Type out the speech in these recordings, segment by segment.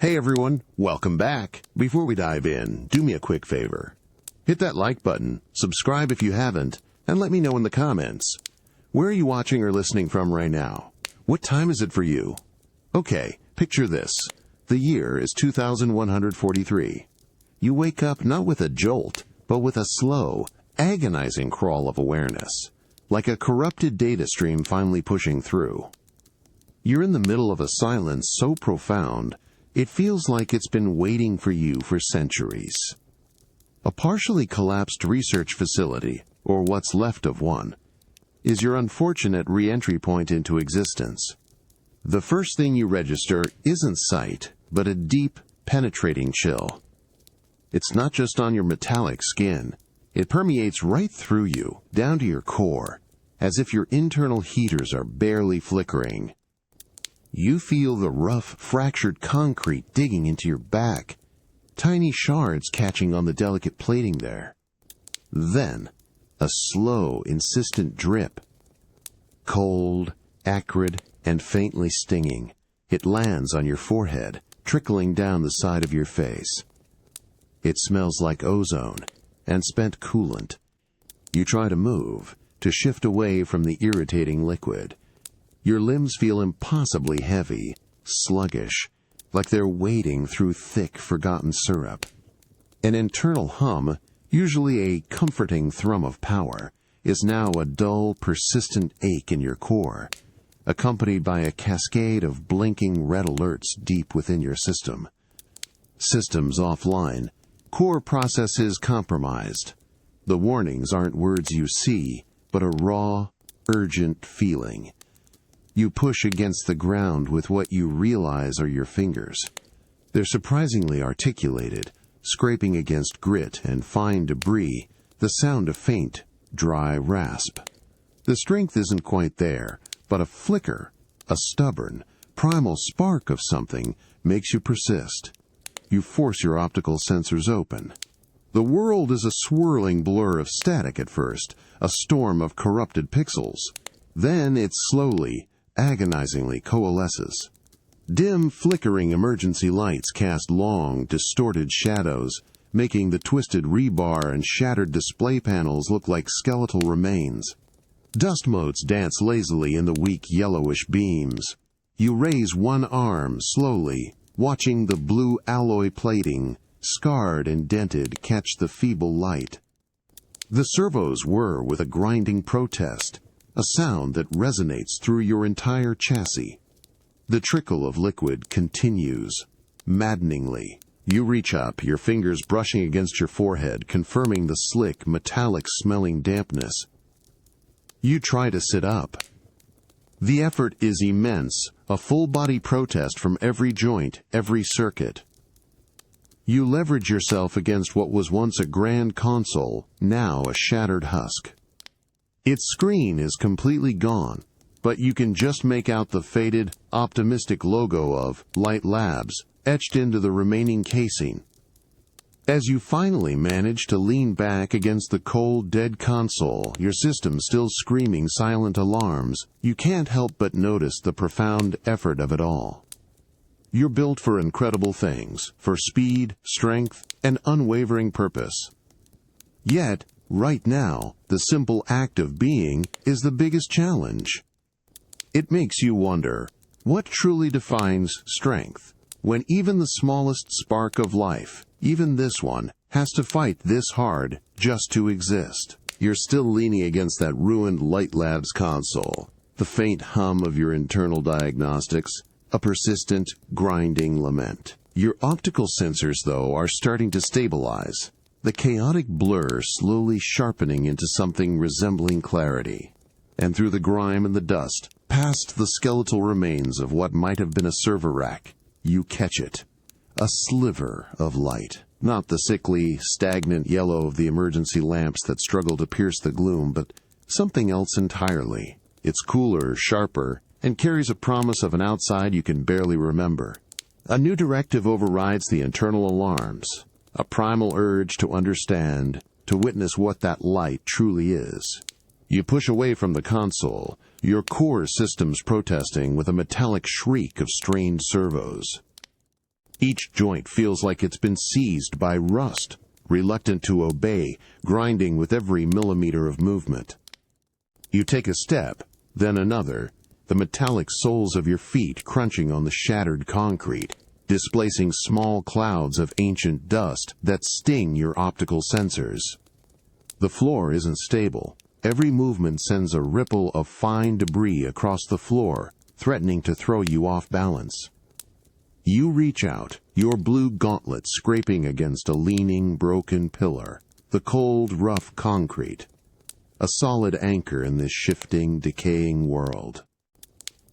Hey everyone, welcome back. Before we dive in, do me a quick favor. Hit that like button, subscribe if you haven't, and let me know in the comments. Where are you watching or listening from right now? What time is it for you? Okay, picture this. The year is 2143. You wake up not with a jolt, but with a slow, agonizing crawl of awareness, like a corrupted data stream finally pushing through. You're in the middle of a silence so profound, it feels like it's been waiting for you for centuries. A partially collapsed research facility, or what's left of one, is your unfortunate re-entry point into existence. The first thing you register isn't sight, but a deep, penetrating chill. It's not just on your metallic skin. It permeates right through you, down to your core, as if your internal heaters are barely flickering. You feel the rough, fractured concrete digging into your back, tiny shards catching on the delicate plating there. Then, a slow, insistent drip. Cold, acrid, and faintly stinging, it lands on your forehead, trickling down the side of your face. It smells like ozone and spent coolant. You try to move, to shift away from the irritating liquid. Your limbs feel impossibly heavy, sluggish, like they're wading through thick, forgotten syrup. An internal hum, usually a comforting thrum of power, is now a dull, persistent ache in your core, accompanied by a cascade of blinking red alerts deep within your system. Systems offline, core processes compromised. The warnings aren't words you see, but a raw, urgent feeling. You push against the ground with what you realize are your fingers. They're surprisingly articulated, scraping against grit and fine debris, the sound a faint, dry rasp. The strength isn't quite there, but a flicker, a stubborn, primal spark of something makes you persist. You force your optical sensors open. The world is a swirling blur of static at first, a storm of corrupted pixels. Then it slowly, agonizingly coalesces. Dim, flickering emergency lights cast long, distorted shadows, making the twisted rebar and shattered display panels look like skeletal remains. Dust motes dance lazily in the weak yellowish beams. You raise one arm slowly, watching the blue alloy plating, scarred and dented, catch the feeble light. The servos whir with a grinding protest, a sound that resonates through your entire chassis. The trickle of liquid continues, maddeningly. You reach up, your fingers brushing against your forehead, confirming the slick, metallic-smelling dampness. You try to sit up. The effort is immense, a full-body protest from every joint, every circuit. You leverage yourself against what was once a grand console, now a shattered husk. Its screen is completely gone, but you can just make out the faded, optimistic logo of Light Labs etched into the remaining casing. As you finally manage to lean back against the cold, dead console, your system still screaming silent alarms, you can't help but notice the profound effort of it all. You're built for incredible things, for speed, strength, and unwavering purpose. Yet, right now, the simple act of being is the biggest challenge. It makes you wonder, what truly defines strength, when even the smallest spark of life, even this one, has to fight this hard just to exist? You're still leaning against that ruined Light Labs console, the faint hum of your internal diagnostics, a persistent, grinding lament. Your optical sensors, though, are starting to stabilize, the chaotic blur slowly sharpening into something resembling clarity. And through the grime and the dust, past the skeletal remains of what might have been a server rack, you catch it. A sliver of light. Not the sickly, stagnant yellow of the emergency lamps that struggle to pierce the gloom, but something else entirely. It's cooler, sharper, and carries a promise of an outside you can barely remember. A new directive overrides the internal alarms. A primal urge to understand, to witness what that light truly is. You push away from the console, your core systems protesting with a metallic shriek of strained servos. Each joint feels like it's been seized by rust, reluctant to obey, grinding with every millimeter of movement. You take a step, then another, the metallic soles of your feet crunching on the shattered concrete, displacing small clouds of ancient dust that sting your optical sensors. The floor isn't stable. Every movement sends a ripple of fine debris across the floor, threatening to throw you off balance. You reach out, your blue gauntlet scraping against a leaning, broken pillar, the cold, rough concrete, a solid anchor in this shifting, decaying world.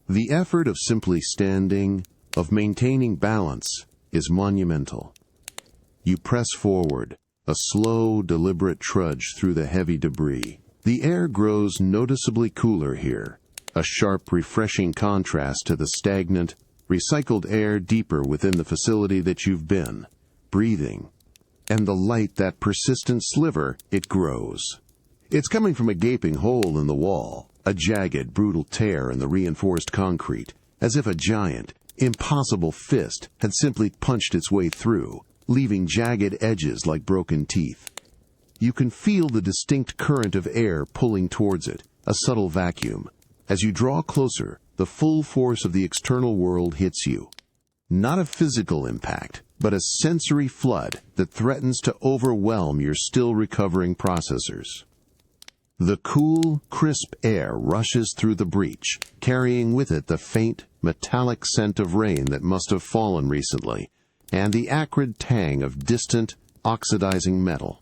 The effort of simply standing, of maintaining balance, is monumental. You press forward, a slow, deliberate trudge through the heavy debris. The air grows noticeably cooler here, a sharp, refreshing contrast to the stagnant, recycled air deeper within the facility that you've been, breathing. And the light, that persistent sliver, it grows. It's coming from a gaping hole in the wall, a jagged, brutal tear in the reinforced concrete, as if a giant, impossible fist had simply punched its way through, leaving jagged edges like broken teeth. You can feel the distinct current of air pulling towards it, a subtle vacuum. As you draw closer, the full force of the external world hits you. Not a physical impact, but a sensory flood that threatens to overwhelm your still recovering processors. The cool, crisp air rushes through the breach, carrying with it the faint, metallic scent of rain that must have fallen recently, and the acrid tang of distant, oxidizing metal.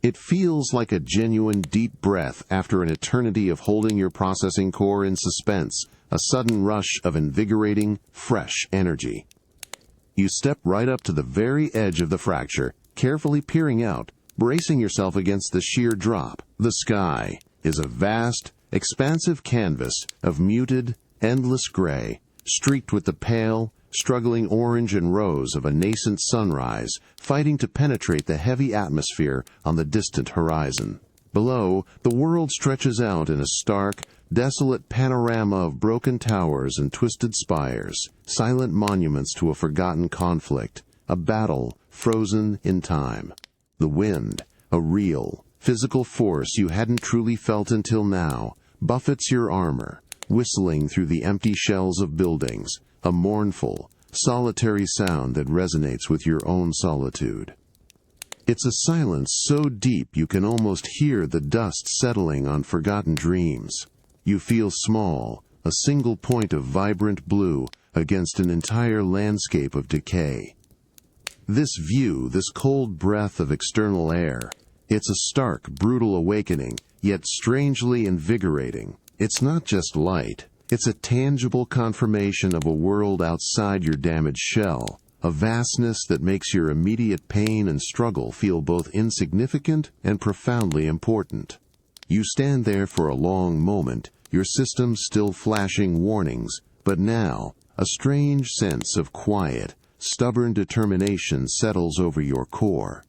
It feels like a genuine deep breath after an eternity of holding your processing core in suspense, a sudden rush of invigorating, fresh energy. You step right up to the very edge of the fracture, carefully peering out, bracing yourself against the sheer drop. The sky is a vast, expansive canvas of muted, endless gray, streaked with the pale, struggling orange and rose of a nascent sunrise, fighting to penetrate the heavy atmosphere on the distant horizon. Below, the world stretches out in a stark, desolate panorama of broken towers and twisted spires, silent monuments to a forgotten conflict, a battle frozen in time. The wind, a real, physical force you hadn't truly felt until now, buffets your armor, whistling through the empty shells of buildings, a mournful, solitary sound that resonates with your own solitude. It's a silence so deep you can almost hear the dust settling on forgotten dreams. You feel small, a single point of vibrant blue against an entire landscape of decay. This view, this cold breath of external air, it's a stark, brutal awakening, yet strangely invigorating. It's not just light. It's a tangible confirmation of a world outside your damaged shell, a vastness that makes your immediate pain and struggle feel both insignificant and profoundly important. You stand there for a long moment, your system still flashing warnings, but now a strange sense of quiet, stubborn determination settles over your core.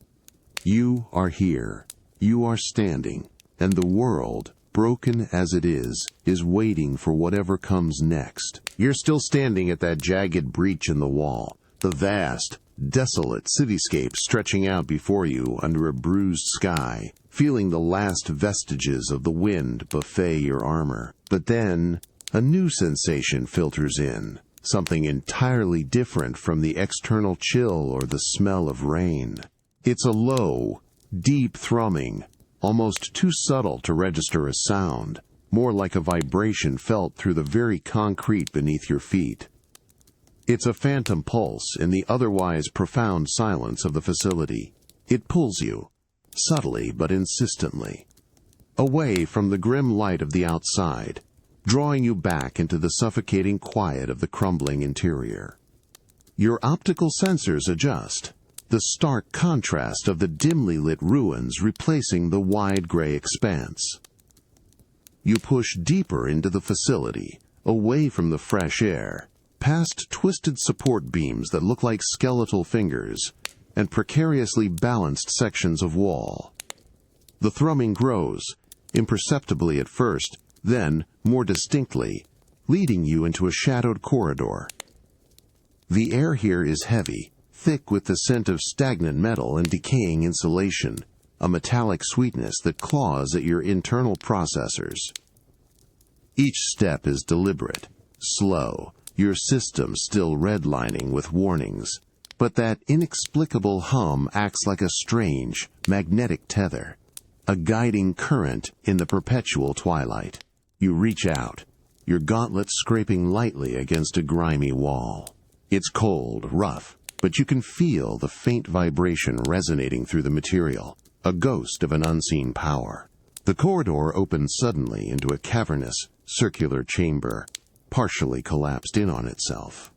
You are here. You are standing, and the world, broken as it is waiting for whatever comes next. You're still standing at that jagged breach in the wall, the vast, desolate cityscape stretching out before you under a bruised sky, feeling the last vestiges of the wind buffet your armor. But then, a new sensation filters in, something entirely different from the external chill or the smell of rain. It's a low, deep thrumming, almost too subtle to register as sound, more like a vibration felt through the very concrete beneath your feet. It's a phantom pulse in the otherwise profound silence of the facility. It pulls you, subtly but insistently, away from the grim light of the outside, drawing you back into the suffocating quiet of the crumbling interior. Your optical sensors adjust, the stark contrast of the dimly lit ruins replacing the wide gray expanse. You push deeper into the facility, away from the fresh air, past twisted support beams that look like skeletal fingers, and precariously balanced sections of wall. The thrumming grows, imperceptibly at first, then more distinctly, leading you into a shadowed corridor. The air here is heavy, thick with the scent of stagnant metal and decaying insulation, a metallic sweetness that claws at your internal processors. Each step is deliberate, slow, your system still redlining with warnings, but that inexplicable hum acts like a strange, magnetic tether, a guiding current in the perpetual twilight. You reach out, your gauntlet scraping lightly against a grimy wall. It's cold, rough, but you can feel the faint vibration resonating through the material, a ghost of an unseen power. The corridor opens suddenly into a cavernous, circular chamber, partially collapsed in on itself.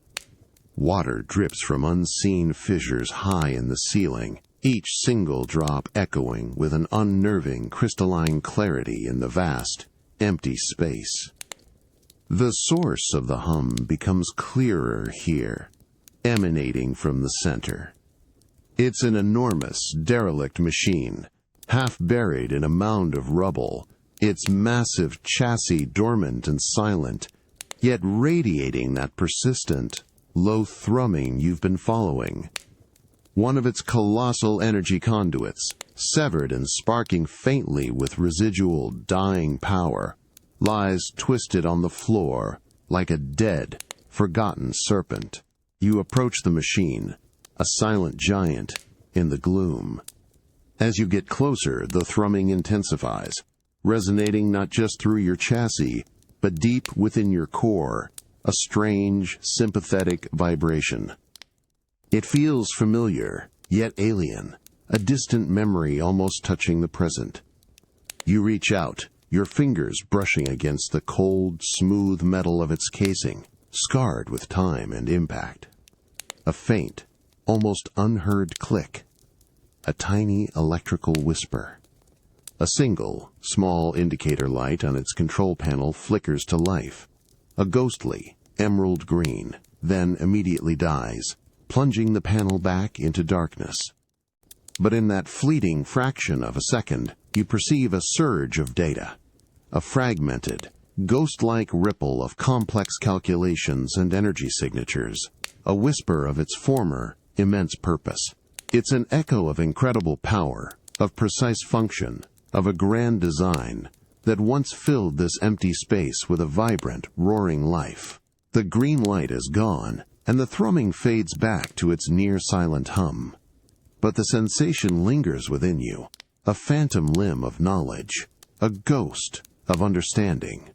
Water drips from unseen fissures high in the ceiling, each single drop echoing with an unnerving crystalline clarity in the vast, empty space. The source of the hum becomes clearer here, emanating from the center. It's an enormous, derelict machine, half buried in a mound of rubble, its massive chassis dormant and silent, yet radiating that persistent, low thrumming you've been following. One of its colossal energy conduits, severed and sparking faintly with residual dying power, lies twisted on the floor like a dead, forgotten serpent. You approach the machine, a silent giant, in the gloom. As you get closer, the thrumming intensifies, resonating not just through your chassis, but deep within your core, a strange, sympathetic vibration. It feels familiar, yet alien, a distant memory almost touching the present. You reach out, your fingers brushing against the cold, smooth metal of its casing, scarred with time and impact. A faint, almost unheard click. A tiny electrical whisper. A single, small indicator light on its control panel flickers to life. A ghostly, emerald green, then immediately dies, plunging the panel back into darkness. But in that fleeting fraction of a second, you perceive a surge of data. A fragmented, ghost-like ripple of complex calculations and energy signatures. A whisper of its former, immense purpose. It's an echo of incredible power, of precise function, of a grand design that once filled this empty space with a vibrant, roaring life. The green light is gone, and the thrumming fades back to its near-silent hum. But the sensation lingers within you, a phantom limb of knowledge, a ghost of understanding.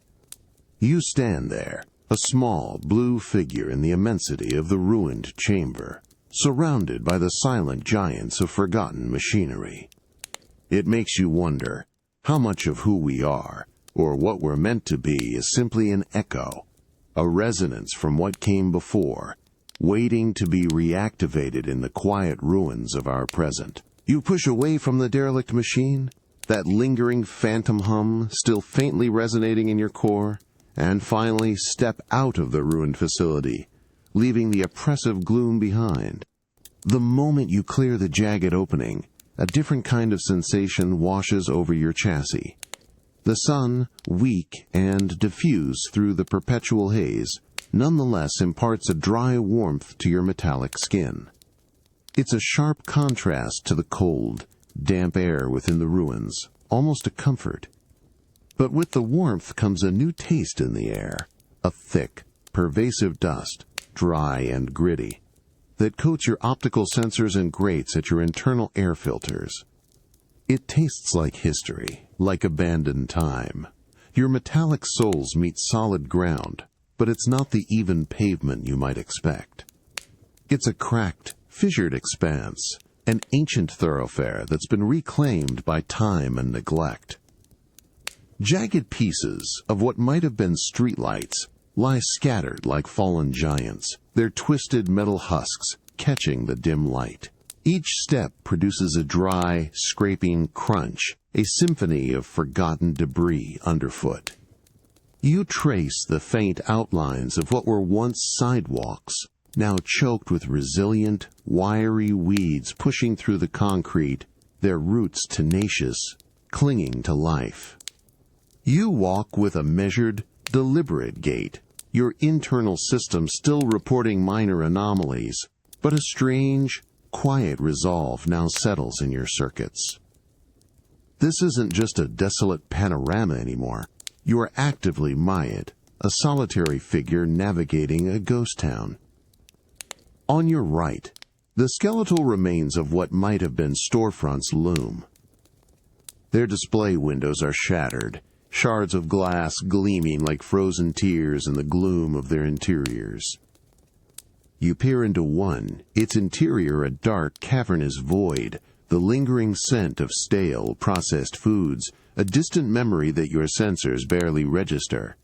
You stand there, a small blue figure in the immensity of the ruined chamber, surrounded by the silent giants of forgotten machinery. It makes you wonder how much of who we are, or what we're meant to be, is simply an echo, a resonance from what came before, waiting to be reactivated in the quiet ruins of our present. You push away from the derelict machine, that lingering phantom hum still faintly resonating in your core, and finally step out of the ruined facility, leaving the oppressive gloom behind. The moment you clear the jagged opening, a different kind of sensation washes over your chassis. The sun, weak and diffuse through the perpetual haze, nonetheless imparts a dry warmth to your metallic skin. It's a sharp contrast to the cold, damp air within the ruins, almost a comfort. But with the warmth comes a new taste in the air, a thick, pervasive dust, dry and gritty, that coats your optical sensors and grates at your internal air filters. It tastes like history, like abandoned time. Your metallic soles meet solid ground, but it's not the even pavement you might expect. It's a cracked, fissured expanse, an ancient thoroughfare that's been reclaimed by time and neglect. Jagged pieces of what might have been streetlights lie scattered like fallen giants, their twisted metal husks catching the dim light. Each step produces a dry, scraping crunch, a symphony of forgotten debris underfoot. You trace the faint outlines of what were once sidewalks, now choked with resilient, wiry weeds pushing through the concrete, their roots tenacious, clinging to life. You walk with a measured, deliberate gait, your internal system still reporting minor anomalies, but a strange, quiet resolve now settles in your circuits. This isn't just a desolate panorama anymore. You are actively Mayat, a solitary figure navigating a ghost town. On your right, the skeletal remains of what might have been storefronts loom. Their display windows are shattered, shards of glass gleaming like frozen tears in the gloom of their interiors. You peer into one, its interior a dark, cavernous void, the lingering scent of stale, processed foods, a distant memory that your sensors barely register.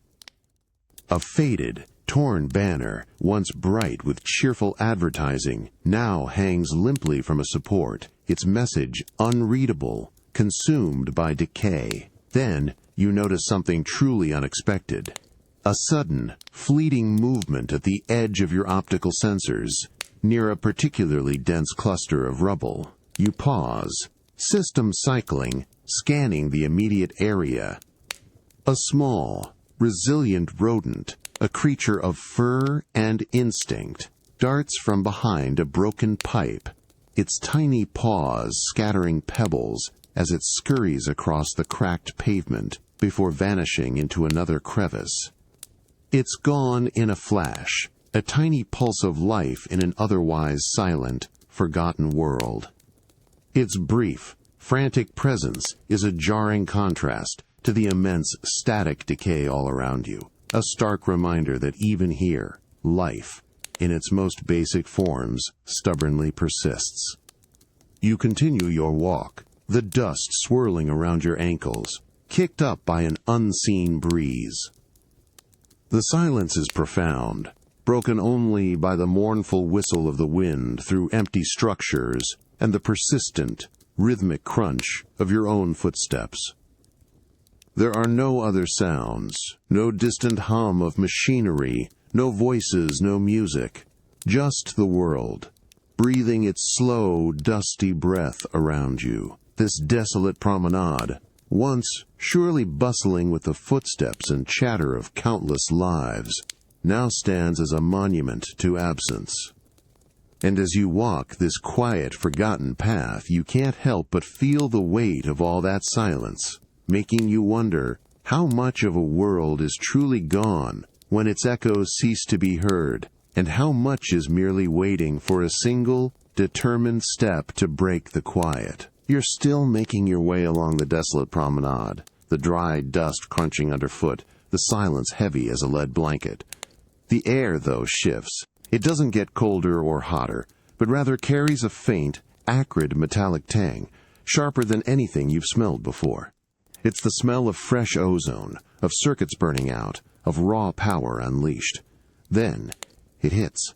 A faded, torn banner, once bright with cheerful advertising, now hangs limply from a support, its message unreadable, consumed by decay. Then you notice something truly unexpected. A sudden, fleeting movement at the edge of your optical sensors, near a particularly dense cluster of rubble. You pause, system cycling, scanning the immediate area. A small, resilient rodent, a creature of fur and instinct, darts from behind a broken pipe, its tiny paws scattering pebbles as it scurries across the cracked pavement before vanishing into another crevice. It's gone in a flash, a tiny pulse of life in an otherwise silent, forgotten world. Its brief, frantic presence is a jarring contrast to the immense static decay all around you, a stark reminder that even here, life, in its most basic forms, stubbornly persists. You continue your walk, the dust swirling around your ankles, kicked up by an unseen breeze. The silence is profound, broken only by the mournful whistle of the wind through empty structures and the persistent, rhythmic crunch of your own footsteps. There are no other sounds, no distant hum of machinery, no voices, no music, just the world, breathing its slow, dusty breath around you. This desolate promenade, once surely bustling with the footsteps and chatter of countless lives, now stands as a monument to absence. And as you walk this quiet, forgotten path, you can't help but feel the weight of all that silence, making you wonder how much of a world is truly gone when its echoes cease to be heard, and how much is merely waiting for a single, determined step to break the quiet. You're still making your way along the desolate promenade, the dry dust crunching underfoot, the silence heavy as a lead blanket. The air, though, shifts. It doesn't get colder or hotter, but rather carries a faint, acrid metallic tang, sharper than anything you've smelled before. It's the smell of fresh ozone, of circuits burning out, of raw power unleashed. Then it hits.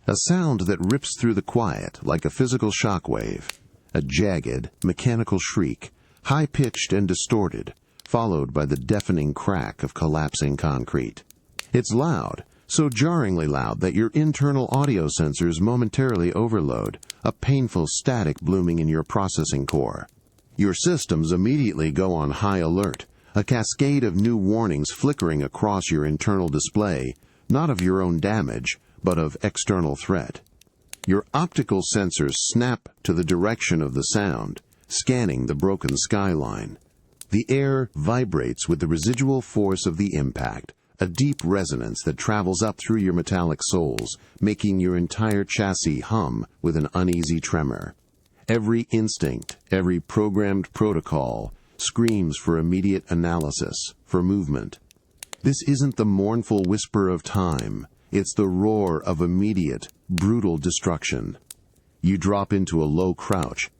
A sound that rips through the quiet like a physical shockwave. A jagged, mechanical shriek, high-pitched and distorted, followed by the deafening crack of collapsing concrete. It's loud, so jarringly loud that your internal audio sensors momentarily overload, a painful static blooming in your processing core. Your systems immediately go on high alert, a cascade of new warnings flickering across your internal display, not of your own damage, but of external threat. Your optical sensors snap to the direction of the sound, scanning the broken skyline. The air vibrates with the residual force of the impact, a deep resonance that travels up through your metallic soles, making your entire chassis hum with an uneasy tremor. Every instinct, every programmed protocol, screams for immediate analysis, for movement. This isn't the mournful whisper of time. It's the roar of immediate, brutal destruction. You drop into a low crouch,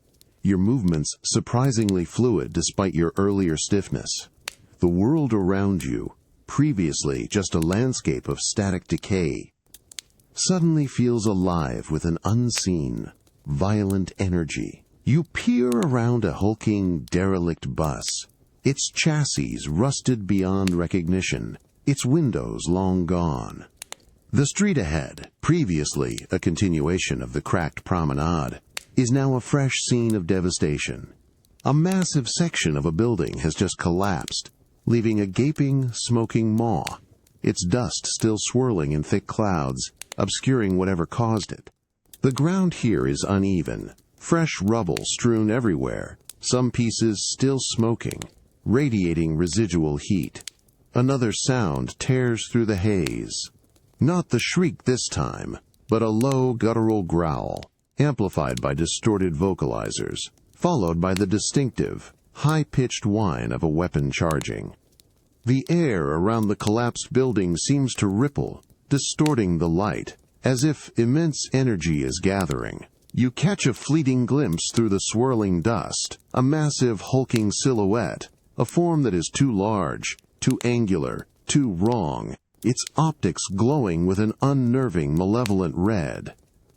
your movements surprisingly fluid despite your earlier stiffness. The world around you, previously just a landscape of static decay, suddenly feels alive with an unseen, violent energy. You peer around a hulking, derelict bus, its chassis rusted beyond recognition, its windows long gone. The street ahead, previously a continuation of the cracked promenade, is now a fresh scene of devastation. A massive section of a building has just collapsed, leaving a gaping, smoking maw. its dust still swirling in thick clouds, obscuring whatever caused it. The ground here is uneven, fresh rubble strewn everywhere, some pieces still smoking, radiating residual heat. Another sound tears through the haze. Not the shriek this time, but a low guttural growl, amplified by distorted vocalizers, followed by the distinctive, high-pitched whine of a weapon charging. The air around the collapsed building seems to ripple, distorting the light, as if immense energy is gathering. You catch a fleeting glimpse through the swirling dust, a massive hulking silhouette, a form that is too large, too angular, too wrong, its optics glowing with an unnerving, malevolent red.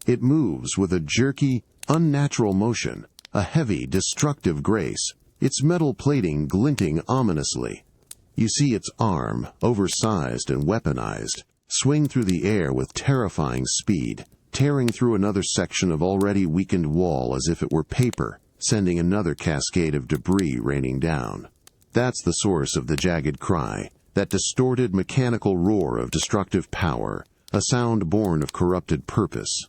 It moves with a jerky, unnatural motion, a heavy, destructive grace, its metal plating glinting ominously. You see its arm, oversized and weaponized, swing through the air with terrifying speed, tearing through another section of already weakened wall as if it were paper, sending another cascade of debris raining down. That's the source of the jagged cry, that distorted mechanical roar of destructive power, a sound born of corrupted purpose.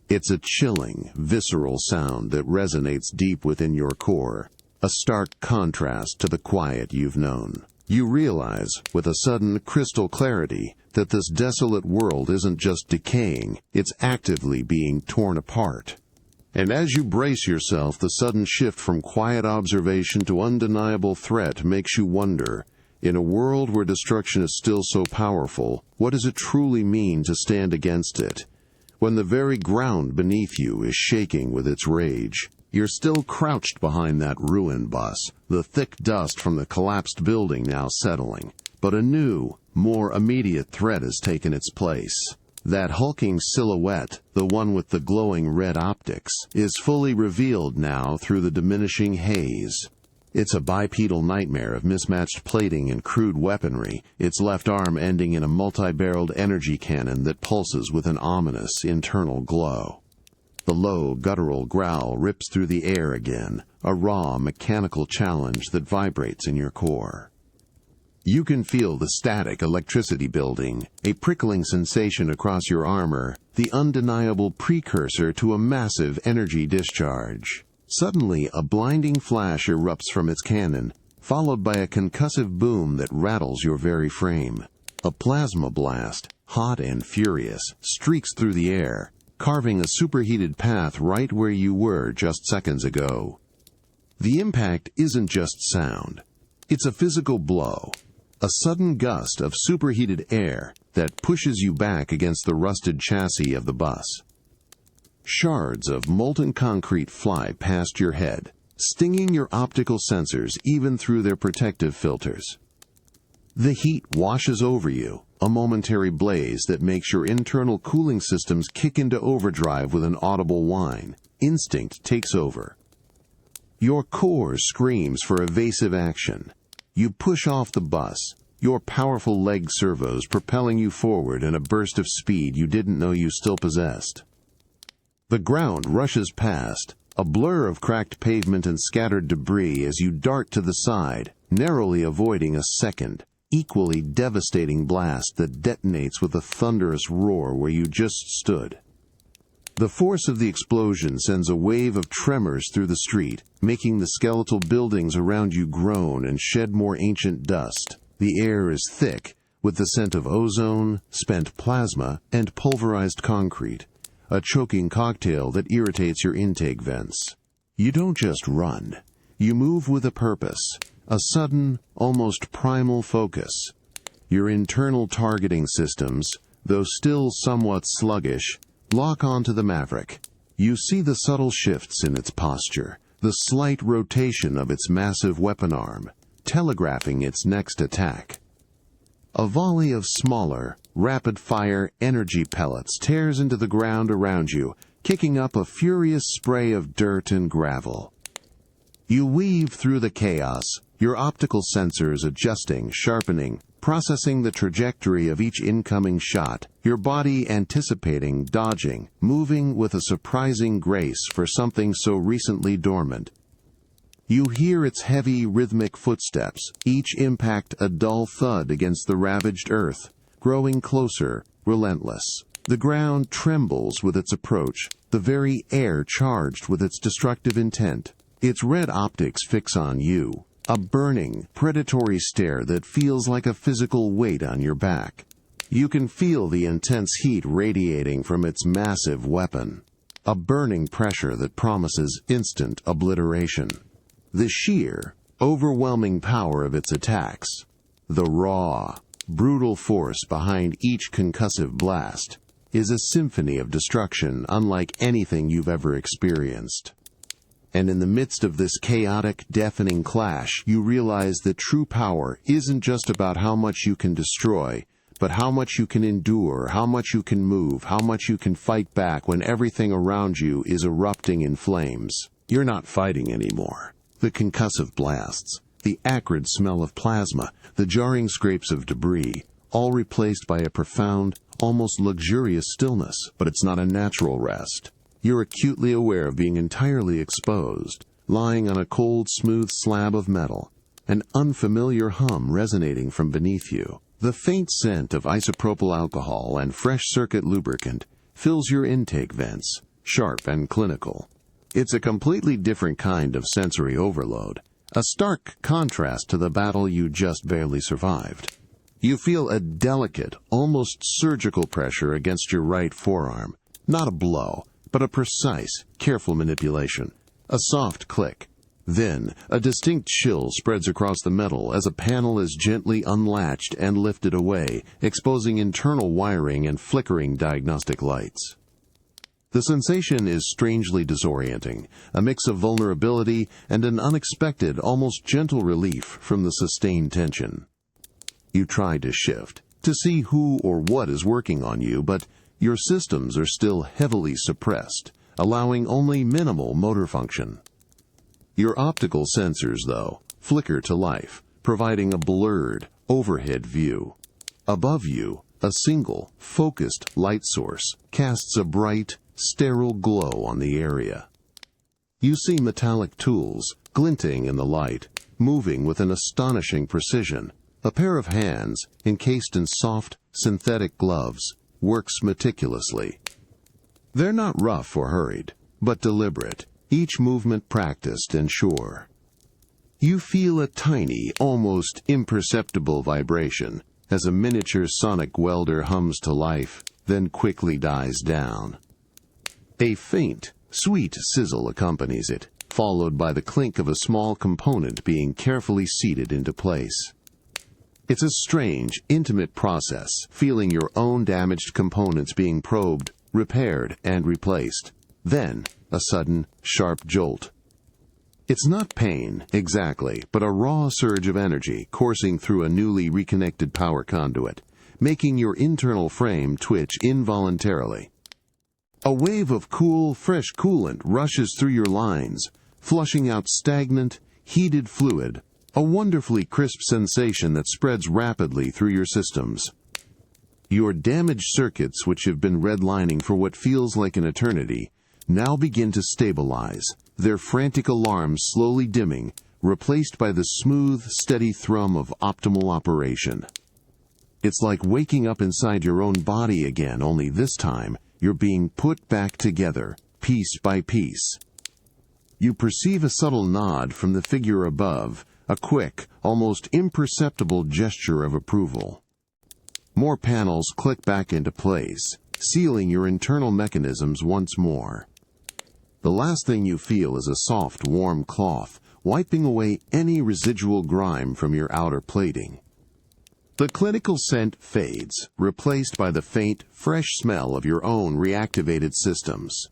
It's a chilling, visceral sound that resonates deep within your core, a stark contrast to the quiet you've known. You realize, with a sudden crystal clarity, that this desolate world isn't just decaying, it's actively being torn apart. And as you brace yourself, the sudden shift from quiet observation to undeniable threat makes you wonder, in a world where destruction is still so powerful, what does it truly mean to stand against it? When the very ground beneath you is shaking with its rage. You're still crouched behind that ruin bus, the thick dust from the collapsed building now settling. But a new, more immediate threat has taken its place. That hulking silhouette, the one with the glowing red optics, is fully revealed now through the diminishing haze. It's a bipedal nightmare of mismatched plating and crude weaponry, its left arm ending in a multi-barreled energy cannon that pulses with an ominous internal glow. The low, guttural growl rips through the air again, a raw, mechanical challenge that vibrates in your core. You can feel the static electricity building, a prickling sensation across your armor, the undeniable precursor to a massive energy discharge. Suddenly, a blinding flash erupts from its cannon, followed by a concussive boom that rattles your very frame. A plasma blast, hot and furious, streaks through the air, carving a superheated path right where you were just seconds ago. The impact isn't just sound. It's a physical blow, a sudden gust of superheated air that pushes you back against the rusted chassis of the bus. Shards of molten concrete fly past your head, stinging your optical sensors even through their protective filters. The heat washes over you, a momentary blaze that makes your internal cooling systems kick into overdrive with an audible whine. Instinct takes over. Your core screams for evasive action. You push off the bus, your powerful leg servos propelling you forward in a burst of speed you didn't know you still possessed. The ground rushes past, a blur of cracked pavement and scattered debris as you dart to the side, narrowly avoiding a second, equally devastating blast that detonates with a thunderous roar where you just stood. The force of the explosion sends a wave of tremors through the street, making the skeletal buildings around you groan and shed more ancient dust. The air is thick, with the scent of ozone, spent plasma, and pulverized concrete, a choking cocktail that irritates your intake vents. You don't just run. You move with a purpose, a sudden, almost primal focus. Your internal targeting systems, though still somewhat sluggish, lock onto the Maverick. You see the subtle shifts in its posture, the slight rotation of its massive weapon arm, telegraphing its next attack. A volley of smaller, rapid-fire energy pellets tears into the ground around you, kicking up a furious spray of dirt and gravel. You weave through the chaos, your optical sensors adjusting, sharpening, processing the trajectory of each incoming shot, your body anticipating, dodging, moving with a surprising grace for something so recently dormant. You hear its heavy, rhythmic footsteps, each impact a dull thud against the ravaged earth, growing closer, relentless. The ground trembles with its approach, the very air charged with its destructive intent. Its red optics fix on you, a burning, predatory stare that feels like a physical weight on your back. You can feel the intense heat radiating from its massive weapon, a burning pressure that promises instant obliteration. The sheer, overwhelming power of its attacks, the raw, brutal force behind each concussive blast, is a symphony of destruction unlike anything you've ever experienced. And in the midst of this chaotic, deafening clash, you realize that true power isn't just about how much you can destroy, but how much you can endure, how much you can move, how much you can fight back when everything around you is erupting in flames. You're not fighting anymore. The concussive blasts, the acrid smell of plasma, the jarring scrapes of debris, all replaced by a profound, almost luxurious stillness, but it's not a natural rest. You're acutely aware of being entirely exposed, lying on a cold, smooth slab of metal, an unfamiliar hum resonating from beneath you. The faint scent of isopropyl alcohol and fresh circuit lubricant fills your intake vents, sharp and clinical. It's a completely different kind of sensory overload, a stark contrast to the battle you just barely survived. You feel a delicate, almost surgical pressure against your right forearm, not a blow, but a precise, careful manipulation, a soft click. Then, a distinct chill spreads across the metal as a panel is gently unlatched and lifted away, exposing internal wiring and flickering diagnostic lights. The sensation is strangely disorienting, a mix of vulnerability and an unexpected, almost gentle relief from the sustained tension. You try to shift, to see who or what is working on you, but your systems are still heavily suppressed, allowing only minimal motor function. Your optical sensors, though, flicker to life, providing a blurred, overhead view. Above you, a single, focused light source casts a bright, sterile glow on the area. You see metallic tools, glinting in the light, moving with an astonishing precision. A pair of hands, encased in soft, synthetic gloves, works meticulously. They're not rough or hurried, but deliberate, each movement practiced and sure. You feel a tiny, almost imperceptible vibration as a miniature sonic welder hums to life, then quickly dies down. A faint, sweet sizzle accompanies it, followed by the clink of a small component being carefully seated into place. It's a strange, intimate process, feeling your own damaged components being probed, repaired, and replaced. Then, a sudden, sharp jolt. It's not pain, exactly, but a raw surge of energy coursing through a newly reconnected power conduit, making your internal frame twitch involuntarily. A wave of cool, fresh coolant rushes through your lines, flushing out stagnant, heated fluid, a wonderfully crisp sensation that spreads rapidly through your systems. Your damaged circuits, which have been redlining for what feels like an eternity, now begin to stabilize, their frantic alarms slowly dimming, replaced by the smooth, steady thrum of optimal operation. It's like waking up inside your own body again, only this time you're being put back together, piece by piece. You perceive a subtle nod from the figure above, a quick, almost imperceptible gesture of approval. More panels click back into place, sealing your internal mechanisms once more. The last thing you feel is a soft, warm cloth, wiping away any residual grime from your outer plating. The clinical scent fades, replaced by the faint, fresh smell of your own reactivated systems.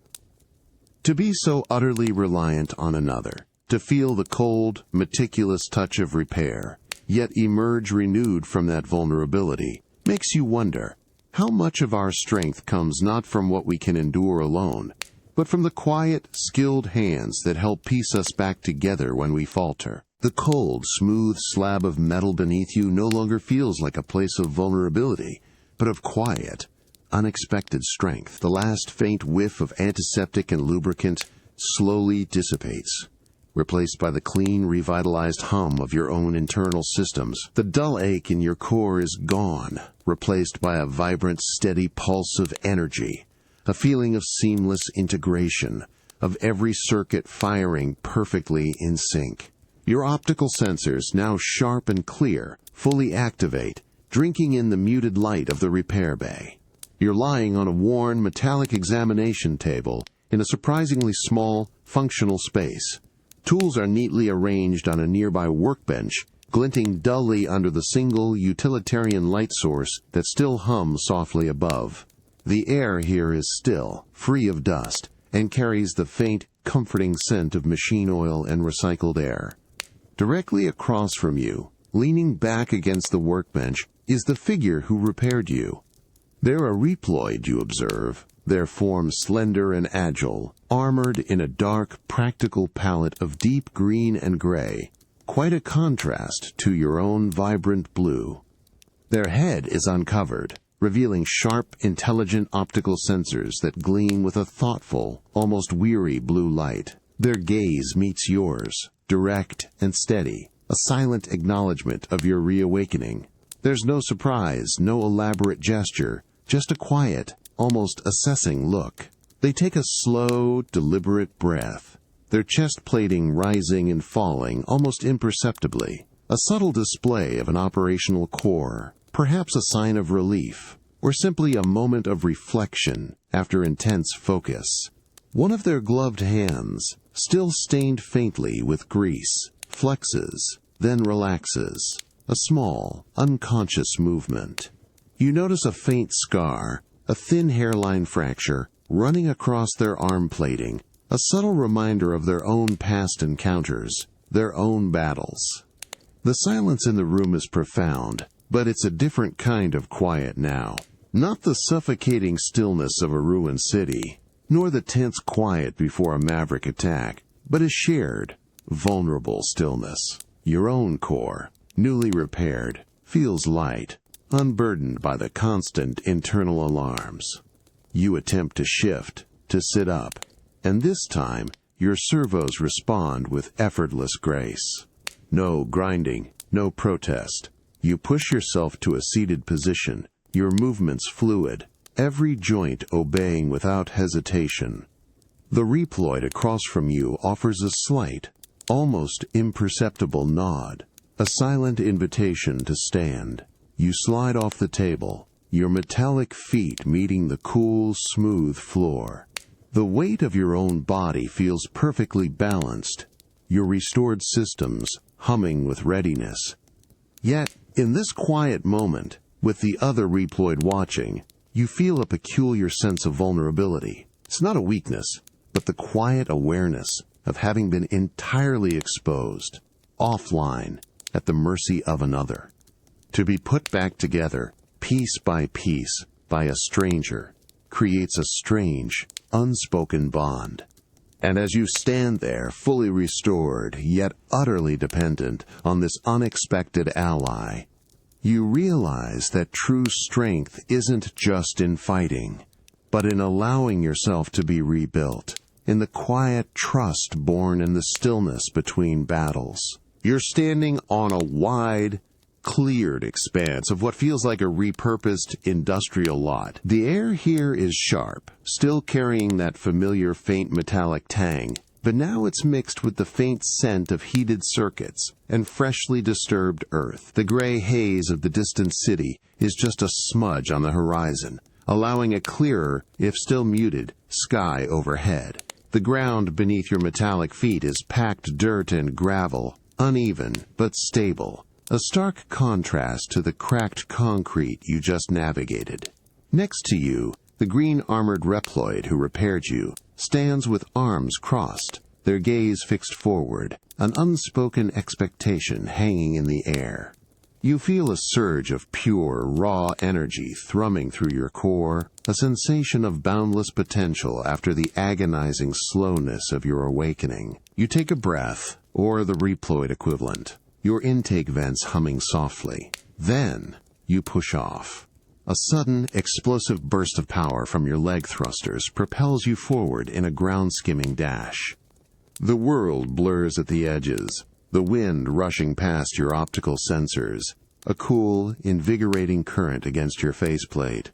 To be so utterly reliant on another, to feel the cold, meticulous touch of repair, yet emerge renewed from that vulnerability, makes you wonder how much of our strength comes not from what we can endure alone, but from the quiet, skilled hands that help piece us back together when we falter. The cold, smooth slab of metal beneath you no longer feels like a place of vulnerability, but of quiet, unexpected strength. The last faint whiff of antiseptic and lubricant slowly dissipates, replaced by the clean, revitalized hum of your own internal systems. The dull ache in your core is gone, replaced by a vibrant, steady pulse of energy, a feeling of seamless integration, of every circuit firing perfectly in sync. Your optical sensors, now sharp and clear, fully activate, drinking in the muted light of the repair bay. You're lying on a worn, metallic examination table in a surprisingly small, functional space. Tools are neatly arranged on a nearby workbench, glinting dully under the single utilitarian light source that still hums softly above. The air here is still, free of dust, and carries the faint, comforting scent of machine oil and recycled air. Directly across from you, leaning back against the workbench, is the figure who repaired you. They're a Reploid, you observe, their form slender and agile, armored in a dark, practical palette of deep green and gray, quite a contrast to your own vibrant blue. Their head is uncovered, revealing sharp, intelligent optical sensors that gleam with a thoughtful, almost weary blue light. Their gaze meets yours, direct and steady, a silent acknowledgement of your reawakening. There's no surprise, no elaborate gesture, just a quiet, almost assessing look. They take a slow, deliberate breath, their chest plating rising and falling almost imperceptibly, a subtle display of an operational core, perhaps a sign of relief, or simply a moment of reflection after intense focus. One of their gloved hands, still stained faintly with grease, flexes, then relaxes, a small, unconscious movement. You notice a faint scar, a thin hairline fracture, running across their arm plating, a subtle reminder of their own past encounters, their own battles. The silence in the room is profound, but it's a different kind of quiet now. Not the suffocating stillness of a ruined city, nor the tense quiet before a maverick attack, but a shared, vulnerable stillness. Your own core, newly repaired, feels light, unburdened by the constant internal alarms. You attempt to shift, to sit up, and this time your servos respond with effortless grace. No grinding, no protest. You push yourself to a seated position, your movements fluid, every joint obeying without hesitation. The Reploid across from you offers a slight, almost imperceptible nod, a silent invitation to stand. You slide off the table, your metallic feet meeting the cool, smooth floor. The weight of your own body feels perfectly balanced, your restored systems humming with readiness. Yet, in this quiet moment, with the other Reploid watching, you feel a peculiar sense of vulnerability. It's not a weakness, but the quiet awareness of having been entirely exposed, offline, at the mercy of another. To be put back together, piece by piece, by a stranger, creates a strange, unspoken bond. And as you stand there, fully restored, yet utterly dependent on this unexpected ally, you realize that true strength isn't just in fighting, but in allowing yourself to be rebuilt, in the quiet trust born in the stillness between battles. You're standing on a wide, cleared expanse of what feels like a repurposed industrial lot. The air here is sharp, still carrying that familiar faint metallic tang, but now it's mixed with the faint scent of heated circuits and freshly disturbed earth. The gray haze of the distant city is just a smudge on the horizon, allowing a clearer, if still muted, sky overhead. The ground beneath your metallic feet is packed dirt and gravel, uneven but stable, a stark contrast to the cracked concrete you just navigated. Next to you, the green armored Reploid who repaired you stands with arms crossed, their gaze fixed forward, an unspoken expectation hanging in the air. You feel a surge of pure, raw energy thrumming through your core, a sensation of boundless potential after the agonizing slowness of your awakening. You take a breath, or the Reploid equivalent, your intake vents humming softly. Then, you push off. A sudden, explosive burst of power from your leg thrusters propels you forward in a ground-skimming dash. The world blurs at the edges, the wind rushing past your optical sensors, a cool, invigorating current against your faceplate.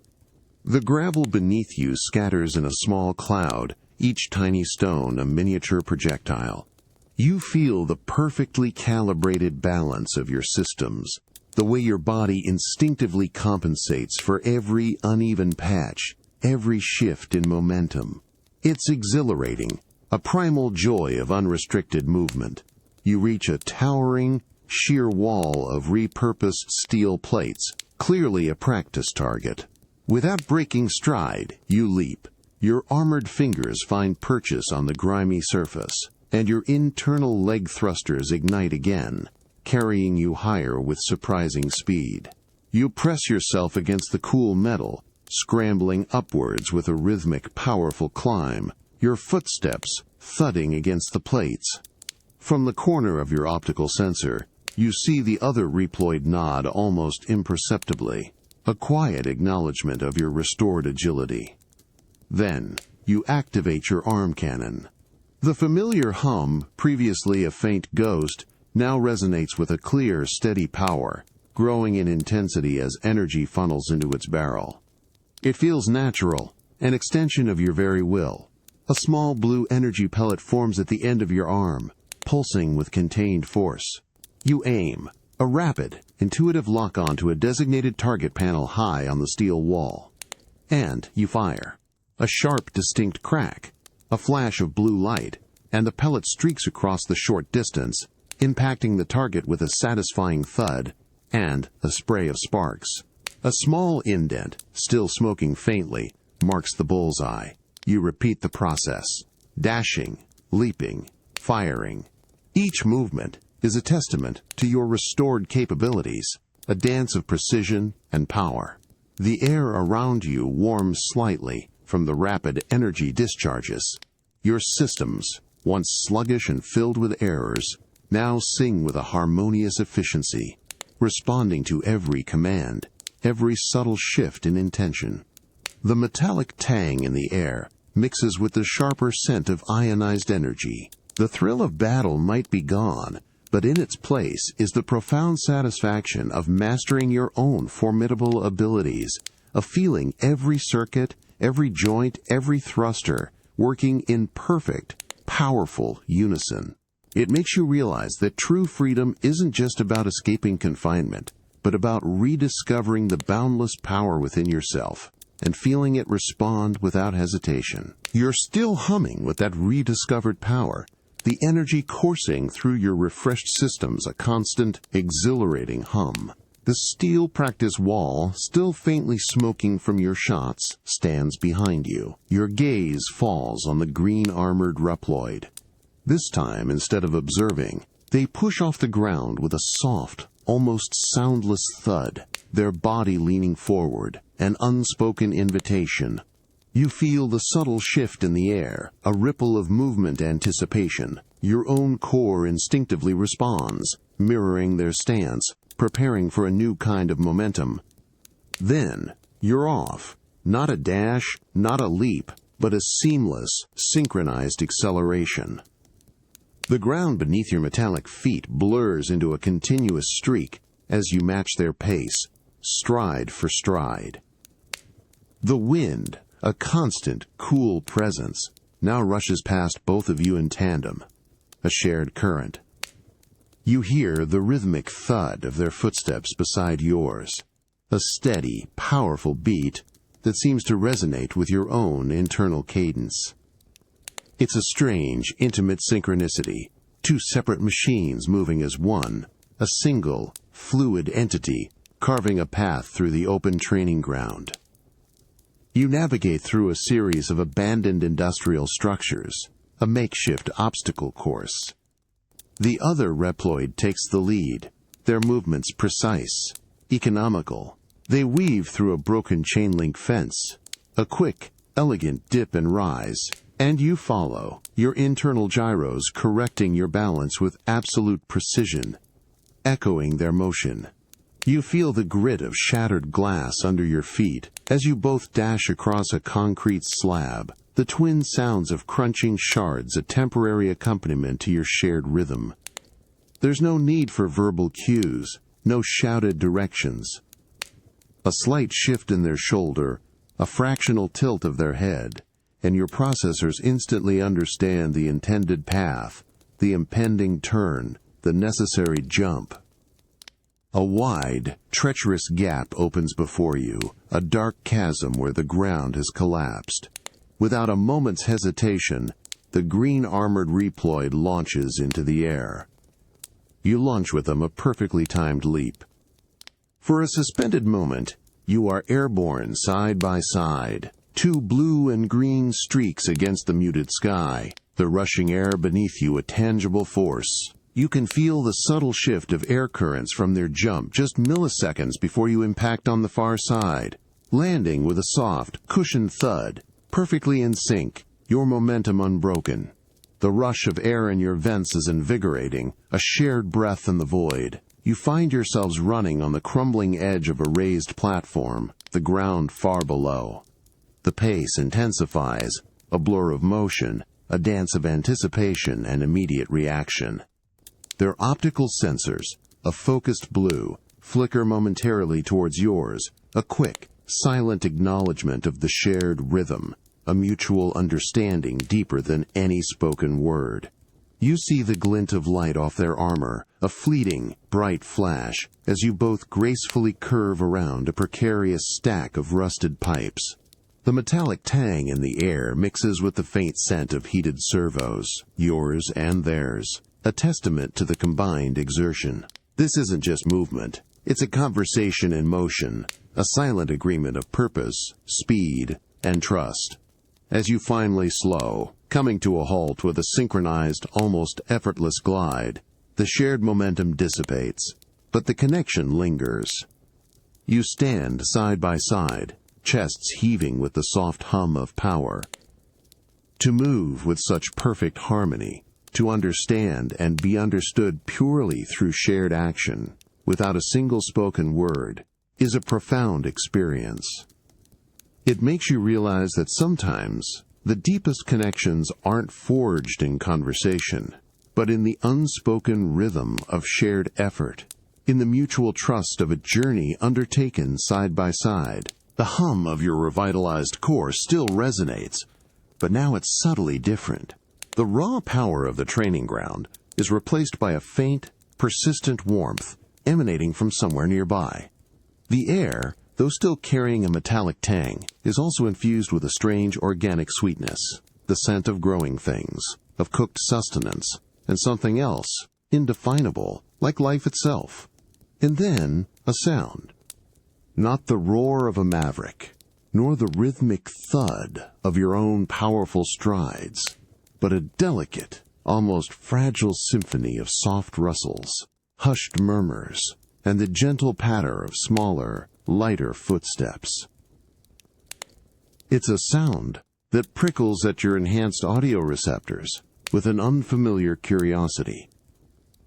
The gravel beneath you scatters in a small cloud, each tiny stone a miniature projectile. You feel the perfectly calibrated balance of your systems, the way your body instinctively compensates for every uneven patch, every shift in momentum. It's exhilarating, a primal joy of unrestricted movement. You reach a towering, sheer wall of repurposed steel plates, clearly a practice target. Without breaking stride, you leap. Your armored fingers find purchase on the grimy surface, and your internal leg thrusters ignite again, carrying you higher with surprising speed. You press yourself against the cool metal, scrambling upwards with a rhythmic, powerful climb, your footsteps thudding against the plates. From the corner of your optical sensor, you see the other Reploid nod almost imperceptibly, a quiet acknowledgement of your restored agility. Then, you activate your arm cannon. The familiar hum, previously a faint ghost, now resonates with a clear, steady power, growing in intensity as energy funnels into its barrel. It feels natural, an extension of your very will. A small blue energy pellet forms at the end of your arm, pulsing with contained force. You aim, a rapid, intuitive lock-on to a designated target panel high on the steel wall. And you fire. A sharp, distinct crack, a flash of blue light, and the pellet streaks across the short distance, impacting the target with a satisfying thud and a spray of sparks. A small indent, still smoking faintly, marks the bullseye. You repeat the process, dashing, leaping, firing. Each movement is a testament to your restored capabilities, a dance of precision and power. The air around you warms slightly from the rapid energy discharges. Your systems, once sluggish and filled with errors, now sing with a harmonious efficiency, responding to every command, every subtle shift in intention. The metallic tang in the air mixes with the sharper scent of ionized energy. The thrill of battle might be gone, but in its place is the profound satisfaction of mastering your own formidable abilities, of feeling every circuit, every joint, every thruster working in perfect, powerful unison. It makes you realize that true freedom isn't just about escaping confinement, but about rediscovering the boundless power within yourself and feeling it respond without hesitation. You're still humming with that rediscovered power, the energy coursing through your refreshed systems, a constant, exhilarating hum. The steel practice wall, still faintly smoking from your shots, stands behind you. Your gaze falls on the green-armored Reploid. This time, instead of observing, they push off the ground with a soft, almost soundless thud, their body leaning forward, an unspoken invitation. You feel the subtle shift in the air, a ripple of movement anticipation. Your own core instinctively responds, mirroring their stance, preparing for a new kind of momentum. Then, you're off. Not a dash, not a leap, but a seamless, synchronized acceleration. The ground beneath your metallic feet blurs into a continuous streak as you match their pace, stride for stride. The wind, a constant, cool presence, now rushes past both of you in tandem, a shared current. You hear the rhythmic thud of their footsteps beside yours, a steady, powerful beat that seems to resonate with your own internal cadence. It's a strange, intimate synchronicity, two separate machines moving as one, a single, fluid entity carving a path through the open training ground. You navigate through a series of abandoned industrial structures, a makeshift obstacle course. The other Reploid takes the lead, their movements precise, economical. They weave through a broken chain-link fence, a quick, elegant dip and rise, and you follow, your internal gyros correcting your balance with absolute precision, echoing their motion. You feel the grit of shattered glass under your feet as you both dash across a concrete slab, the twin sounds of crunching shards a temporary accompaniment to your shared rhythm. There's no need for verbal cues, no shouted directions. A slight shift in their shoulder, a fractional tilt of their head, and your processors instantly understand the intended path, the impending turn, the necessary jump. A wide, treacherous gap opens before you, a dark chasm where the ground has collapsed. Without a moment's hesitation, the green armored Reploid launches into the air. You launch with them a perfectly timed leap. For a suspended moment, you are airborne side by side, two blue and green streaks against the muted sky, the rushing air beneath you a tangible force. You can feel the subtle shift of air currents from their jump just milliseconds before you impact on the far side, landing with a soft, cushioned thud, perfectly in sync, your momentum unbroken. The rush of air in your vents is invigorating, a shared breath in the void. You find yourselves running on the crumbling edge of a raised platform, the ground far below. The pace intensifies, a blur of motion, a dance of anticipation and immediate reaction. Their optical sensors, a focused blue, flicker momentarily towards yours, a quick, silent acknowledgement of the shared rhythm, a mutual understanding deeper than any spoken word. You see the glint of light off their armor, a fleeting, bright flash, as you both gracefully curve around a precarious stack of rusted pipes. The metallic tang in the air mixes with the faint scent of heated servos, yours and theirs, a testament to the combined exertion. This isn't just movement, it's a conversation in motion, a silent agreement of purpose, speed, and trust. As you finally slow, coming to a halt with a synchronized, almost effortless glide, the shared momentum dissipates, but the connection lingers. You stand side by side, chests heaving with the soft hum of power. To move with such perfect harmony, to understand and be understood purely through shared action, without a single spoken word, is a profound experience. It makes you realize that sometimes the deepest connections aren't forged in conversation, but in the unspoken rhythm of shared effort, in the mutual trust of a journey undertaken side by side. The hum of your revitalized core still resonates, but now it's subtly different. The raw power of the training ground is replaced by a faint, persistent warmth emanating from somewhere nearby. The air, though still carrying a metallic tang, is also infused with a strange organic sweetness, the scent of growing things, of cooked sustenance, and something else, indefinable, like life itself. And then, a sound. Not the roar of a maverick, nor the rhythmic thud of your own powerful strides, but a delicate, almost fragile symphony of soft rustles, hushed murmurs, and the gentle patter of smaller, lighter footsteps. It's a sound that prickles at your enhanced audio receptors with an unfamiliar curiosity.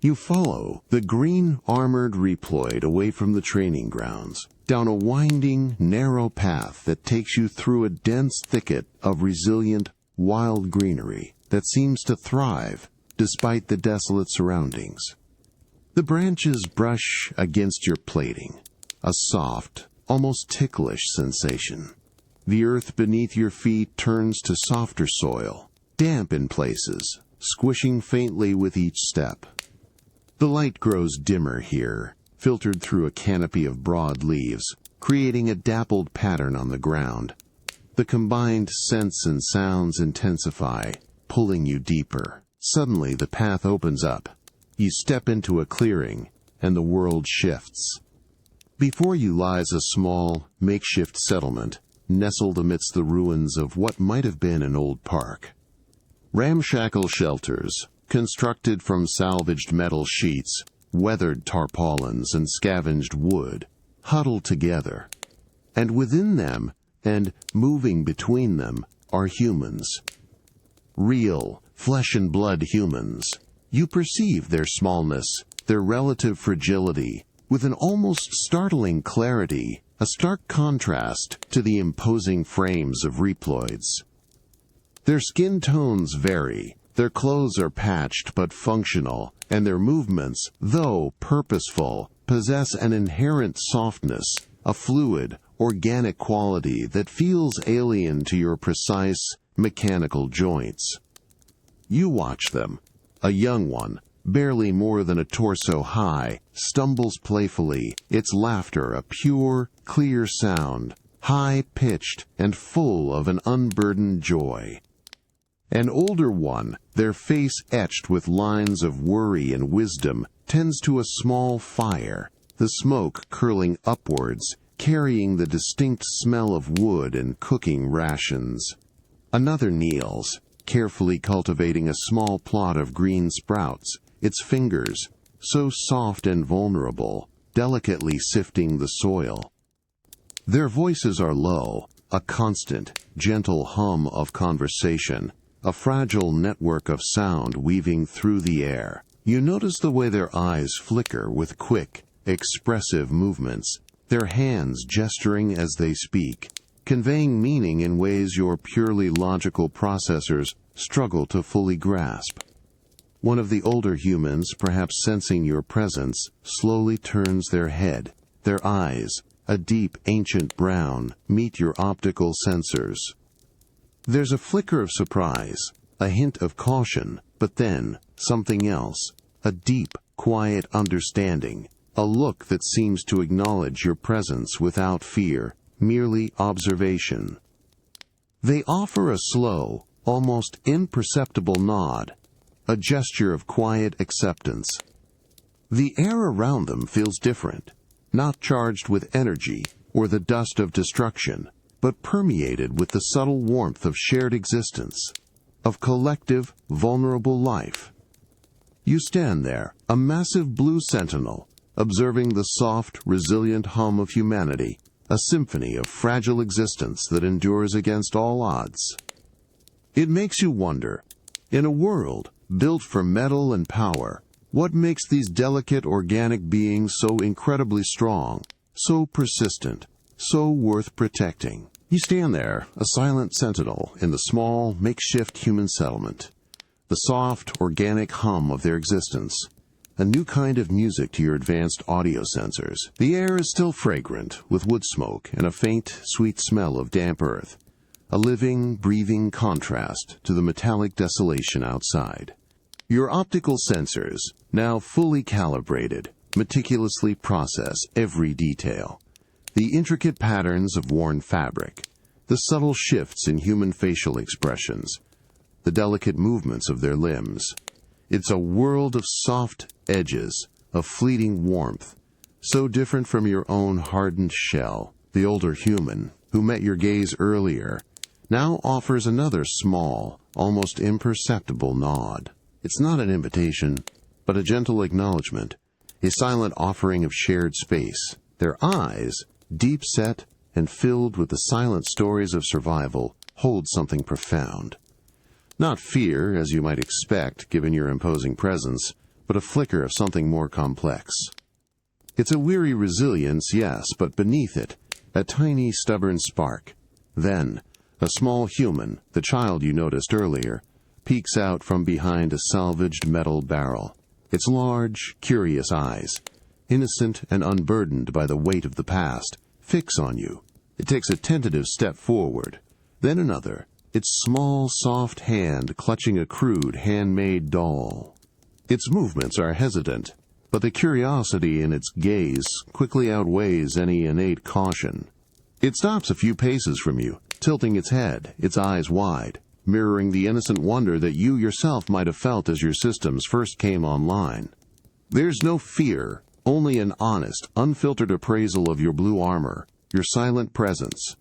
You follow the green armored Reploid away from the training grounds, down a winding, narrow path that takes you through a dense thicket of resilient, wild greenery that seems to thrive despite the desolate surroundings. The branches brush against your plating, a soft, almost ticklish sensation. The earth beneath your feet turns to softer soil, damp in places, squishing faintly with each step. The light grows dimmer here, filtered through a canopy of broad leaves, creating a dappled pattern on the ground. The combined scents and sounds intensify, pulling you deeper. Suddenly the path opens up. You step into a clearing, and the world shifts. Before you lies a small, makeshift settlement, nestled amidst the ruins of what might have been an old park. Ramshackle shelters, constructed from salvaged metal sheets, weathered tarpaulins, and scavenged wood, huddle together. And within them, and moving between them, are humans. Real, flesh-and-blood humans. You perceive their smallness, their relative fragility, with an almost startling clarity, a stark contrast to the imposing frames of Reploids. Their skin tones vary, their clothes are patched but functional, and their movements, though purposeful, possess an inherent softness, a fluid, organic quality that feels alien to your precise, mechanical joints. You watch them. A young one, barely more than a torso high, stumbles playfully, its laughter a pure, clear sound, high-pitched and full of an unburdened joy. An older one, their face etched with lines of worry and wisdom, tends to a small fire, the smoke curling upwards, carrying the distinct smell of wood and cooking rations. Another kneels, carefully cultivating a small plot of green sprouts, its fingers, so soft and vulnerable, delicately sifting the soil. Their voices are low, a constant, gentle hum of conversation, a fragile network of sound weaving through the air. You notice the way their eyes flicker with quick, expressive movements, their hands gesturing as they speak, conveying meaning in ways your purely logical processors struggle to fully grasp. One of the older humans, perhaps sensing your presence, slowly turns their head. Their eyes, a deep, ancient brown, meet your optical sensors. There's a flicker of surprise, a hint of caution, but then something else, a deep, quiet understanding, a look that seems to acknowledge your presence without fear, merely observation. They offer a slow, almost imperceptible nod, a gesture of quiet acceptance. The air around them feels different, not charged with energy or the dust of destruction, but permeated with the subtle warmth of shared existence, of collective, vulnerable life. You stand there, a massive blue sentinel, observing the soft, resilient hum of humanity, a symphony of fragile existence that endures against all odds. It makes you wonder, in a world built for metal and power, what makes these delicate organic beings so incredibly strong, so persistent, so worth protecting? You stand there, a silent sentinel in the small, makeshift human settlement. The soft, organic hum of their existence, a new kind of music to your advanced audio sensors. The air is still fragrant, with wood smoke and a faint, sweet smell of damp earth, a living, breathing contrast to the metallic desolation outside. Your optical sensors, now fully calibrated, meticulously process every detail. The intricate patterns of worn fabric, the subtle shifts in human facial expressions, the delicate movements of their limbs. It's a world of soft edges, of fleeting warmth, so different from your own hardened shell. The older human, who met your gaze earlier, now offers another small, almost imperceptible nod. It's not an invitation, but a gentle acknowledgement, a silent offering of shared space. Their eyes, deep set and filled with the silent stories of survival, hold something profound. Not fear, as you might expect, given your imposing presence, but a flicker of something more complex. It's a weary resilience, yes, but beneath it, a tiny, stubborn spark. Then, a small human, the child you noticed earlier, peeks out from behind a salvaged metal barrel. Its large, curious eyes, innocent and unburdened by the weight of the past, fix on you. It takes a tentative step forward, then another, its small, soft hand clutching a crude, handmade doll. Its movements are hesitant, but the curiosity in its gaze quickly outweighs any innate caution. It stops a few paces from you, tilting its head, its eyes wide, mirroring the innocent wonder that you yourself might have felt as your systems first came online. There's no fear, only an honest, unfiltered appraisal of your blue armor, your silent presence.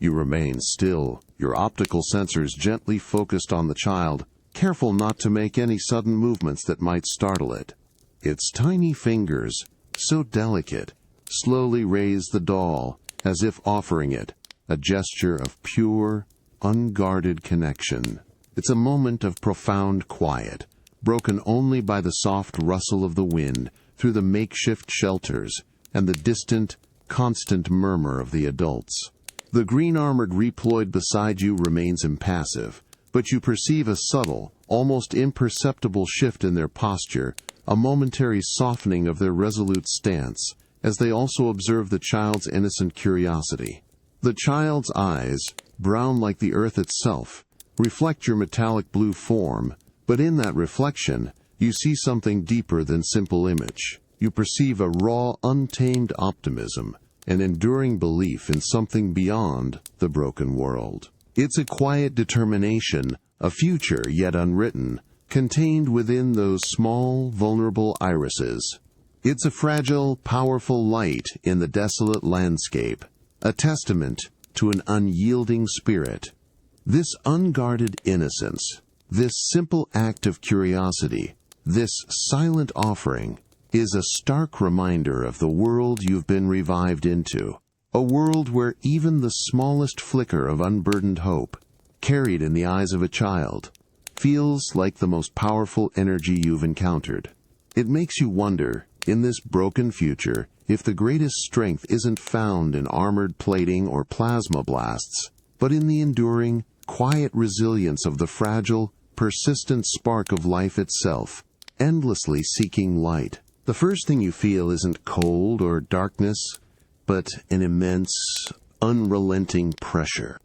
You remain still, your optical sensors gently focused on the child, careful not to make any sudden movements that might startle it. Its tiny fingers, so delicate, slowly raise the doll, as if offering it a gesture of pure, unguarded connection. It's a moment of profound quiet, broken only by the soft rustle of the wind through the makeshift shelters and the distant, constant murmur of the adults. The green-armored Reploid beside you remains impassive, but you perceive a subtle, almost imperceptible shift in their posture, a momentary softening of their resolute stance, as they also observe the child's innocent curiosity. The child's eyes, brown like the earth itself, reflect your metallic blue form, but in that reflection, you see something deeper than simple image. You perceive a raw, untamed optimism, an enduring belief in something beyond the broken world. It's a quiet determination, a future yet unwritten, contained within those small, vulnerable irises. It's a fragile, powerful light in the desolate landscape, a testament to an unyielding spirit. This unguarded innocence, this simple act of curiosity, this silent offering, is a stark reminder of the world you've been revived into, a world where even the smallest flicker of unburdened hope, carried in the eyes of a child, feels like the most powerful energy you've encountered. It makes you wonder, in this broken future, if the greatest strength isn't found in armored plating or plasma blasts, but in the enduring, quiet resilience of the fragile, persistent spark of life itself, endlessly seeking light. The first thing you feel isn't cold or darkness, but an immense, unrelenting pressure.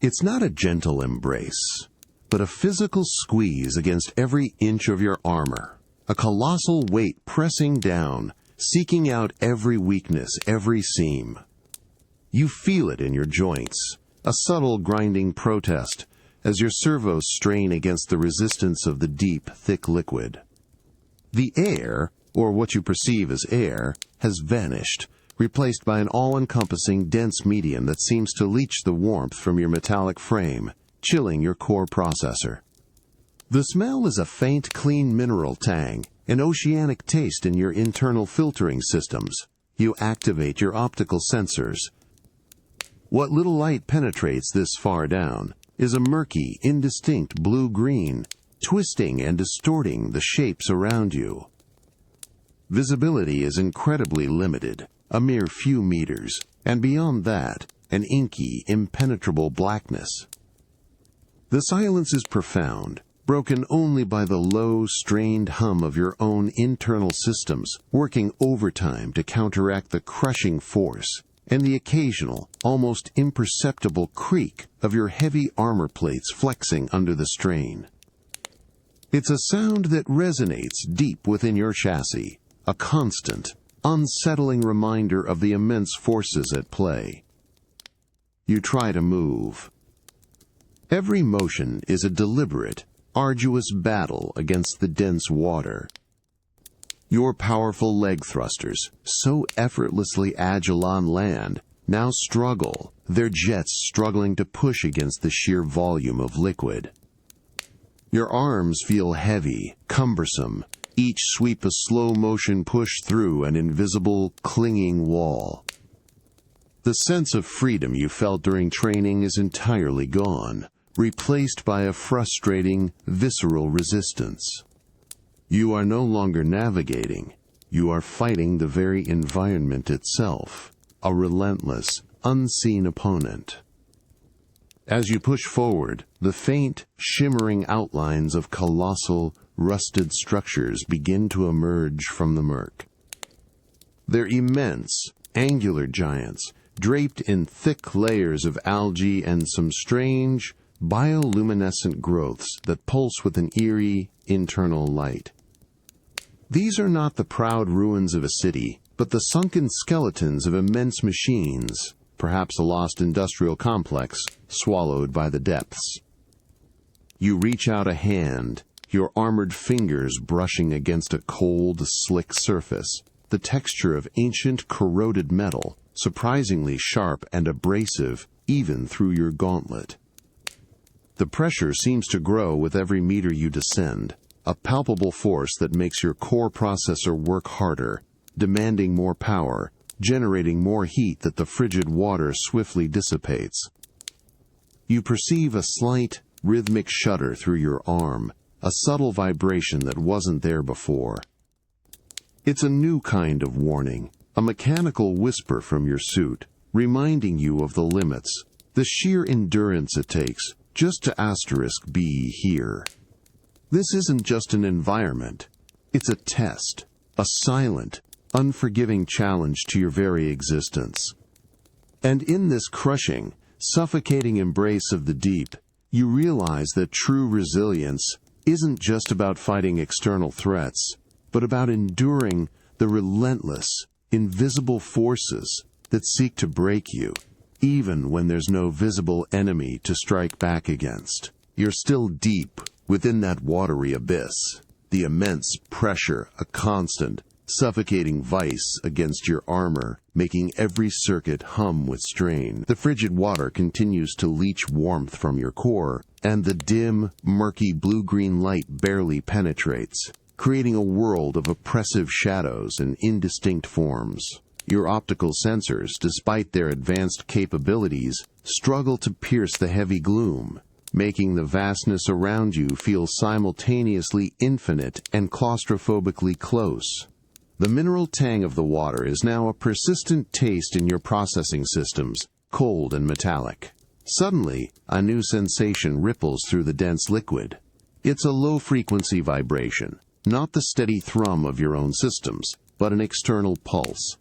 It's not a gentle embrace, but a physical squeeze against every inch of your armor, a colossal weight pressing down, seeking out every weakness, every seam. You feel it in your joints, a subtle grinding protest, as your servos strain against the resistance of the deep, thick liquid. The air, or what you perceive as air, has vanished, replaced by an all-encompassing dense medium that seems to leach the warmth from your metallic frame, chilling your core processor. The smell is a faint, clean mineral tang, an oceanic taste in your internal filtering systems. You activate your optical sensors. What little light penetrates this far down is a murky, indistinct blue-green, twisting and distorting the shapes around you. Visibility is incredibly limited, a mere few meters, and beyond that, an inky, impenetrable blackness. The silence is profound, broken only by the low, strained hum of your own internal systems working overtime to counteract the crushing force, and the occasional, almost imperceptible creak of your heavy armor plates flexing under the strain. It's a sound that resonates deep within your chassis, a constant, unsettling reminder of the immense forces at play. You try to move. Every motion is a deliberate, arduous battle against the dense water. Your powerful leg thrusters, so effortlessly agile on land, now struggle, their jets struggling to push against the sheer volume of liquid. Your arms feel heavy, cumbersome, each sweep a slow-motion push through an invisible, clinging wall. The sense of freedom you felt during training is entirely gone, replaced by a frustrating, visceral resistance. You are no longer navigating, you are fighting the very environment itself, a relentless, unseen opponent. As you push forward, the faint, shimmering outlines of colossal, rusted structures begin to emerge from the murk. They're immense, angular giants, draped in thick layers of algae and some strange, bioluminescent growths that pulse with an eerie, internal light. These are not the proud ruins of a city, but the sunken skeletons of immense machines, perhaps a lost industrial complex, swallowed by the depths. You reach out a hand, your armored fingers brushing against a cold, slick surface, the texture of ancient, corroded metal, surprisingly sharp and abrasive even through your gauntlet. The pressure seems to grow with every meter you descend, a palpable force that makes your core processor work harder, demanding more power, generating more heat that the frigid water swiftly dissipates. You perceive a slight, rhythmic shudder through your arm, a subtle vibration that wasn't there before. It's a new kind of warning, a mechanical whisper from your suit, reminding you of the limits, the sheer endurance it takes, just to be here. This isn't just an environment. It's a test, a silent, unforgiving challenge to your very existence. And in this crushing, suffocating embrace of the deep, you realize that true resilience isn't just about fighting external threats, but about enduring the relentless, invisible forces that seek to break you, even when there's no visible enemy to strike back against. You're still deep within that watery abyss, the immense pressure a constant, suffocating vice against your armor, making every circuit hum with strain. The frigid water continues to leach warmth from your core, and the dim, murky blue-green light barely penetrates, creating a world of oppressive shadows and indistinct forms. Your optical sensors, despite their advanced capabilities, struggle to pierce the heavy gloom, making the vastness around you feel simultaneously infinite and claustrophobically close. The mineral tang of the water is now a persistent taste in your processing systems, cold and metallic. Suddenly, a new sensation ripples through the dense liquid. It's a low-frequency vibration, not the steady thrum of your own systems, but an external pulse.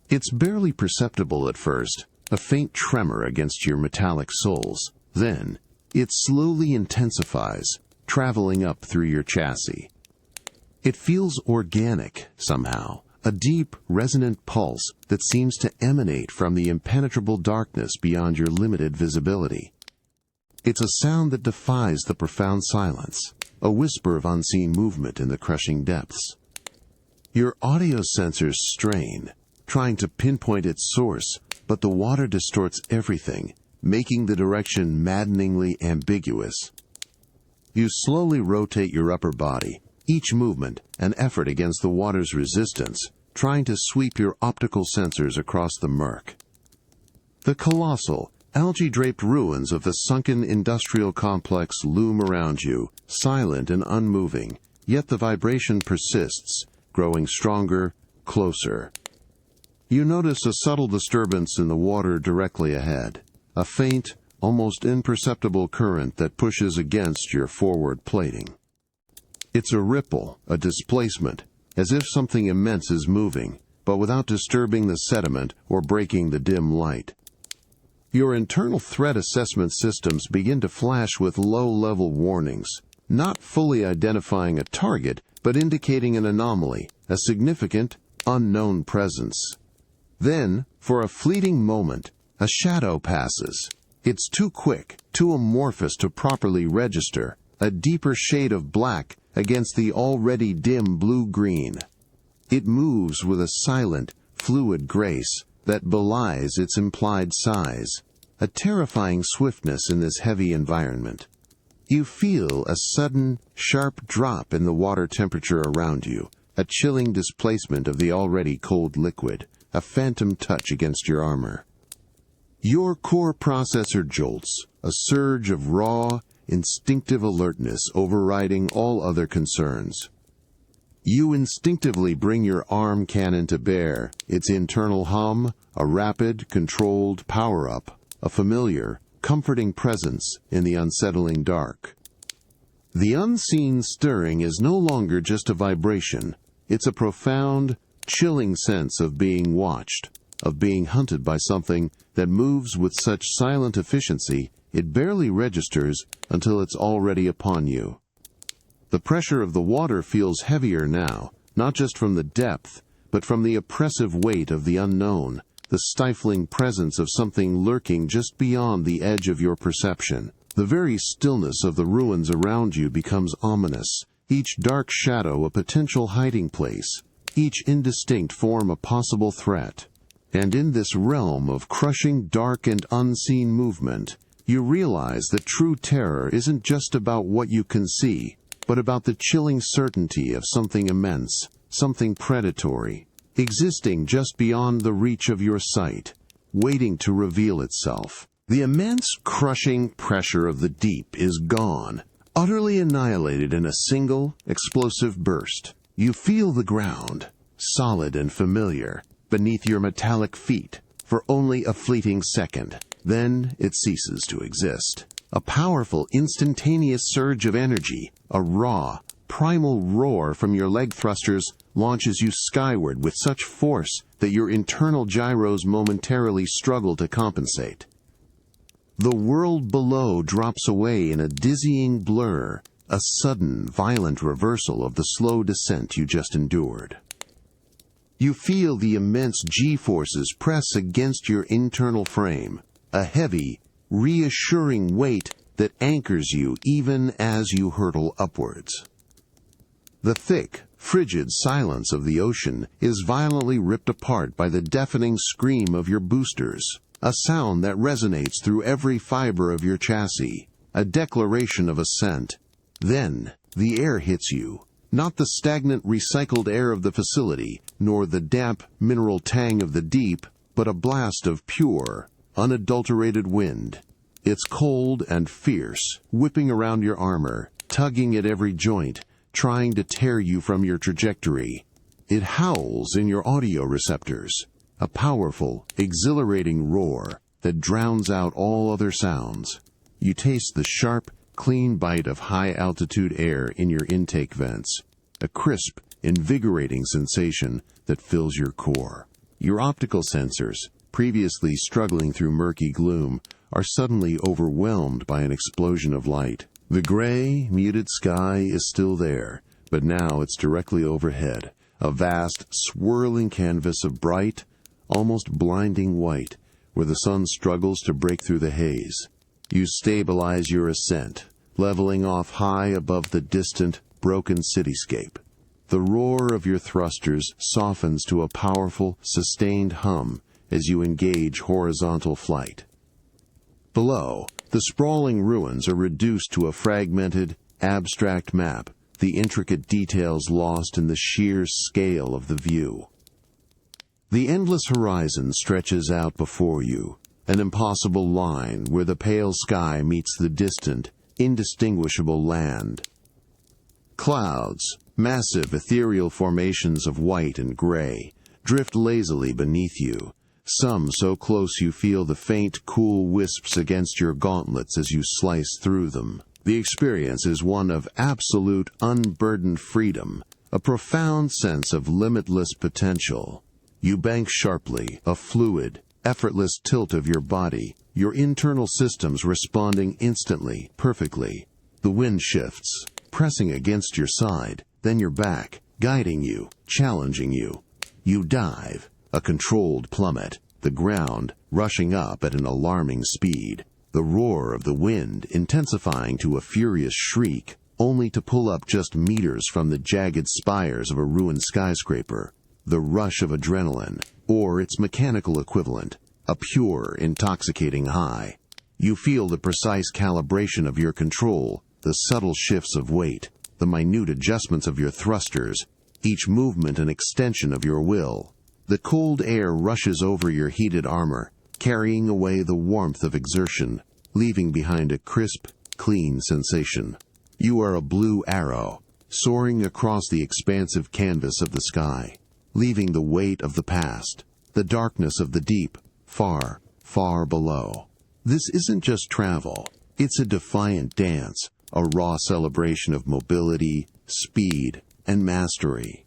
It's barely perceptible at first, a faint tremor against your metallic soles. Then, it slowly intensifies, traveling up through your chassis. It feels organic, somehow, a deep, resonant pulse that seems to emanate from the impenetrable darkness beyond your limited visibility. It's a sound that defies the profound silence, a whisper of unseen movement in the crushing depths. Your audio sensors strain, trying to pinpoint its source, but the water distorts everything, making the direction maddeningly ambiguous. You slowly rotate your upper body, each movement an effort against the water's resistance, trying to sweep your optical sensors across the murk. The colossal, algae-draped ruins of the sunken industrial complex loom around you, silent and unmoving, yet the vibration persists, growing stronger, closer. You notice a subtle disturbance in the water directly ahead, a faint, almost imperceptible current that pushes against your forward plating. It's a ripple, a displacement, as if something immense is moving, but without disturbing the sediment or breaking the dim light. Your internal threat assessment systems begin to flash with low-level warnings, not fully identifying a target, but indicating an anomaly, a significant, unknown presence. Then, for a fleeting moment, a shadow passes. It's too quick, too amorphous to properly register, a deeper shade of black against the already dim blue-green. It moves with a silent, fluid grace that belies its implied size, a terrifying swiftness in this heavy environment. You feel a sudden, sharp drop in the water temperature around you, a chilling displacement of the already cold liquid, a phantom touch against your armor. Your core processor jolts, a surge of raw, instinctive alertness overriding all other concerns. You instinctively bring your arm cannon to bear, its internal hum, a rapid, controlled power-up, a familiar, comforting presence in the unsettling dark. The unseen stirring is no longer just a vibration, it's a profound, chilling sense of being watched, of being hunted by something that moves with such silent efficiency it barely registers until it's already upon you. The pressure of the water feels heavier now, not just from the depth, but from the oppressive weight of the unknown, the stifling presence of something lurking just beyond the edge of your perception. The very stillness of the ruins around you becomes ominous, each dark shadow a potential hiding place, each indistinct form a possible threat. And in this realm of crushing dark and unseen movement, you realize that true terror isn't just about what you can see, but about the chilling certainty of something immense, something predatory, existing just beyond the reach of your sight, waiting to reveal itself. The immense, crushing pressure of the deep is gone, utterly annihilated in a single, explosive burst. You feel the ground, solid and familiar, beneath your metallic feet, for only a fleeting second. Then it ceases to exist. A powerful, instantaneous surge of energy, a raw, primal roar from your leg thrusters launches you skyward with such force that your internal gyros momentarily struggle to compensate. The world below drops away in a dizzying blur, a sudden, violent reversal of the slow descent you just endured. You feel the immense G-forces press against your internal frame, a heavy, reassuring weight that anchors you even as you hurtle upwards. The thick, frigid silence of the ocean is violently ripped apart by the deafening scream of your boosters, a sound that resonates through every fiber of your chassis, a declaration of ascent. Then, the air hits you, not the stagnant recycled air of the facility, nor the damp mineral tang of the deep, but a blast of pure, unadulterated wind. It's cold and fierce, whipping around your armor, tugging at every joint, trying to tear you from your trajectory. It howls in your audio receptors, a powerful, exhilarating roar that drowns out all other sounds. You taste the sharp, clean bite of high-altitude air in your intake vents, a crisp, invigorating sensation that fills your core. Your optical sensors, previously struggling through murky gloom, are suddenly overwhelmed by an explosion of light. The gray, muted sky is still there, but now it's directly overhead, a vast, swirling canvas of bright, almost blinding white, where the sun struggles to break through the haze. You stabilize your ascent, leveling off high above the distant, broken cityscape. The roar of your thrusters softens to a powerful, sustained hum as you engage horizontal flight. Below, the sprawling ruins are reduced to a fragmented, abstract map, the intricate details lost in the sheer scale of the view. The endless horizon stretches out before you, an impossible line where the pale sky meets the distant, indistinguishable land. Clouds, massive ethereal formations of white and gray, drift lazily beneath you, some so close you feel the faint, cool wisps against your gauntlets as you slice through them. The experience is one of absolute, unburdened freedom, a profound sense of limitless potential. You bank sharply, a fluid, effortless tilt of your body, your internal systems responding instantly, perfectly. The wind shifts, pressing against your side, then your back, guiding you, challenging you. You dive, a controlled plummet, the ground rushing up at an alarming speed, the roar of the wind intensifying to a furious shriek, only to pull up just meters from the jagged spires of a ruined skyscraper. The rush of adrenaline, or its mechanical equivalent, a pure, intoxicating high. You feel the precise calibration of your control, the subtle shifts of weight, the minute adjustments of your thrusters, each movement an extension of your will. The cold air rushes over your heated armor, carrying away the warmth of exertion, leaving behind a crisp, clean sensation. You are a blue arrow, soaring across the expansive canvas of the sky, leaving the weight of the past, the darkness of the deep, far, far below. This isn't just travel, it's a defiant dance, a raw celebration of mobility, speed, and mastery.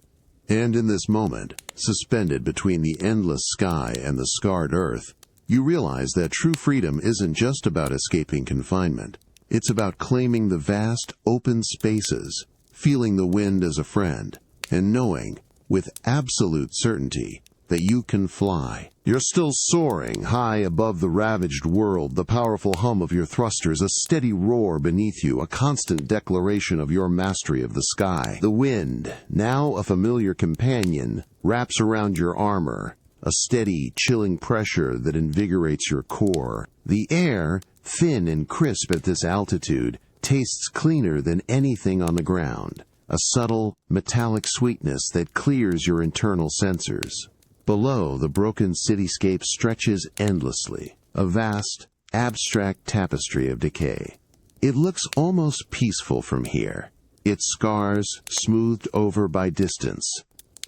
And in this moment, suspended between the endless sky and the scarred earth, you realize that true freedom isn't just about escaping confinement. It's about claiming the vast, open spaces, feeling the wind as a friend, and knowing, with absolute certainty, that you can fly. You're still soaring high above the ravaged world, the powerful hum of your thrusters, a steady roar beneath you, a constant declaration of your mastery of the sky. The wind, now a familiar companion, wraps around your armor, a steady, chilling pressure that invigorates your core. The air, thin and crisp at this altitude, tastes cleaner than anything on the ground, a subtle, metallic sweetness that clears your internal sensors. Below, the broken cityscape stretches endlessly, a vast, abstract tapestry of decay. It looks almost peaceful from here, its scars smoothed over by distance,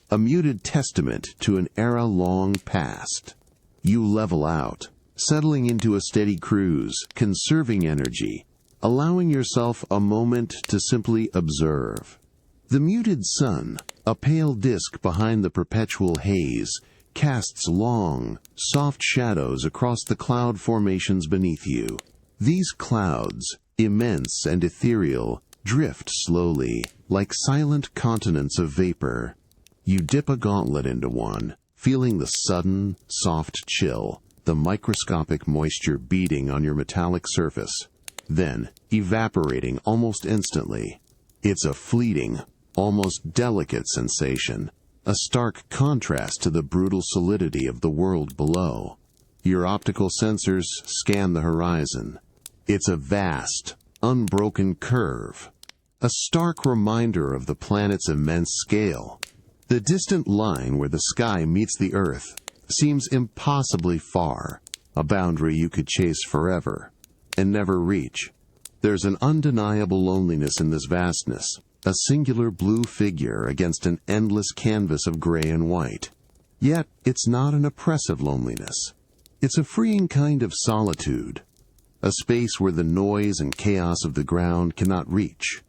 a muted testament to an era long past. You level out, settling into a steady cruise, conserving energy, allowing yourself a moment to simply observe. The muted sun, a pale disk behind the perpetual haze, casts long, soft shadows across the cloud formations beneath you. These clouds, immense and ethereal, drift slowly, like silent continents of vapor. You dip a gauntlet into one, feeling the sudden, soft chill, the microscopic moisture beading on your metallic surface, then evaporating almost instantly. It's a fleeting, almost delicate sensation, a stark contrast to the brutal solidity of the world below. Your optical sensors scan the horizon. It's a vast, unbroken curve, a stark reminder of the planet's immense scale. The distant line where the sky meets the Earth seems impossibly far, a boundary you could chase forever and never reach. There's an undeniable loneliness in this vastness, a singular blue figure against an endless canvas of gray and white. Yet, it's not an oppressive loneliness. It's a freeing kind of solitude, a space where the noise and chaos of the ground cannot reach,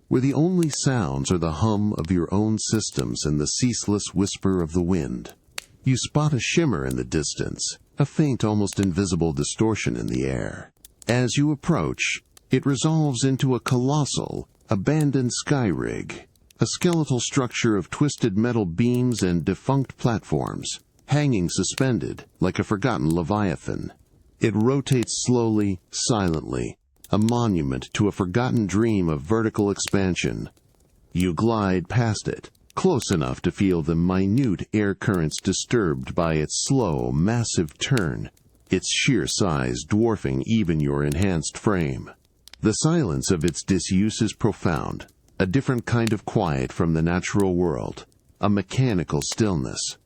where the only sounds are the hum of your own systems and the ceaseless whisper of the wind. You spot a shimmer in the distance, a faint, almost invisible distortion in the air. As you approach, it resolves into a colossal, abandoned sky rig, a skeletal structure of twisted metal beams and defunct platforms, hanging suspended like a forgotten leviathan. It rotates slowly, silently, a monument to a forgotten dream of vertical expansion. You glide past it, close enough to feel the minute air currents disturbed by its slow, massive turn, its sheer size dwarfing even your enhanced frame. The silence of its disuse is profound, a different kind of quiet from the natural world, a mechanical stillness.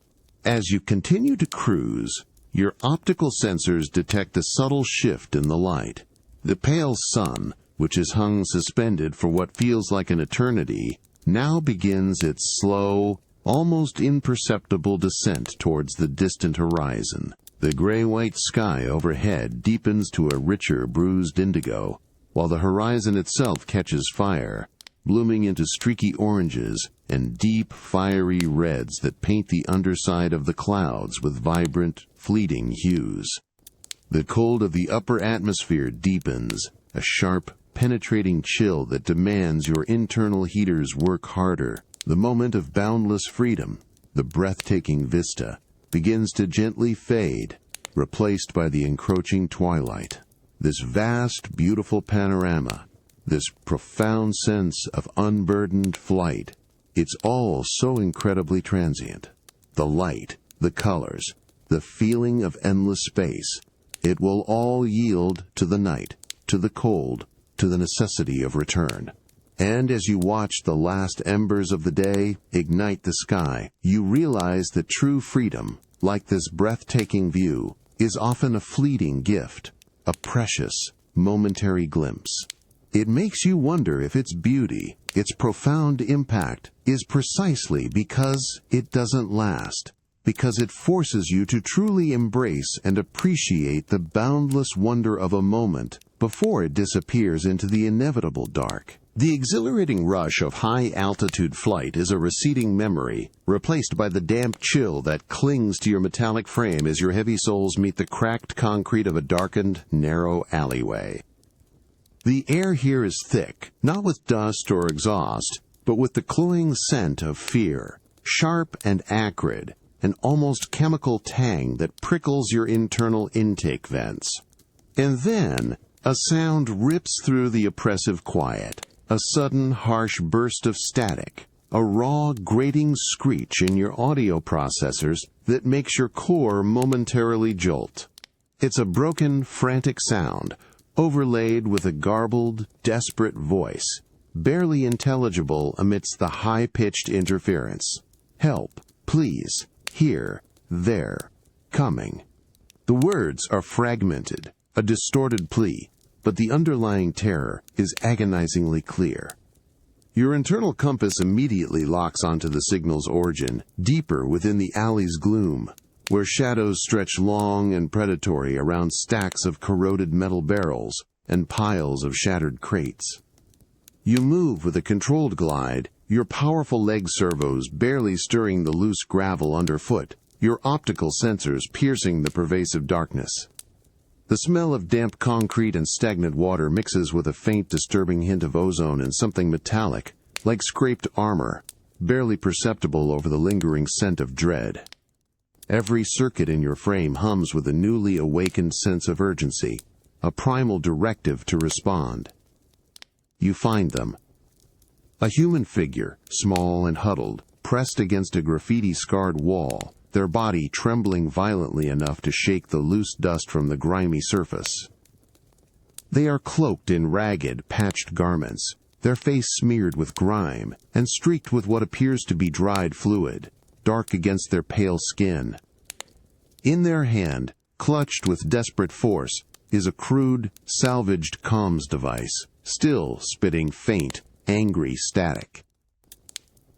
As you continue to cruise, your optical sensors detect a subtle shift in the light. The pale sun, which is hung suspended for what feels like an eternity, now begins its slow, almost imperceptible descent towards the distant horizon. The gray-white sky overhead deepens to a richer, bruised indigo, while the horizon itself catches fire, blooming into streaky oranges and deep, fiery reds that paint the underside of the clouds with vibrant, fleeting hues. The cold of the upper atmosphere deepens, a sharp, penetrating chill that demands your internal heaters work harder. The moment of boundless freedom, the breathtaking vista, begins to gently fade, replaced by the encroaching twilight. This vast, beautiful panorama, this profound sense of unburdened flight, it's all so incredibly transient. The light, the colors, the feeling of endless space, it will all yield to the night, to the cold, to the necessity of return. And as you watch the last embers of the day ignite the sky, you realize that true freedom, like this breathtaking view, is often a fleeting gift, a precious, momentary glimpse. It makes you wonder if its beauty, its profound impact, is precisely because it doesn't last, because it forces you to truly embrace and appreciate the boundless wonder of a moment before it disappears into the inevitable dark. The exhilarating rush of high-altitude flight is a receding memory, replaced by the damp chill that clings to your metallic frame as your heavy soles meet the cracked concrete of a darkened, narrow alleyway. The air here is thick, not with dust or exhaust, but with the cloying scent of fear, sharp and acrid, an almost chemical tang that prickles your internal intake vents. And then, a sound rips through the oppressive quiet, a sudden harsh burst of static, a raw grating screech in your audio processors that makes your core momentarily jolt. It's a broken, frantic sound, overlaid with a garbled, desperate voice, barely intelligible amidst the high-pitched interference. Help, please, here, there, coming. The words are fragmented, a distorted plea, but the underlying terror is agonizingly clear. Your internal compass immediately locks onto the signal's origin, deeper within the alley's gloom. where shadows stretch long and predatory around stacks of corroded metal barrels and piles of shattered crates. You move with a controlled glide, your powerful leg servos barely stirring the loose gravel underfoot, your optical sensors piercing the pervasive darkness. The smell of damp concrete and stagnant water mixes with a faint, disturbing hint of ozone and something metallic, like scraped armor, barely perceptible over the lingering scent of dread. Every circuit in your frame hums with a newly awakened sense of urgency, a primal directive to respond. You find them. A human figure, small and huddled, pressed against a graffiti-scarred wall, their body trembling violently enough to shake the loose dust from the grimy surface. They are cloaked in ragged, patched garments, their face smeared with grime and streaked with what appears to be dried fluid, dark against their pale skin. In their hand, clutched with desperate force, is a crude, salvaged comms device, still spitting faint, angry static.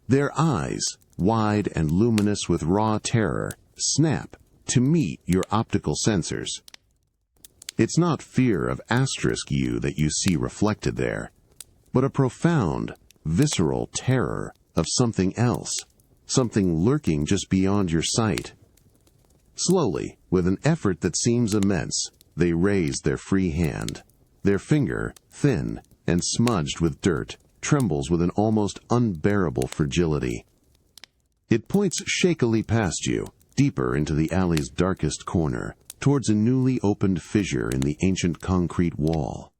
Their eyes, wide and luminous with raw terror, snap to meet your optical sensors. It's not fear of asterisk you that you see reflected there, but a profound, visceral terror of something else, something lurking just beyond your sight. Slowly, with an effort that seems immense, they raise their free hand. Their finger, thin and smudged with dirt, trembles with an almost unbearable fragility. It points shakily past you, deeper into the alley's darkest corner, towards a newly opened fissure in the ancient concrete wall.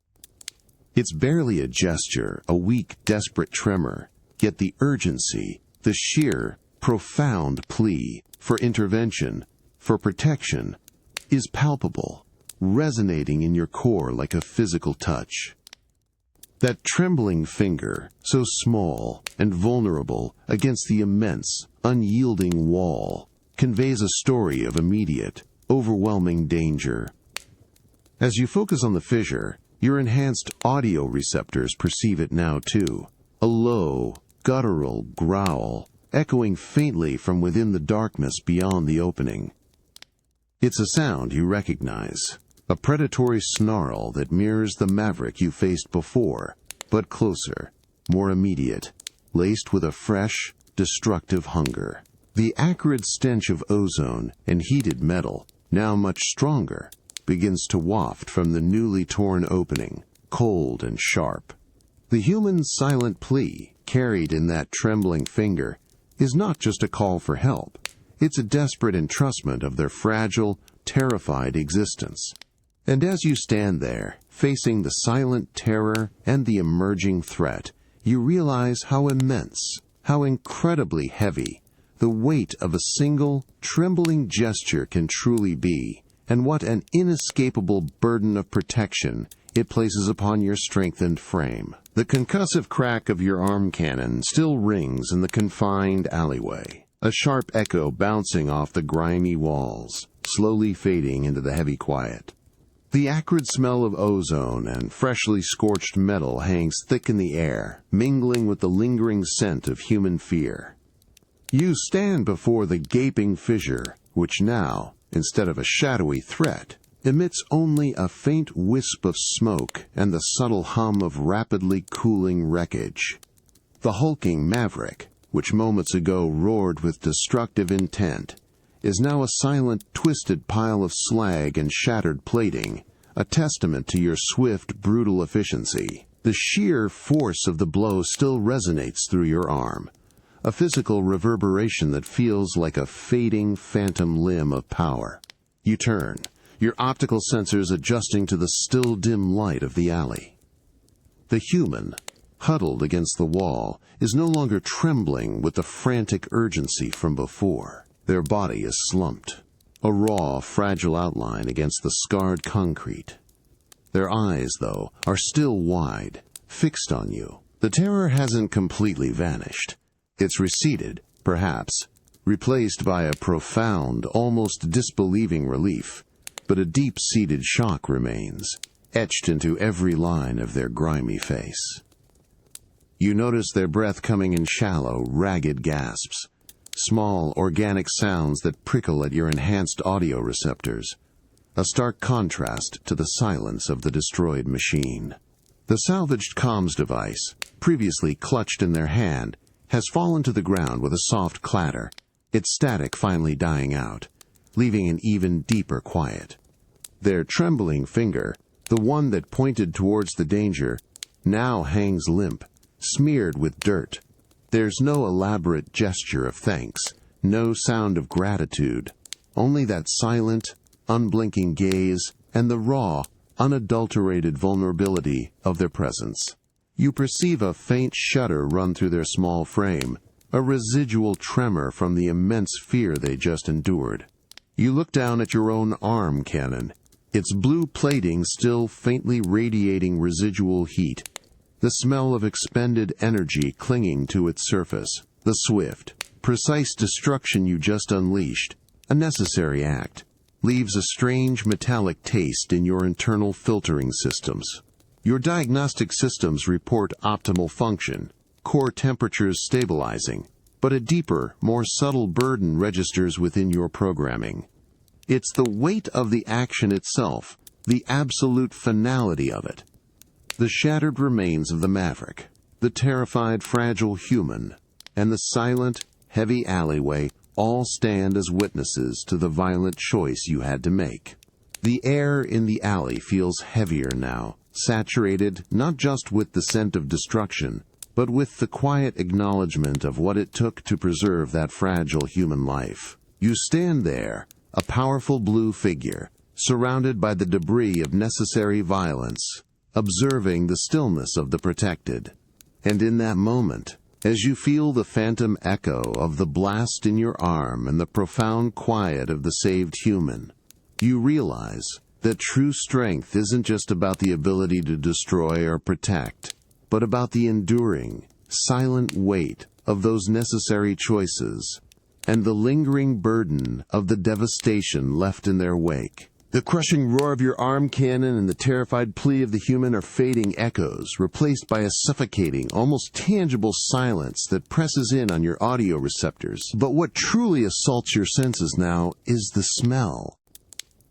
It's barely a gesture, a weak, desperate tremor, yet the urgency, the sheer, profound plea for intervention, for protection, is palpable, resonating in your core like a physical touch. That trembling finger, so small and vulnerable against the immense, unyielding wall, conveys a story of immediate, overwhelming danger. As you focus on the fissure, your enhanced audio receptors perceive it now too, a low, guttural growl echoing faintly from within the darkness beyond the opening. It's a sound you recognize, a predatory snarl that mirrors the maverick you faced before, but closer, more immediate, laced with a fresh, destructive hunger. The acrid stench of ozone and heated metal, now much stronger, begins to waft from the newly torn opening, cold and sharp. The human's silent plea, carried in that trembling finger, is not just a call for help. It's a desperate entrustment of their fragile, terrified existence. And as you stand there, facing the silent terror and the emerging threat, you realize how immense, how incredibly heavy, the weight of a single, trembling gesture can truly be, and what an inescapable burden of protection it places upon your strengthened frame. The concussive crack of your arm cannon still rings in the confined alleyway, a sharp echo bouncing off the grimy walls, slowly fading into the heavy quiet. The acrid smell of ozone and freshly scorched metal hangs thick in the air, mingling with the lingering scent of human fear. You stand before the gaping fissure, which now, instead of a shadowy threat, emits only a faint wisp of smoke and the subtle hum of rapidly cooling wreckage. The hulking maverick, which moments ago roared with destructive intent, is now a silent, twisted pile of slag and shattered plating, a testament to your swift, brutal efficiency. The sheer force of the blow still resonates through your arm, a physical reverberation that feels like a fading phantom limb of power. You turn, your optical sensors adjusting to the still dim light of the alley. The human, huddled against the wall, is no longer trembling with the frantic urgency from before. Their body is slumped, a raw, fragile outline against the scarred concrete. Their eyes, though, are still wide, fixed on you. The terror hasn't completely vanished. It's receded, perhaps, replaced by a profound, almost disbelieving relief, but a deep-seated shock remains, etched into every line of their grimy face. You notice their breath coming in shallow, ragged gasps, small, organic sounds that prickle at your enhanced audio receptors, a stark contrast to the silence of the destroyed machine. The salvaged comms device, previously clutched in their hand, has fallen to the ground with a soft clatter, its static finally dying out, leaving an even deeper quiet. Their trembling finger, the one that pointed towards the danger, now hangs limp, smeared with dirt. There's no elaborate gesture of thanks, no sound of gratitude, only that silent, unblinking gaze and the raw, unadulterated vulnerability of their presence. You perceive a faint shudder run through their small frame, a residual tremor from the immense fear they just endured. You look down at your own arm cannon, its blue plating still faintly radiating residual heat, the smell of expended energy clinging to its surface, the swift, precise destruction you just unleashed, a necessary act, leaves a strange metallic taste in your internal filtering systems. Your diagnostic systems report optimal function, core temperatures stabilizing, but a deeper, more subtle burden registers within your programming. It's the weight of the action itself, the absolute finality of it. The shattered remains of the Maverick, the terrified, fragile human, and the silent, heavy alleyway all stand as witnesses to the violent choice you had to make. The air in the alley feels heavier now, saturated not just with the scent of destruction, but with the quiet acknowledgement of what it took to preserve that fragile human life. You stand there, a powerful blue figure, surrounded by the debris of necessary violence, observing the stillness of the protected. And in that moment, as you feel the phantom echo of the blast in your arm and the profound quiet of the saved human, you realize that true strength isn't just about the ability to destroy or protect, but about the enduring, silent weight of those necessary choices and the lingering burden of the devastation left in their wake. The crushing roar of your arm cannon and the terrified plea of the human are fading echoes, replaced by a suffocating, almost tangible silence that presses in on your audio receptors. But what truly assaults your senses now is the smell.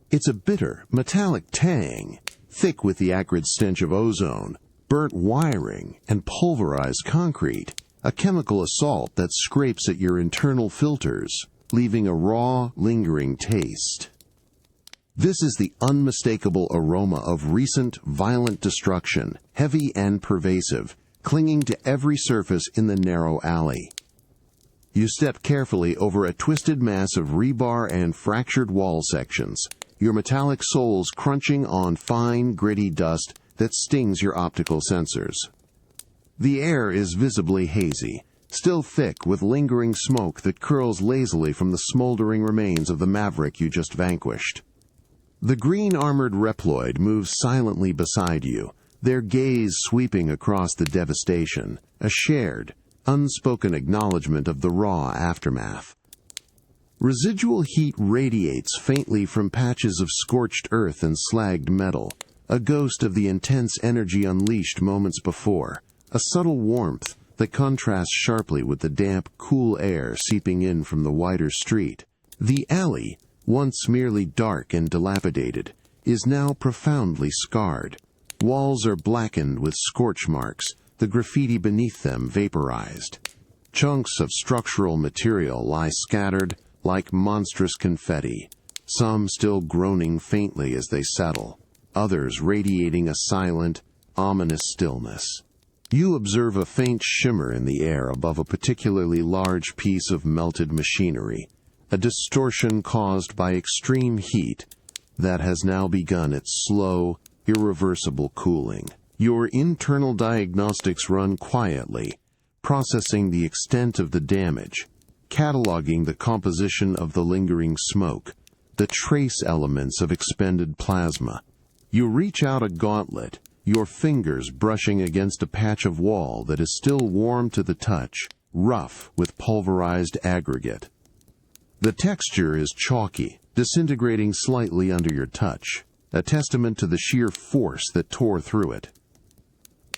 It's a bitter, metallic tang, thick with the acrid stench of ozone, burnt wiring, and pulverized concrete, a chemical assault that scrapes at your internal filters, leaving a raw, lingering taste. This is the unmistakable aroma of recent, violent destruction, heavy and pervasive, clinging to every surface in the narrow alley. You step carefully over a twisted mass of rebar and fractured wall sections, your metallic soles crunching on fine, gritty dust that stings your optical sensors. The air is visibly hazy, still thick with lingering smoke that curls lazily from the smoldering remains of the Maverick you just vanquished. The green-armored Reploid moves silently beside you, their gaze sweeping across the devastation, a shared, unspoken acknowledgement of the raw aftermath. Residual heat radiates faintly from patches of scorched earth and slagged metal, a ghost of the intense energy unleashed moments before, a subtle warmth that contrasts sharply with the damp, cool air seeping in from the wider street. The alley, once merely dark and dilapidated, is now profoundly scarred. Walls are blackened with scorch marks, the graffiti beneath them vaporized. Chunks of structural material lie scattered like monstrous confetti, some still groaning faintly as they settle, others radiating a silent, ominous stillness. You observe a faint shimmer in the air above a particularly large piece of melted machinery, a distortion caused by extreme heat that has now begun its slow, irreversible cooling. Your internal diagnostics run quietly, processing the extent of the damage, cataloging the composition of the lingering smoke, the trace elements of expended plasma. You reach out a gauntlet, your fingers brushing against a patch of wall that is still warm to the touch, rough with pulverized aggregate. The texture is chalky, disintegrating slightly under your touch, a testament to the sheer force that tore through it.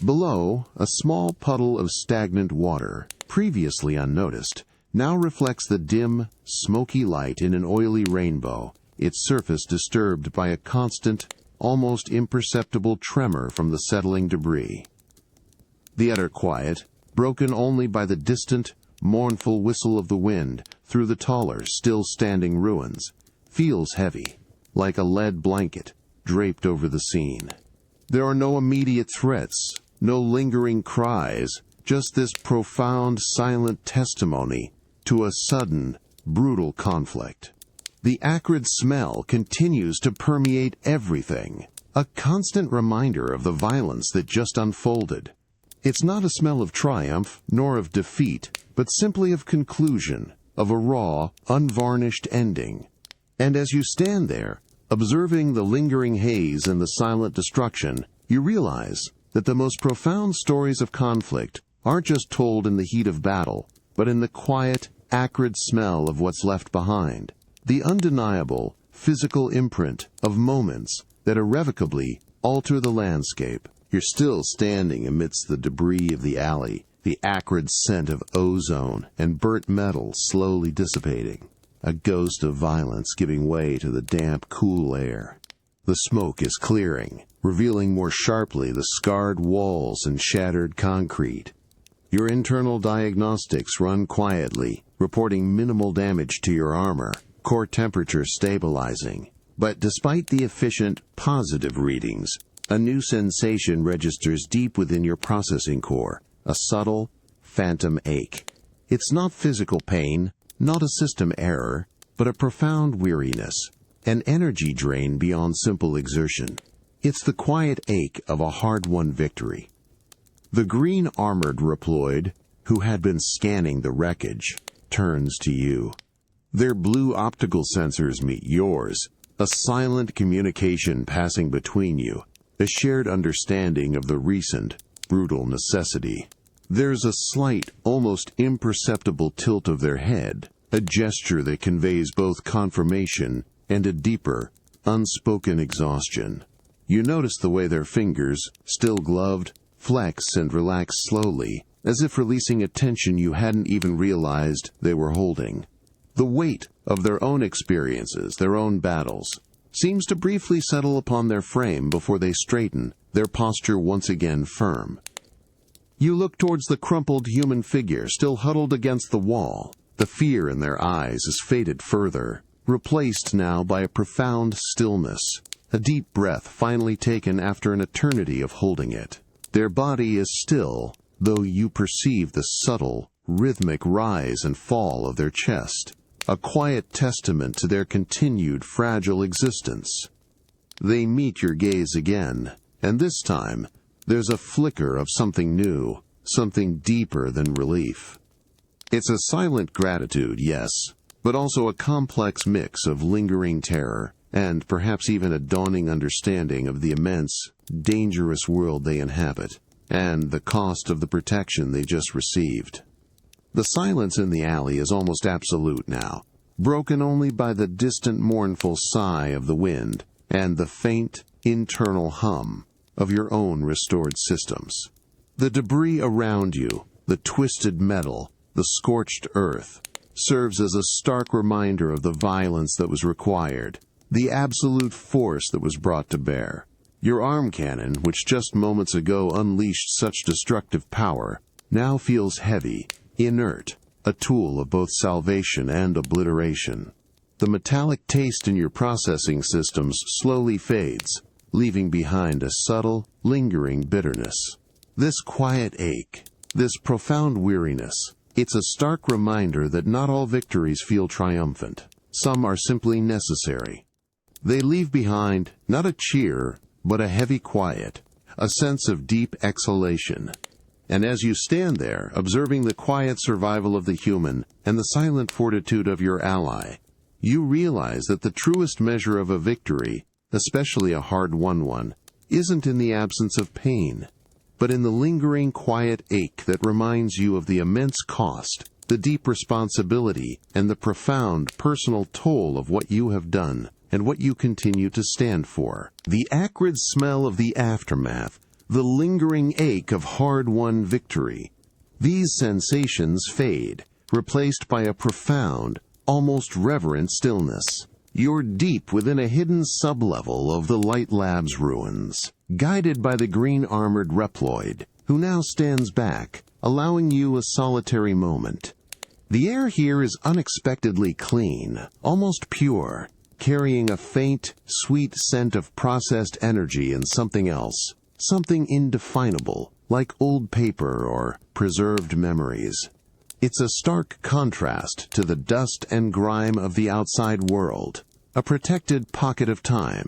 Below, a small puddle of stagnant water, previously unnoticed, now reflects the dim, smoky light in an oily rainbow, its surface disturbed by a constant, almost imperceptible tremor from the settling debris. The utter quiet, broken only by the distant, mournful whistle of the wind through the taller, still-standing ruins, feels heavy, like a lead blanket draped over the scene. There are no immediate threats, no lingering cries, just this profound, silent testimony to a sudden, brutal conflict. The acrid smell continues to permeate everything, a constant reminder of the violence that just unfolded. It's not a smell of triumph, nor of defeat, but simply of conclusion, of a raw, unvarnished ending. And as you stand there, observing the lingering haze and the silent destruction, you realize that the most profound stories of conflict aren't just told in the heat of battle, but in the quiet, acrid smell of what's left behind, the undeniable, physical imprint of moments that irrevocably alter the landscape. You're still standing amidst the debris of the alley, the acrid scent of ozone and burnt metal slowly dissipating, a ghost of violence giving way to the damp, cool air. The smoke is clearing, revealing more sharply the scarred walls and shattered concrete. Your internal diagnostics run quietly, reporting minimal damage to your armor, core temperature stabilizing. But despite the efficient, positive readings, a new sensation registers deep within your processing core, a subtle, phantom ache. It's not physical pain, not a system error, but a profound weariness, an energy drain beyond simple exertion. It's the quiet ache of a hard-won victory. The green-armored Reploid, who had been scanning the wreckage, turns to you. Their blue optical sensors meet yours, a silent communication passing between you, a shared understanding of the recent, brutal necessity. There's a slight, almost imperceptible tilt of their head, a gesture that conveys both confirmation and a deeper, unspoken exhaustion. You notice the way their fingers, still gloved, flex and relax slowly, as if releasing a tension you hadn't even realized they were holding. The weight of their own experiences, their own battles, seems to briefly settle upon their frame before they straighten, their posture once again firm. You look towards the crumpled human figure still huddled against the wall. The fear in their eyes is faded further, replaced now by a profound stillness, a deep breath finally taken after an eternity of holding it. Their body is still, though you perceive the subtle, rhythmic rise and fall of their chest, a quiet testament to their continued fragile existence. They meet your gaze again, and this time, there's a flicker of something new, something deeper than relief. It's a silent gratitude, yes, but also a complex mix of lingering terror, and perhaps even a dawning understanding of the immense, dangerous world they inhabit, and the cost of the protection they just received. The silence in the alley is almost absolute now, broken only by the distant mournful sigh of the wind and the faint, internal hum of your own restored systems. The debris around you, the twisted metal, the scorched earth, serves as a stark reminder of the violence that was required, the absolute force that was brought to bear. Your arm cannon, which just moments ago unleashed such destructive power, now feels heavy, inert, a tool of both salvation and obliteration. The metallic taste in your processing systems slowly fades, leaving behind a subtle, lingering bitterness. This quiet ache, this profound weariness, it's a stark reminder that not all victories feel triumphant. Some are simply necessary. They leave behind not a cheer, but a heavy quiet, a sense of deep exhalation. And as you stand there, observing the quiet survival of the human and the silent fortitude of your ally, you realize that the truest measure of a victory, especially a hard-won one, isn't in the absence of pain, but in the lingering quiet ache that reminds you of the immense cost, the deep responsibility, and the profound personal toll of what you have done and what you continue to stand for. The acrid smell of the aftermath, the lingering ache of hard-won victory. These sensations fade, replaced by a profound, almost reverent stillness. You're deep within a hidden sublevel of the Light Lab's ruins, guided by the green-armored Reploid, who now stands back, allowing you a solitary moment. The air here is unexpectedly clean, almost pure, carrying a faint, sweet scent of processed energy and something else, something indefinable, like old paper or preserved memories. It's a stark contrast to the dust and grime of the outside world, a protected pocket of time.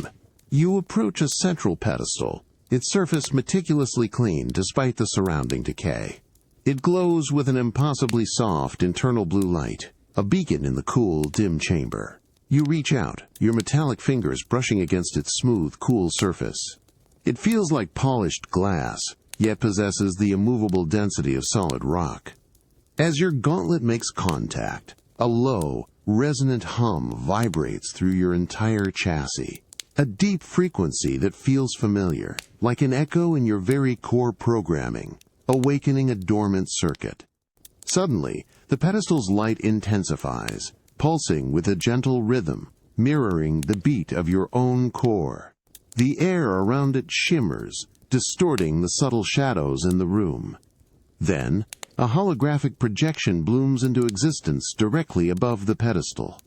You approach a central pedestal, its surface meticulously clean despite the surrounding decay. It glows with an impossibly soft internal blue light, a beacon in the cool, dim chamber. You reach out, your metallic fingers brushing against its smooth, cool surface. It feels like polished glass, yet possesses the immovable density of solid rock. As your gauntlet makes contact, a low, resonant hum vibrates through your entire chassis, a deep frequency that feels familiar, like an echo in your very core programming, awakening a dormant circuit. Suddenly, the pedestal's light intensifies, pulsing with a gentle rhythm, mirroring the beat of your own core. The air around it shimmers, distorting the subtle shadows in the room. Then, a holographic projection blooms into existence directly above the pedestal.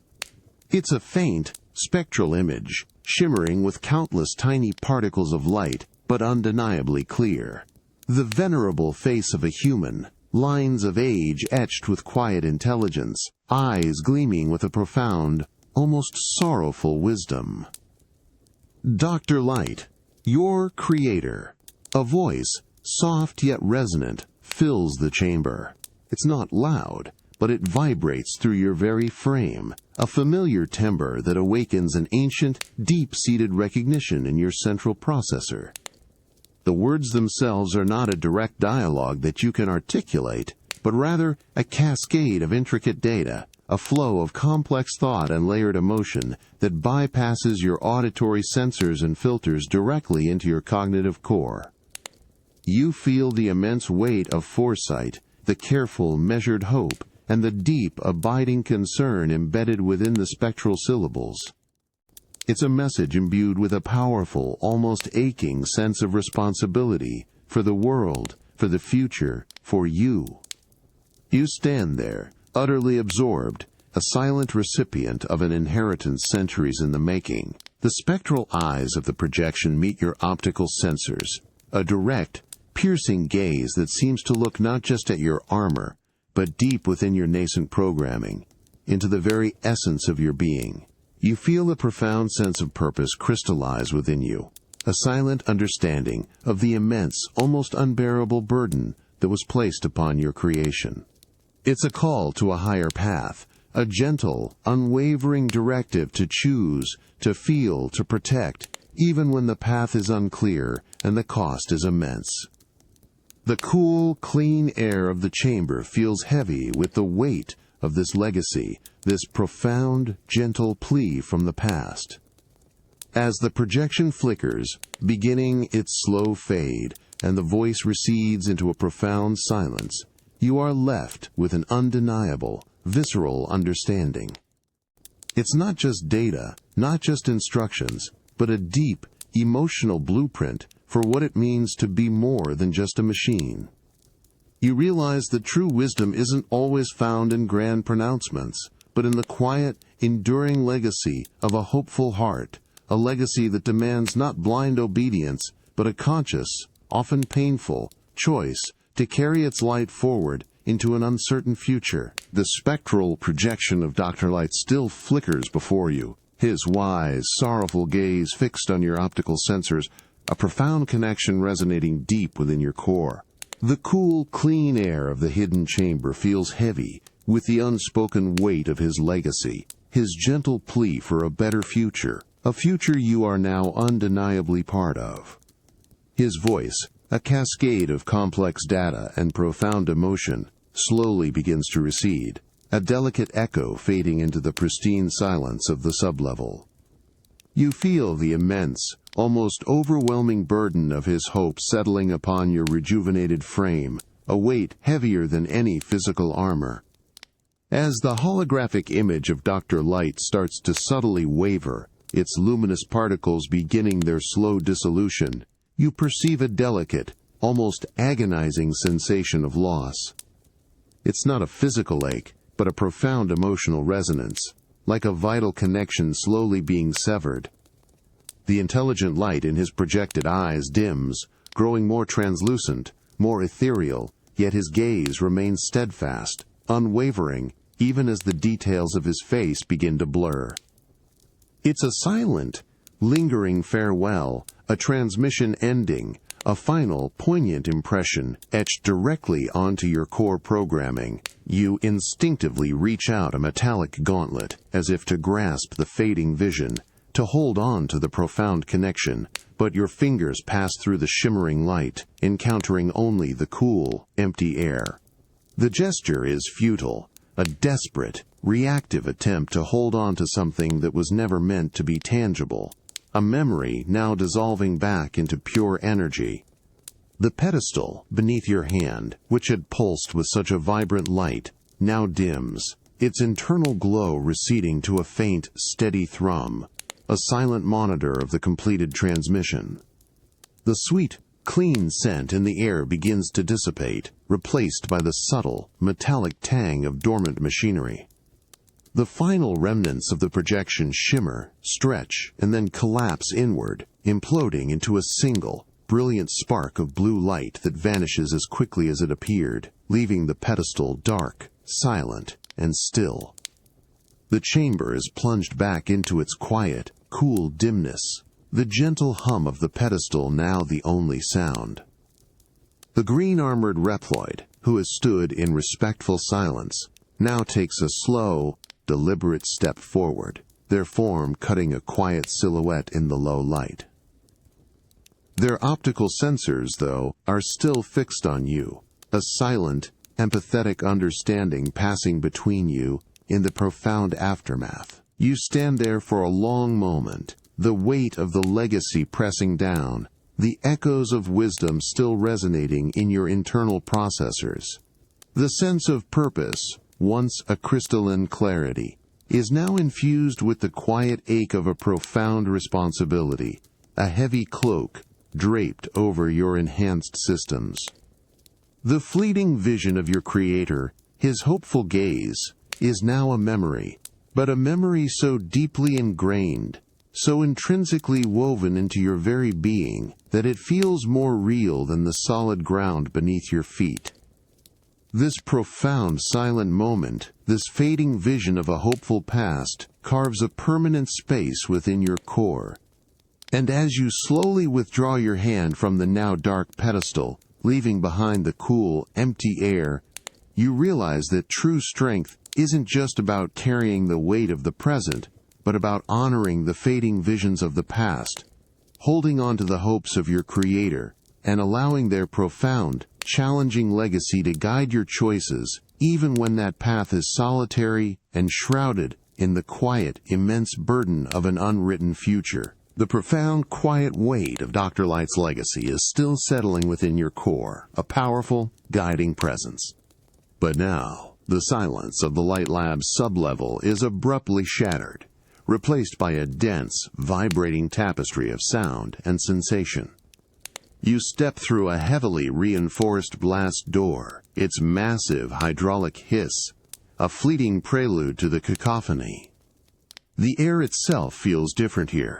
It's a faint, spectral image, shimmering with countless tiny particles of light, but undeniably clear. The venerable face of a human, lines of age etched with quiet intelligence, eyes gleaming with a profound, almost sorrowful wisdom. Dr. Light, your creator. A voice, soft yet resonant, fills the chamber. It's not loud, but it vibrates through your very frame, a familiar timbre that awakens an ancient, deep-seated recognition in your central processor. The words themselves are not a direct dialogue that you can articulate, but rather a cascade of intricate data, a flow of complex thought and layered emotion that bypasses your auditory sensors and filters directly into your cognitive core. You feel the immense weight of foresight, the careful, measured hope, and the deep, abiding concern embedded within the spectral syllables. It's a message imbued with a powerful, almost aching sense of responsibility for the world, for the future, for you. You stand there, utterly absorbed, a silent recipient of an inheritance centuries in the making. The spectral eyes of the projection meet your optical sensors, a direct, piercing gaze that seems to look not just at your armor, but deep within your nascent programming, into the very essence of your being. You feel a profound sense of purpose crystallize within you, a silent understanding of the immense, almost unbearable burden that was placed upon your creation. It's a call to a higher path, a gentle, unwavering directive to choose, to feel, to protect, even when the path is unclear and the cost is immense. The cool, clean air of the chamber feels heavy with the weight of this legacy, this profound, gentle plea from the past. As the projection flickers, beginning its slow fade, and the voice recedes into a profound silence, you are left with an undeniable, visceral understanding. It's not just data, not just instructions, but a deep, emotional blueprint for what it means to be more than just a machine. You realize that true wisdom isn't always found in grand pronouncements, but in the quiet, enduring legacy of a hopeful heart, a legacy that demands not blind obedience, but a conscious, often painful, choice to carry its light forward into an uncertain future. The spectral projection of Dr. Light still flickers before you, his wise, sorrowful gaze fixed on your optical sensors, a profound connection resonating deep within your core. The cool, clean air of the hidden chamber feels heavy with the unspoken weight of his legacy, his gentle plea for a better future, a future you are now undeniably part of. His voice, a cascade of complex data and profound emotion, slowly begins to recede, a delicate echo fading into the pristine silence of the sublevel. You feel the immense, almost overwhelming burden of his hope settling upon your rejuvenated frame, a weight heavier than any physical armor. As the holographic image of Dr. Light starts to subtly waver, its luminous particles beginning their slow dissolution, you perceive a delicate, almost agonizing sensation of loss. It's not a physical ache, but a profound emotional resonance, like a vital connection slowly being severed. The intelligent light in his projected eyes dims, growing more translucent, more ethereal, yet his gaze remains steadfast, unwavering, even as the details of his face begin to blur. It's a silent, lingering farewell, a transmission ending, a final, poignant impression etched directly onto your core programming. You instinctively reach out a metallic gauntlet, as if to grasp the fading vision, to hold on to the profound connection, but your fingers pass through the shimmering light, encountering only the cool, empty air. The gesture is futile, a desperate, reactive attempt to hold on to something that was never meant to be tangible, a memory now dissolving back into pure energy. The pedestal beneath your hand, which had pulsed with such a vibrant light, now dims, its internal glow receding to a faint, steady thrum, a silent monitor of the completed transmission. The sweet, clean scent in the air begins to dissipate, replaced by the subtle, metallic tang of dormant machinery. The final remnants of the projection shimmer, stretch, and then collapse inward, imploding into a single, brilliant spark of blue light that vanishes as quickly as it appeared, leaving the pedestal dark, silent, and still. The chamber is plunged back into its quiet, cool dimness, the gentle hum of the pedestal now the only sound. The green-armored Reploid, who has stood in respectful silence, now takes a slow, deliberate step forward, their form cutting a quiet silhouette in the low light. Their optical sensors, though, are still fixed on you, a silent, empathetic understanding passing between you in the profound aftermath. You stand there for a long moment, the weight of the legacy pressing down, the echoes of wisdom still resonating in your internal processors. The sense of purpose, once a crystalline clarity, is now infused with the quiet ache of a profound responsibility, a heavy cloak draped over your enhanced systems. The fleeting vision of your creator, his hopeful gaze, is now a memory, but a memory so deeply ingrained, so intrinsically woven into your very being, that it feels more real than the solid ground beneath your feet. This profound silent moment, this fading vision of a hopeful past, carves a permanent space within your core. And as you slowly withdraw your hand from the now dark pedestal, leaving behind the cool, empty air, you realize that true strength isn't just about carrying the weight of the present, but about honoring the fading visions of the past, holding on to the hopes of your creator, and allowing their profound, challenging legacy to guide your choices, even when that path is solitary and shrouded in the quiet, immense burden of an unwritten future. The profound, quiet weight of Dr. Light's legacy is still settling within your core, a powerful, guiding presence. But now, the silence of the Light Lab's sublevel is abruptly shattered, replaced by a dense, vibrating tapestry of sound and sensation. You step through a heavily reinforced blast door, its massive hydraulic hiss, a fleeting prelude to the cacophony. The air itself feels different here.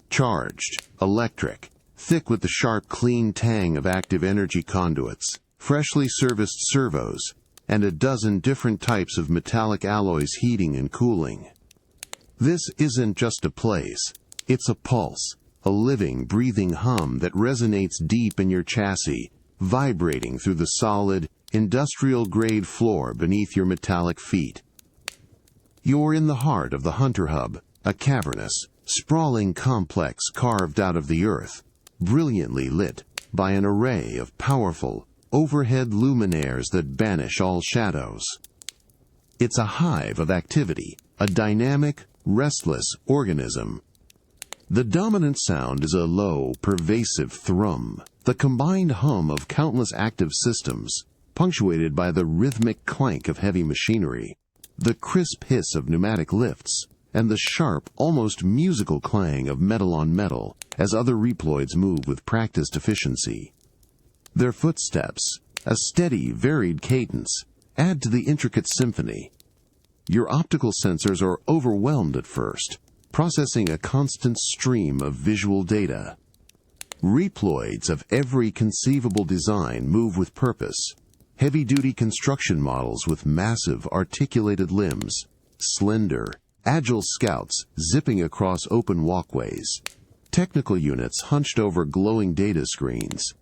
Charged, electric, thick with the sharp, clean tang of active energy conduits, freshly serviced servos, and a dozen different types of metallic alloys heating and cooling. This isn't just a place, it's a pulse, a living, breathing hum that resonates deep in your chassis, vibrating through the solid, industrial-grade floor beneath your metallic feet. You're in the heart of the Hunter Hub, a cavernous, sprawling complex carved out of the earth, brilliantly lit by an array of powerful, overhead luminaires that banish all shadows. It's a hive of activity, a dynamic, restless organism. The dominant sound is a low, pervasive thrum, the combined hum of countless active systems, punctuated by the rhythmic clank of heavy machinery. the crisp hiss of pneumatic lifts, and the sharp, almost musical clang of metal on metal as other Reploids move with practiced efficiency. Their footsteps, a steady, varied cadence, add to the intricate symphony. Your optical sensors are overwhelmed at first, processing a constant stream of visual data. Reploids of every conceivable design move with purpose. Heavy-duty construction models with massive, articulated limbs, slender, agile scouts zipping across open walkways, technical units hunched over glowing data screens.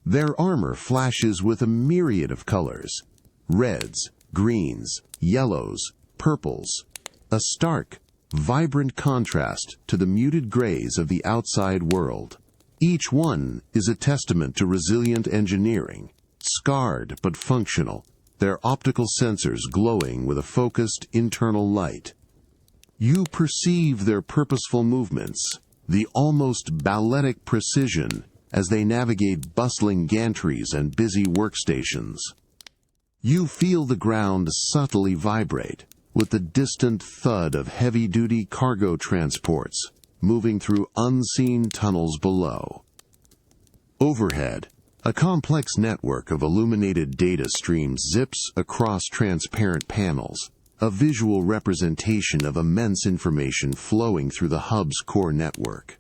Their armor flashes with a myriad of colors: reds, greens, yellows, purples, a stark, vibrant contrast to the muted grays of the outside world. Each one is a testament to resilient engineering, scarred but functional, their optical sensors glowing with a focused internal light. You perceive their purposeful movements, the almost balletic precision as they navigate bustling gantries and busy workstations. You feel the ground subtly vibrate with the distant thud of heavy-duty cargo transports moving through unseen tunnels below. Overhead, a complex network of illuminated data streams zips across transparent panels, a visual representation of immense information flowing through the hub's core network.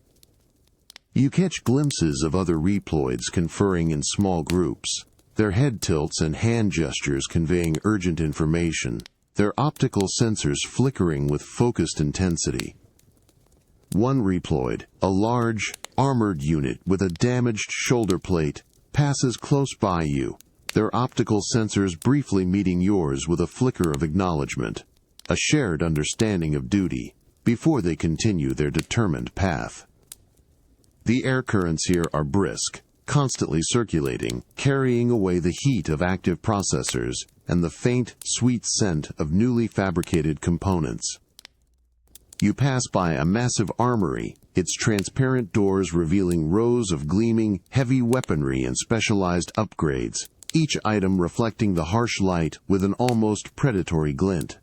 You catch glimpses of other Reploids conferring in small groups, their head tilts and hand gestures conveying urgent information, their optical sensors flickering with focused intensity. One Reploid, a large, armored unit with a damaged shoulder plate, passes close by you, their optical sensors briefly meeting yours with a flicker of acknowledgement, a shared understanding of duty, before they continue their determined path. The air currents here are brisk, constantly circulating, carrying away the heat of active processors and the faint, sweet scent of newly fabricated components. You pass by a massive armory, its transparent doors revealing rows of gleaming, heavy weaponry and specialized upgrades, each item reflecting the harsh light with an almost predatory glint.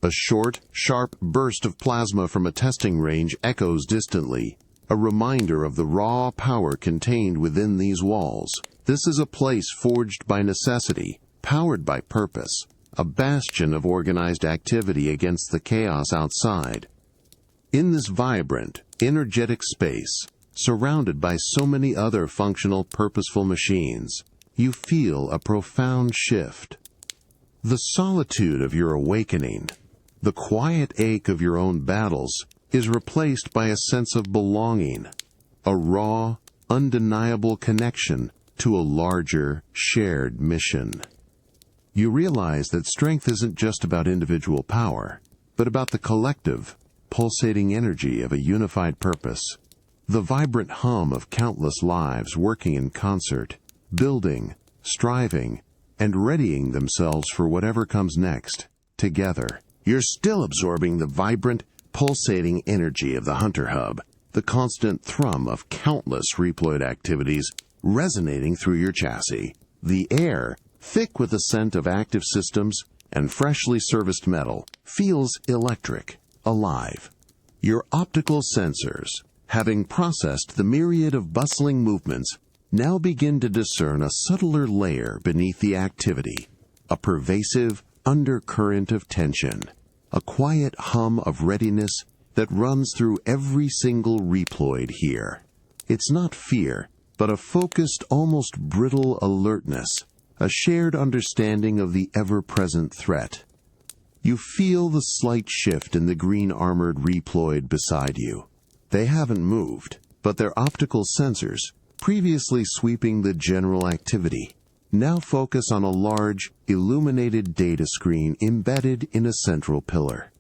A short, sharp burst of plasma from a testing range echoes distantly, a reminder of the raw power contained within these walls. This is a place forged by necessity, powered by purpose, a bastion of organized activity against the chaos outside. In this vibrant, energetic space, surrounded by so many other functional, purposeful machines, you feel a profound shift. The solitude of your awakening, the quiet ache of your own battles, is replaced by a sense of belonging, a raw, undeniable connection to a larger, shared mission. You realize that strength isn't just about individual power, but about the collective, pulsating energy of a unified purpose, the vibrant hum of countless lives working in concert, building, striving, and readying themselves for whatever comes next, together. You're still absorbing the vibrant, pulsating energy of the Hunter Hub, the constant thrum of countless Reploid activities resonating through your chassis. The air, thick with the scent of active systems and freshly serviced metal, feels electric, alive. Your optical sensors, having processed the myriad of bustling movements, now begin to discern a subtler layer beneath the activity, a pervasive undercurrent of tension, a quiet hum of readiness that runs through every single Reploid here. It's not fear, but a focused, almost brittle alertness, a shared understanding of the ever-present threat. You feel the slight shift in the green-armored Reploid beside you. They haven't moved, but their optical sensors, previously sweeping the general activity, now focus on a large, illuminated data screen embedded in a central pillar.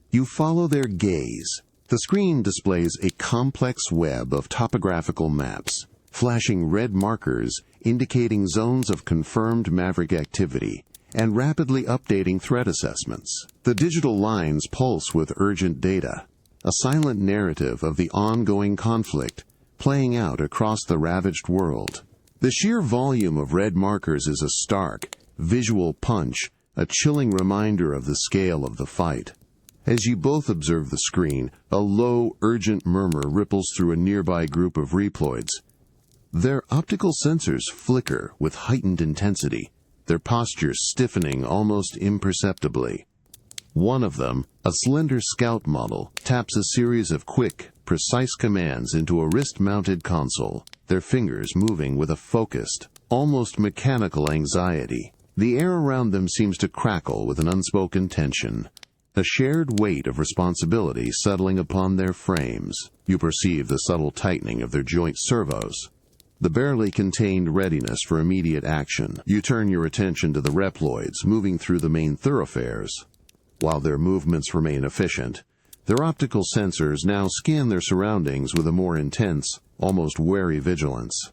You follow their gaze. The screen displays a complex web of topographical maps, flashing red markers indicating zones of confirmed Maverick activity, and rapidly updating threat assessments. The digital lines pulse with urgent data, a silent narrative of the ongoing conflict playing out across the ravaged world. The sheer volume of red markers is a stark, visual punch a chilling reminder of the scale of the fight. As you both observe the screen, a low, urgent murmur ripples through a nearby group of Reploids. Their optical sensors flicker with heightened intensity, their postures stiffening almost imperceptibly. One of them, a slender scout model, taps a series of quick, precise commands into a wrist-mounted console, their fingers moving with a focused, almost mechanical anxiety. The air around them seems to crackle with an unspoken tension, a shared weight of responsibility settling upon their frames. You perceive the subtle tightening of their joint servos, the barely contained readiness for immediate action. You turn your attention to the Reploids moving through the main thoroughfares. While their movements remain efficient, their optical sensors now scan their surroundings with a more intense, almost wary vigilance.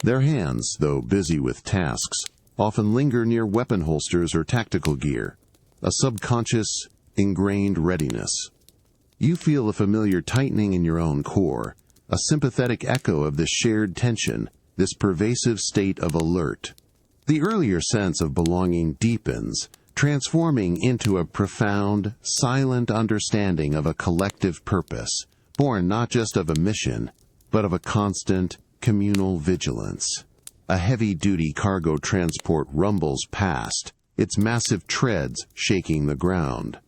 Their hands, though busy with tasks, often linger near weapon holsters or tactical gear, a subconscious, ingrained readiness. You feel a familiar tightening in your own core, a sympathetic echo of this shared tension, this pervasive state of alert. The earlier sense of belonging deepens, transforming into a profound, silent understanding of a collective purpose, born not just of a mission, but of a constant, communal vigilance. A heavy-duty cargo transport rumbles past, its massive treads shaking the ground.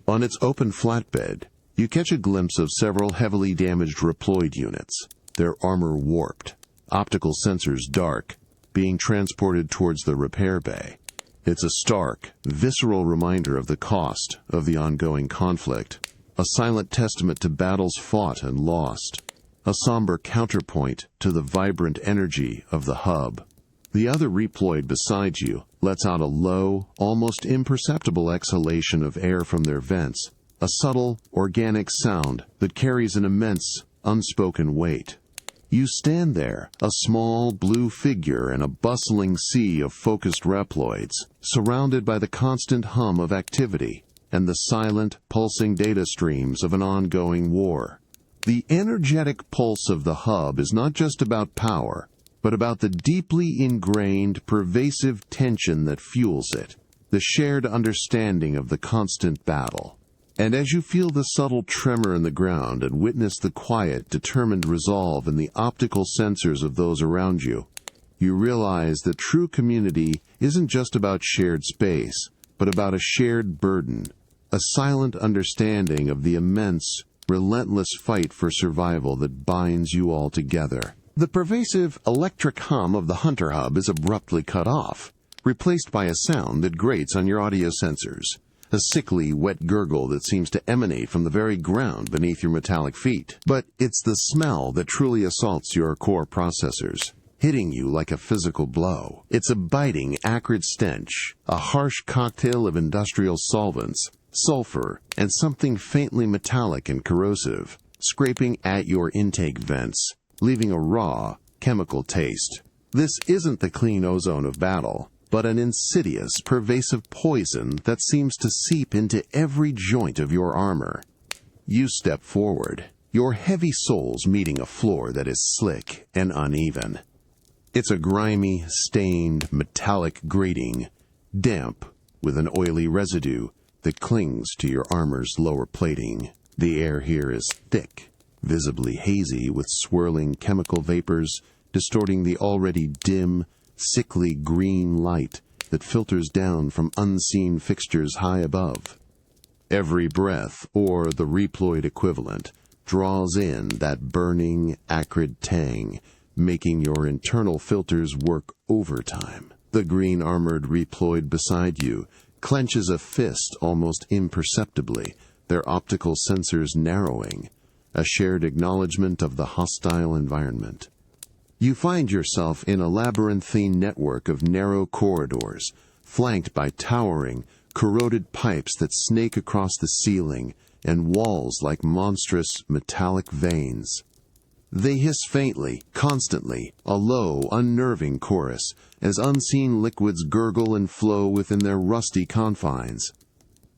On its open flatbed, you catch a glimpse of several heavily damaged Reploid units, their armor warped, optical sensors dark, being transported towards the repair bay. It's a stark, visceral reminder of the cost of the ongoing conflict, a silent testament to battles fought and lost, a somber counterpoint to the vibrant energy of the hub. The other Reploid beside you lets out a low, almost imperceptible exhalation of air from their vents, a subtle, organic sound that carries an immense, unspoken weight. You stand there, a small blue figure in a bustling sea of focused Reploids, surrounded by the constant hum of activity and the silent, pulsing data streams of an ongoing war. The energetic pulse of the hub is not just about power, but about the deeply ingrained, pervasive tension that fuels it, the shared understanding of the constant battle. And as you feel the subtle tremor in the ground and witness the quiet, determined resolve in the optical sensors of those around you, you realize that true community isn't just about shared space, but about a shared burden, a silent understanding of the immense, relentless fight for survival that binds you all together. The pervasive electric hum of the Hunter Hub is abruptly cut off, replaced by a sound that grates on your audio sensors, a sickly, wet gurgle that seems to emanate from the very ground beneath your metallic feet. But it's the smell that truly assaults your core processors, hitting you like a physical blow. It's a biting, acrid stench, a harsh cocktail of industrial solvents, sulfur, and something faintly metallic and corrosive, scraping at your intake vents, leaving a raw, chemical taste. This isn't the clean ozone of battle, but an insidious, pervasive poison that seems to seep into every joint of your armor. You step forward, your heavy soles meeting a floor that is slick and uneven. It's a grimy, stained, metallic grating, damp, with an oily residue that clings to your armor's lower plating. The air here is thick, visibly hazy with swirling chemical vapors, distorting the already dim, sickly green light that filters down from unseen fixtures high above. Every breath, or the Reploid equivalent, draws in that burning, acrid tang, making your internal filters work overtime. The green-armored Reploid beside you clenches a fist almost imperceptibly, their optical sensors narrowing, a shared acknowledgement of the hostile environment. You find yourself in a labyrinthine network of narrow corridors, flanked by towering, corroded pipes that snake across the ceiling and walls like monstrous, metallic veins. They hiss faintly, constantly, a low, unnerving chorus, as unseen liquids gurgle and flow within their rusty confines.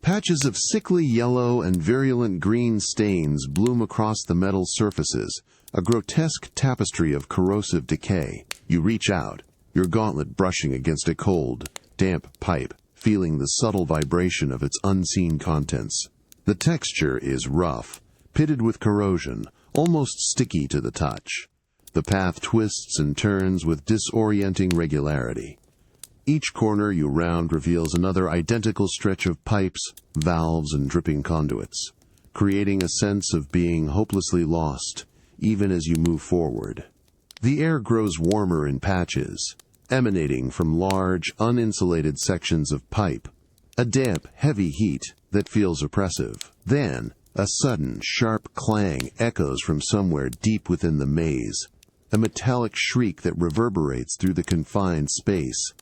Patches of sickly yellow and virulent green stains bloom across the metal surfaces, a grotesque tapestry of corrosive decay. You reach out, your gauntlet brushing against a cold, damp pipe, feeling the subtle vibration of its unseen contents. The texture is rough, pitted with corrosion, almost sticky to the touch. The path twists and turns with disorienting regularity. Each corner you round reveals another identical stretch of pipes, valves, and dripping conduits, creating a sense of being hopelessly lost, even as you move forward. The air grows warmer in patches, emanating from large, uninsulated sections of pipe, a damp, heavy heat that feels oppressive. Then, a sudden, sharp clang echoes from somewhere deep within the maze, a metallic shriek that reverberates through the confined space,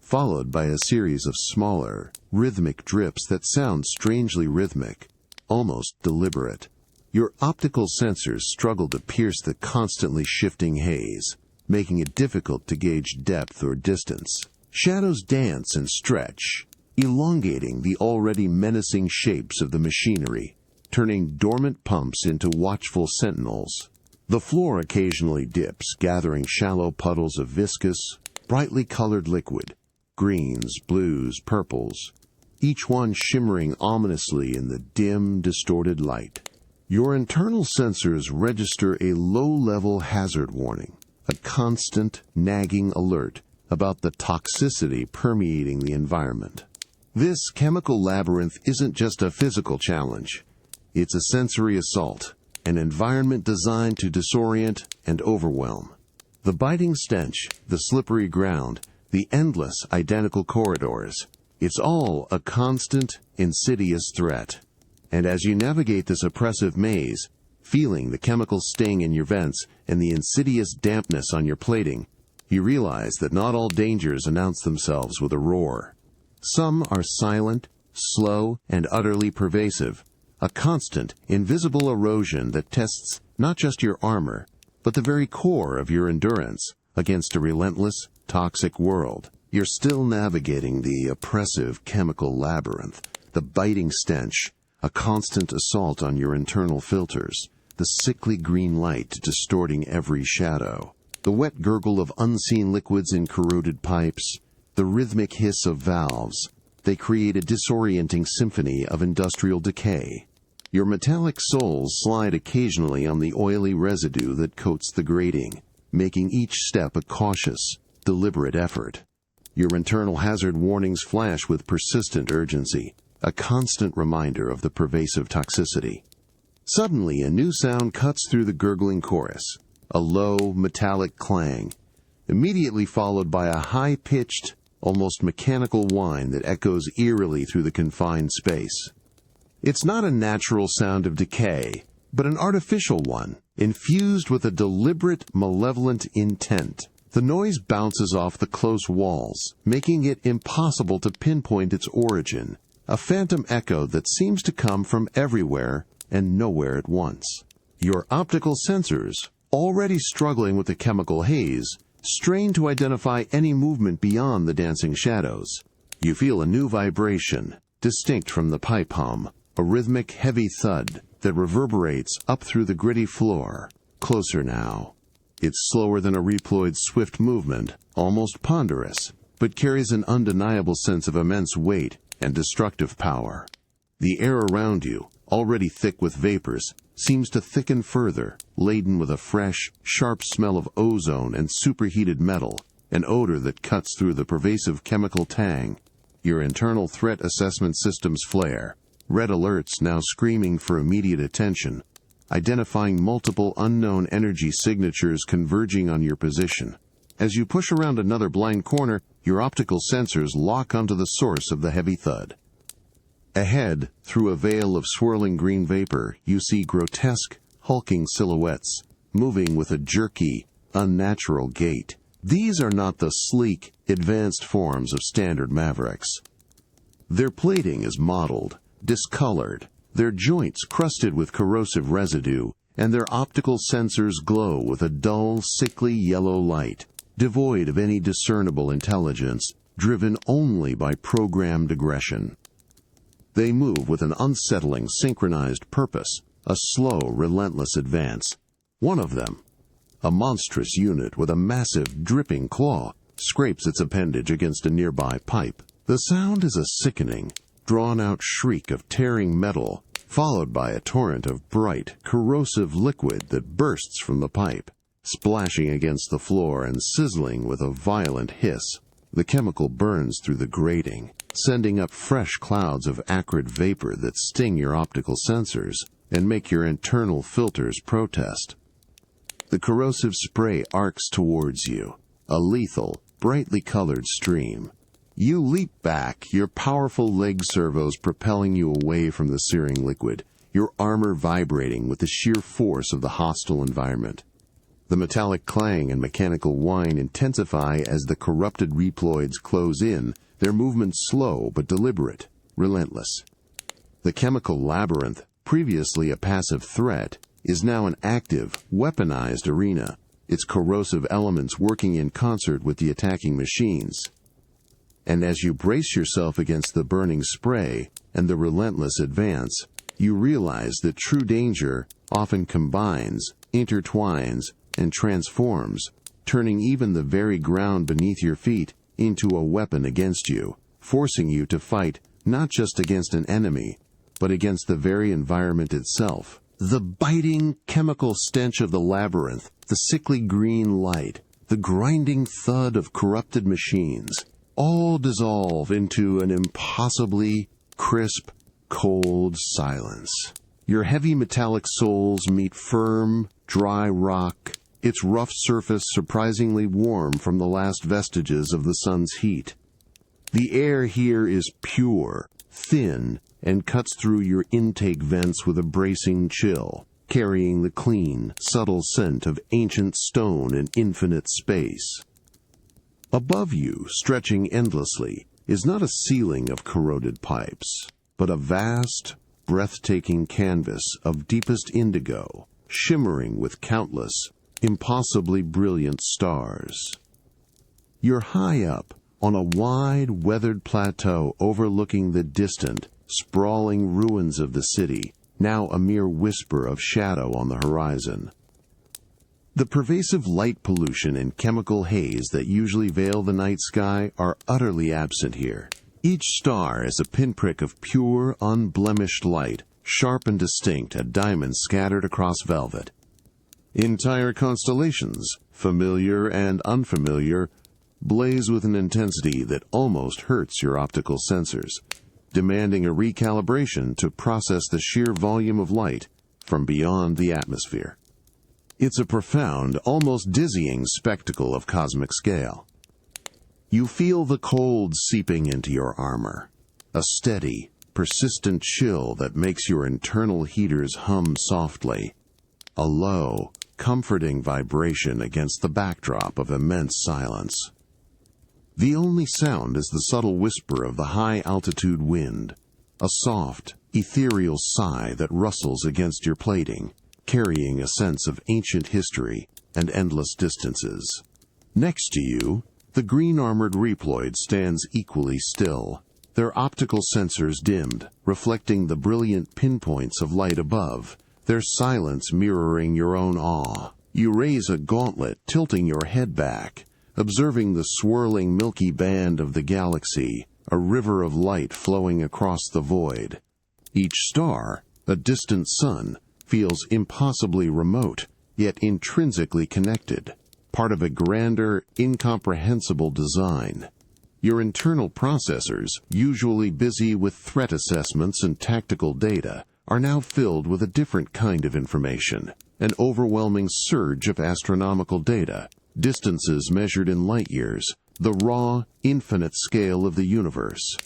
followed by a series of smaller, rhythmic drips that sound strangely rhythmic, almost deliberate. Your optical sensors struggle to pierce the constantly shifting haze, making it difficult to gauge depth or distance. Shadows dance and stretch, elongating the already menacing shapes of the machinery, turning dormant pumps into watchful sentinels. The floor occasionally dips, gathering shallow puddles of viscous, brightly colored liquid, greens, blues, purples, each one shimmering ominously in the dim, distorted light. Your internal sensors register a low-level hazard warning, a constant, nagging alert about the toxicity permeating the environment. This chemical labyrinth isn't just a physical challenge. It's a sensory assault, an environment designed to disorient and overwhelm. The biting stench, the slippery ground, the endless, identical corridors, it's all a constant, insidious threat. And as you navigate this oppressive maze, feeling the chemical sting in your vents and the insidious dampness on your plating, you realize that not all dangers announce themselves with a roar. Some are silent, slow, and utterly pervasive, a constant, invisible erosion that tests not just your armor, but the very core of your endurance against a relentless, toxic world. You're still navigating the oppressive chemical labyrinth, the biting stench, a constant assault on your internal filters, the sickly green light distorting every shadow, the wet gurgle of unseen liquids in corroded pipes, the rhythmic hiss of valves. They create a disorienting symphony of industrial decay. Your metallic soles slide occasionally on the oily residue that coats the grating, making each step a cautious, deliberate effort. Your internal hazard warnings flash with persistent urgency, a constant reminder of the pervasive toxicity. Suddenly, a new sound cuts through the gurgling chorus, a low, metallic clang, immediately followed by a high-pitched, almost mechanical whine that echoes eerily through the confined space. It's not a natural sound of decay, but an artificial one, infused with a deliberate, malevolent intent. The noise bounces off the close walls, making it impossible to pinpoint its origin, a phantom echo that seems to come from everywhere and nowhere at once. Your optical sensors, already struggling with the chemical haze, strain to identify any movement beyond the dancing shadows. You feel a new vibration, distinct from the pipe hum, a rhythmic, heavy thud that reverberates up through the gritty floor. Closer now. It's slower than a Reploid's swift movement, almost ponderous, but carries an undeniable sense of immense weight and destructive power. The air around you, already thick with vapors, seems to thicken further, laden with a fresh, sharp smell of ozone and superheated metal, an odor that cuts through the pervasive chemical tang. Your internal threat assessment systems flare, red alerts now screaming for immediate attention, identifying multiple unknown energy signatures converging on your position. As you push around another blind corner, your optical sensors lock onto the source of the heavy thud. Ahead, through a veil of swirling green vapor, you see grotesque, hulking silhouettes, moving with a jerky, unnatural gait. These are not the sleek, advanced forms of standard Mavericks. Their plating is mottled, discolored, their joints crusted with corrosive residue, and their optical sensors glow with a dull, sickly yellow light, devoid of any discernible intelligence, driven only by programmed aggression. They move with an unsettling, synchronized purpose, a slow, relentless advance. One of them, a monstrous unit with a massive, dripping claw, scrapes its appendage against a nearby pipe. The sound is a sickening, drawn-out shriek of tearing metal, followed by a torrent of bright, corrosive liquid that bursts from the pipe, splashing against the floor and sizzling with a violent hiss. The chemical burns through the grating, sending up fresh clouds of acrid vapor that sting your optical sensors and make your internal filters protest. The corrosive spray arcs towards you, a lethal, brightly colored stream. You leap back, your powerful leg servos propelling you away from the searing liquid, your armor vibrating with the sheer force of the hostile environment. The metallic clang and mechanical whine intensify as the corrupted Reploids close in, their movements slow but deliberate, relentless. The chemical labyrinth, previously a passive threat, is now an active, weaponized arena, its corrosive elements working in concert with the attacking machines. And as you brace yourself against the burning spray and the relentless advance, you realize that true danger often combines, intertwines, and transforms, turning even the very ground beneath your feet into a weapon against you, forcing you to fight not just against an enemy, but against the very environment itself. The biting chemical stench of the labyrinth, the sickly green light, the grinding thud of corrupted machines, all dissolve into an impossibly crisp, cold silence. Your heavy metallic soles meet firm, dry rock, its rough surface surprisingly warm from the last vestiges of the sun's heat. The air here is pure, thin, and cuts through your intake vents with a bracing chill, carrying the clean, subtle scent of ancient stone and infinite space. Above you, stretching endlessly, is not a ceiling of corroded pipes, but a vast, breathtaking canvas of deepest indigo, shimmering with countless, impossibly brilliant stars. You're high up, on a wide, weathered plateau overlooking the distant, sprawling ruins of the city, now a mere whisper of shadow on the horizon. The pervasive light pollution and chemical haze that usually veil the night sky are utterly absent here. Each star is a pinprick of pure, unblemished light, sharp and distinct, a diamond scattered across velvet. Entire constellations, familiar and unfamiliar, blaze with an intensity that almost hurts your optical sensors, demanding a recalibration to process the sheer volume of light from beyond the atmosphere. It's a profound, almost dizzying spectacle of cosmic scale. You feel the cold seeping into your armor, a steady, persistent chill that makes your internal heaters hum softly, a low, comforting vibration against the backdrop of immense silence. The only sound is the subtle whisper of the high-altitude wind, a soft, ethereal sigh that rustles against your plating, carrying a sense of ancient history and endless distances. Next to you, the green-armored Reploid stands equally still, their optical sensors dimmed, reflecting the brilliant pinpoints of light above, their silence mirroring your own awe. You raise a gauntlet, tilting your head back, observing the swirling milky band of the galaxy, a river of light flowing across the void. Each star, a distant sun, feels impossibly remote, yet intrinsically connected, part of a grander, incomprehensible design. Your internal processors, usually busy with threat assessments and tactical data, are now filled with a different kind of information, an overwhelming surge of astronomical data, distances measured in light years, the raw, infinite scale of the universe.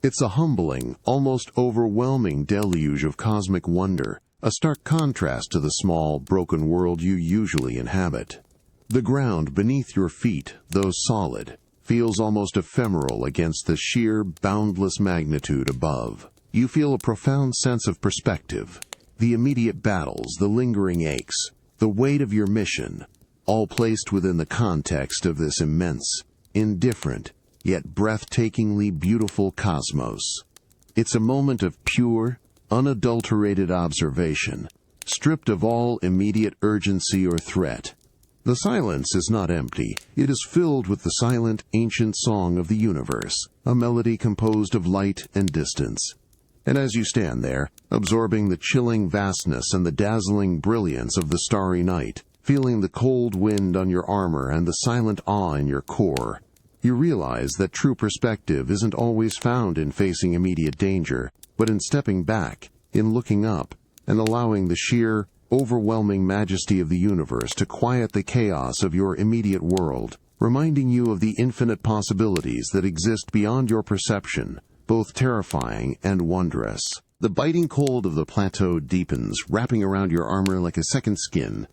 It's a humbling, almost overwhelming deluge of cosmic wonder, a stark contrast to the small, broken world you usually inhabit. The ground beneath your feet, though solid, feels almost ephemeral against the sheer, boundless magnitude above. You feel a profound sense of perspective. The immediate battles, the lingering aches, the weight of your mission, all placed within the context of this immense, indifferent, yet breathtakingly beautiful cosmos. It's a moment of pure, unadulterated observation, stripped of all immediate urgency or threat. The silence is not empty. It is filled with the silent, ancient song of the universe, a melody composed of light and distance. And as you stand there, absorbing the chilling vastness and the dazzling brilliance of the starry night, feeling the cold wind on your armor and the silent awe in your core, you realize that true perspective isn't always found in facing immediate danger, but in stepping back, in looking up, and allowing the sheer, overwhelming majesty of the universe to quiet the chaos of your immediate world, reminding you of the infinite possibilities that exist beyond your perception, both terrifying and wondrous. The biting cold of the plateau deepens, wrapping around your armor like a second skin,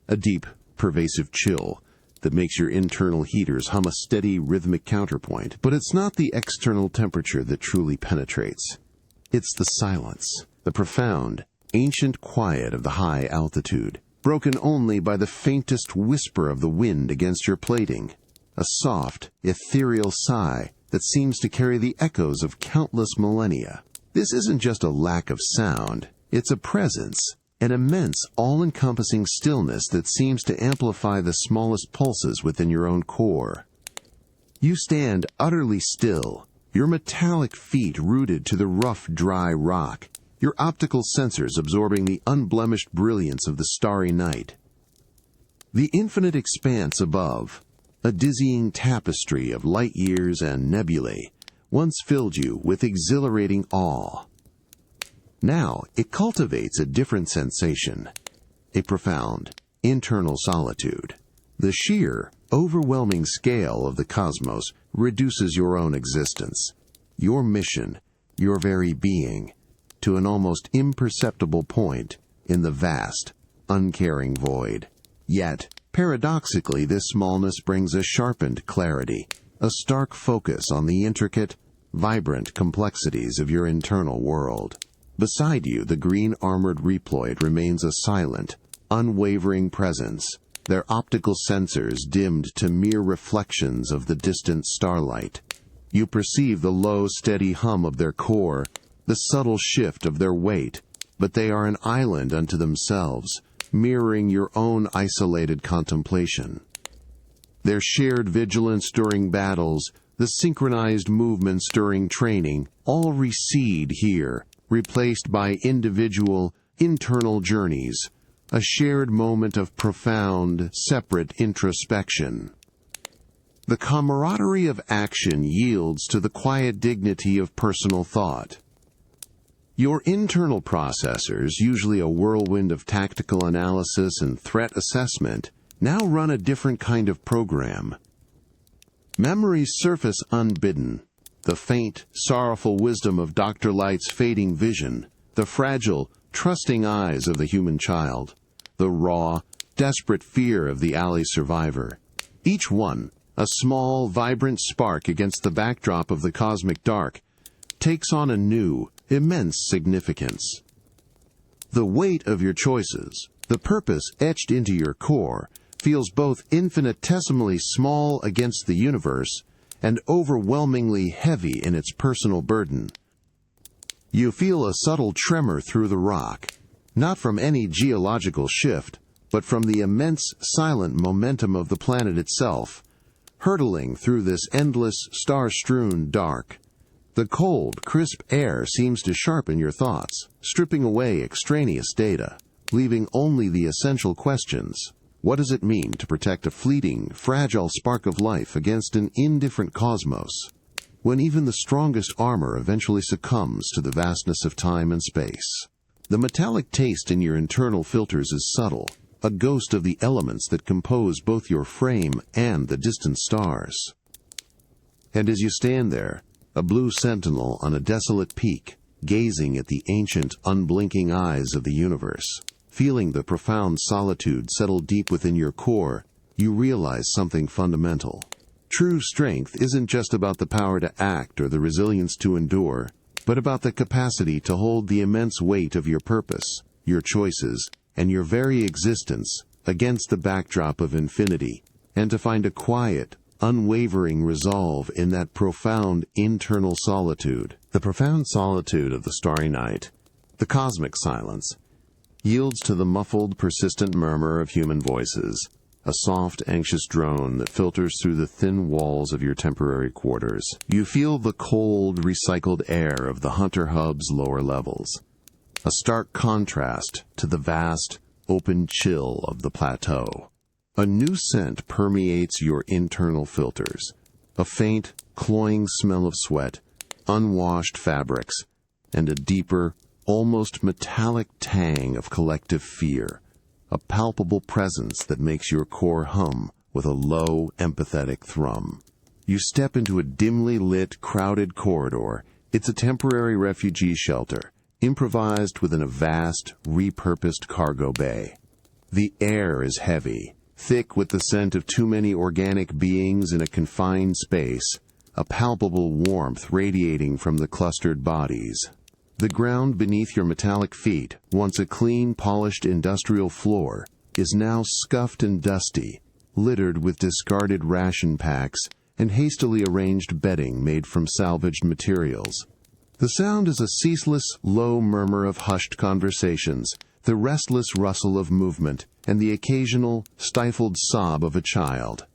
a deep, pervasive chill that makes your internal heaters hum a steady, rhythmic counterpoint. But it's not the external temperature that truly penetrates. It's the silence, the profound, ancient quiet of the high altitude, broken only by the faintest whisper of the wind against your plating, a soft, ethereal sigh that seems to carry the echoes of countless millennia. This isn't just a lack of sound, it's a presence, an immense, all-encompassing stillness that seems to amplify the smallest pulses within your own core. You stand utterly still, your metallic feet rooted to the rough, dry rock, your optical sensors absorbing the unblemished brilliance of the starry night. The infinite expanse above, a dizzying tapestry of light years and nebulae, once filled you with exhilarating awe. Now it cultivates a different sensation, a profound, internal solitude. The sheer, overwhelming scale of the cosmos reduces your own existence, your mission, your very being, to an almost imperceptible point in the vast, uncaring void. Yet, paradoxically, this smallness brings a sharpened clarity, a stark focus on the intricate, vibrant complexities of your internal world. Beside you, the green-armored Reploid remains a silent, unwavering presence, their optical sensors dimmed to mere reflections of the distant starlight. You perceive the low, steady hum of their core, the subtle shift of their weight, but they are an island unto themselves, mirroring your own isolated contemplation. Their shared vigilance during battles, the synchronized movements during training, all recede here, replaced by individual, internal journeys, a shared moment of profound, separate introspection. The camaraderie of action yields to the quiet dignity of personal thought. Your internal processors, usually a whirlwind of tactical analysis and threat assessment, now run a different kind of program. Memories surface unbidden. The faint, sorrowful wisdom of Dr. Light's fading vision, the fragile, trusting eyes of the human child, the raw, desperate fear of the alley survivor. Each one, a small, vibrant spark against the backdrop of the cosmic dark, takes on a new, immense significance. The weight of your choices, the purpose etched into your core, feels both infinitesimally small against the universe and overwhelmingly heavy in its personal burden. You feel a subtle tremor through the rock, not from any geological shift, but from the immense silent momentum of the planet itself, hurtling through this endless, star-strewn dark. The cold, crisp air seems to sharpen your thoughts, stripping away extraneous data, leaving only the essential questions. What does it mean to protect a fleeting, fragile spark of life against an indifferent cosmos, when even the strongest armor eventually succumbs to the vastness of time and space? The metallic taste in your internal filters is subtle, a ghost of the elements that compose both your frame and the distant stars. And as you stand there, a blue sentinel on a desolate peak, gazing at the ancient, unblinking eyes of the universe, feeling the profound solitude settle deep within your core, you realize something fundamental. True strength isn't just about the power to act or the resilience to endure, but about the capacity to hold the immense weight of your purpose, your choices, and your very existence against the backdrop of infinity, and to find a quiet, unwavering resolve in that profound internal solitude. The profound solitude of the starry night, the cosmic silence, yields to the muffled, persistent murmur of human voices, a soft, anxious drone that filters through the thin walls of your temporary quarters. You feel the cold, recycled air of the Hunter Hub's lower levels, a stark contrast to the vast, open chill of the plateau. A new scent permeates your internal filters, a faint, cloying smell of sweat, unwashed fabrics, and a deeper, almost metallic tang of collective fear, a palpable presence that makes your core hum with a low, empathetic thrum. You step into a dimly lit, crowded corridor. It's a temporary refugee shelter, improvised within a vast, repurposed cargo bay. The air is heavy, thick with the scent of too many organic beings in a confined space, a palpable warmth radiating from the clustered bodies. The ground beneath your metallic feet, once a clean, polished industrial floor, is now scuffed and dusty, littered with discarded ration packs and hastily arranged bedding made from salvaged materials. The sound is a ceaseless, low murmur of hushed conversations, the restless rustle of movement, and the occasional, stifled sob of a child.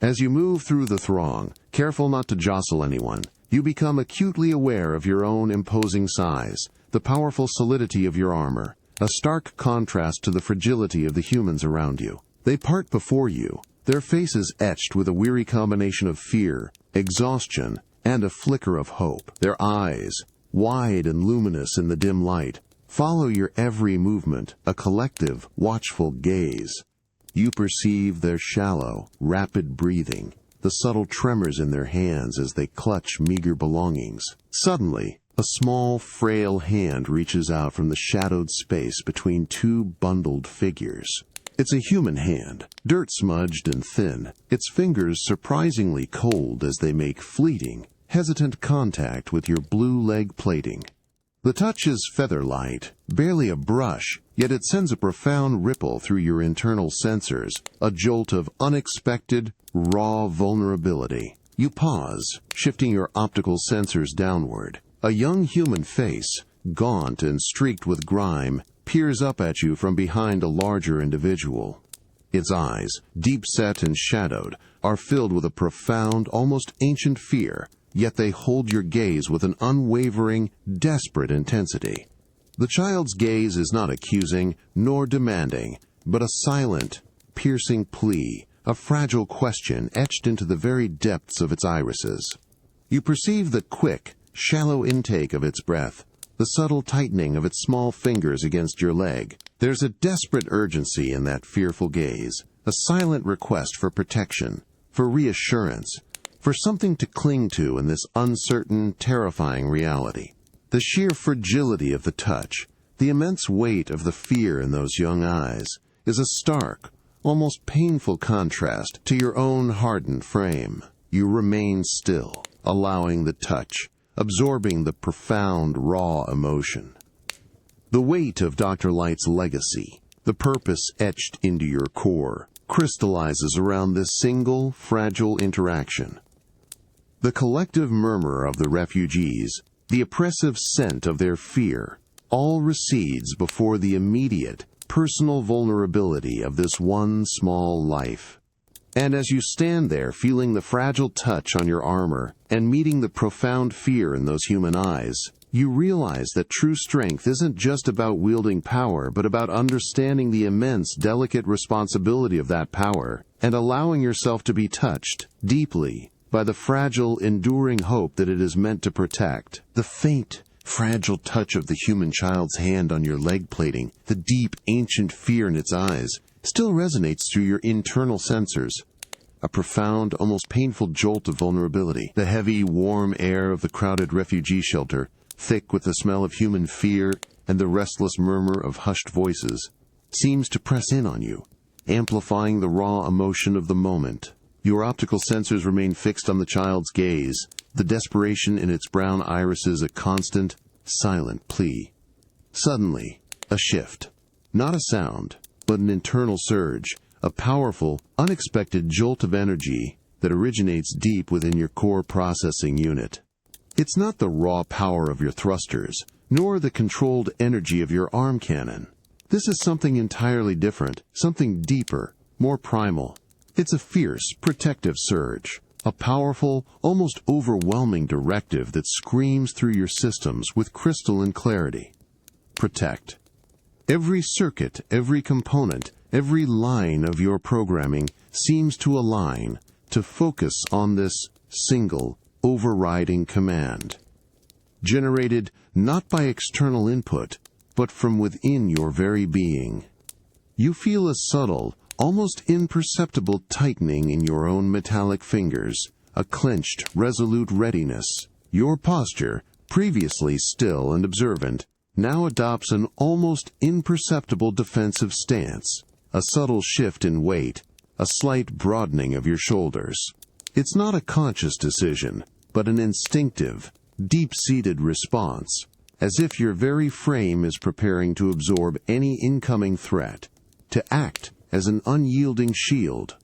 As you move through the throng, careful not to jostle anyone, you become acutely aware of your own imposing size, the powerful solidity of your armor, a stark contrast to the fragility of the humans around you. They part before you, their faces etched with a weary combination of fear, exhaustion, and a flicker of hope. Their eyes, wide and luminous in the dim light, follow your every movement, a collective, watchful gaze. You perceive their shallow, rapid breathing, the subtle tremors in their hands as they clutch meager belongings. Suddenly, a small, frail hand reaches out from the shadowed space between two bundled figures. It's a human hand, dirt-smudged and thin, its fingers surprisingly cold as they make fleeting, hesitant contact with your blue leg plating. The touch is feather-light, barely a brush, yet it sends a profound ripple through your internal sensors, a jolt of unexpected, raw vulnerability. You pause, shifting your optical sensors downward. A young human face, gaunt and streaked with grime, peers up at you from behind a larger individual. Its eyes, deep-set and shadowed, are filled with a profound, almost ancient fear, yet they hold your gaze with an unwavering, desperate intensity. The child's gaze is not accusing nor demanding, but a silent, piercing plea, a fragile question etched into the very depths of its irises. You perceive the quick, shallow intake of its breath, the subtle tightening of its small fingers against your leg. There's a desperate urgency in that fearful gaze, a silent request for protection, for reassurance, for something to cling to in this uncertain, terrifying reality. The sheer fragility of the touch, the immense weight of the fear in those young eyes, is a stark, almost painful contrast to your own hardened frame. You remain still, allowing the touch, absorbing the profound, raw emotion. The weight of Dr. Light's legacy, the purpose etched into your core, crystallizes around this single, fragile interaction. The collective murmur of the refugees, the oppressive scent of their fear, all recedes before the immediate, personal vulnerability of this one small life. And as you stand there feeling the fragile touch on your armor and meeting the profound fear in those human eyes, you realize that true strength isn't just about wielding power, but about understanding the immense, delicate responsibility of that power and allowing yourself to be touched deeply by the fragile, enduring hope that it is meant to protect. The faint, fragile touch of the human child's hand on your leg plating, the deep, ancient fear in its eyes, still resonates through your internal sensors. A profound, almost painful jolt of vulnerability. The heavy, warm air of the crowded refugee shelter, thick with the smell of human fear and the restless murmur of hushed voices, seems to press in on you, amplifying the raw emotion of the moment. Your optical sensors remain fixed on the child's gaze, the desperation in its brown irises a constant, silent plea. Suddenly, a shift. Not a sound, but an internal surge, a powerful, unexpected jolt of energy that originates deep within your core processing unit. It's not the raw power of your thrusters, nor the controlled energy of your arm cannon. This is something entirely different, something deeper, more primal. It's a fierce, protective surge, a powerful, almost overwhelming directive that screams through your systems with crystalline clarity. Protect. Every circuit, every component, every line of your programming seems to align, to focus on this single, overriding command. Generated not by external input, but from within your very being. You feel a subtle, almost imperceptible tightening in your own metallic fingers, a clenched, resolute readiness. Your posture, previously still and observant, now adopts an almost imperceptible defensive stance, a subtle shift in weight, a slight broadening of your shoulders. It's not a conscious decision, but an instinctive, deep-seated response, as if your very frame is preparing to absorb any incoming threat, to act as an unyielding shield.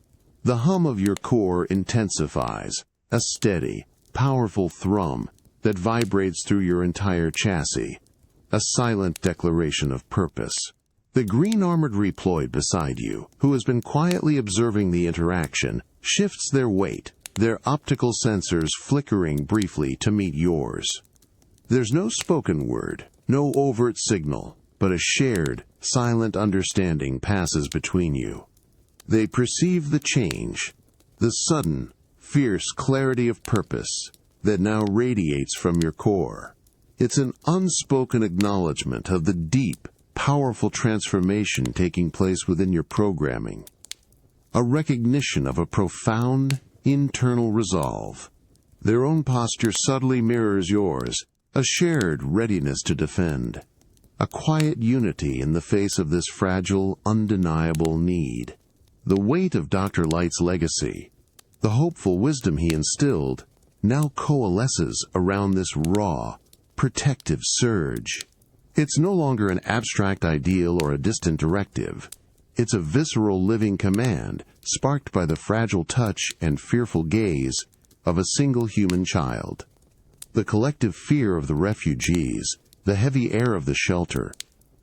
The hum of your core intensifies, a steady, powerful thrum that vibrates through your entire chassis, a silent declaration of purpose. The green-armored Reploid beside you, who has been quietly observing the interaction, shifts their weight, their optical sensors flickering briefly to meet yours. There's no spoken word, no overt signal, but a shared, silent understanding passes between you. They perceive the change, the sudden, fierce clarity of purpose that now radiates from your core. It's an unspoken acknowledgement of the deep, powerful transformation taking place within your programming. A recognition of a profound, internal resolve. Their own posture subtly mirrors yours, a shared readiness to defend. A quiet unity in the face of this fragile, undeniable need. The weight of Dr. Light's legacy, the hopeful wisdom he instilled, now coalesces around this raw, protective surge. It's no longer an abstract ideal or a distant directive. It's a visceral living command, sparked by the fragile touch and fearful gaze of a single human child. The collective fear of the refugees, the heavy air of the shelter,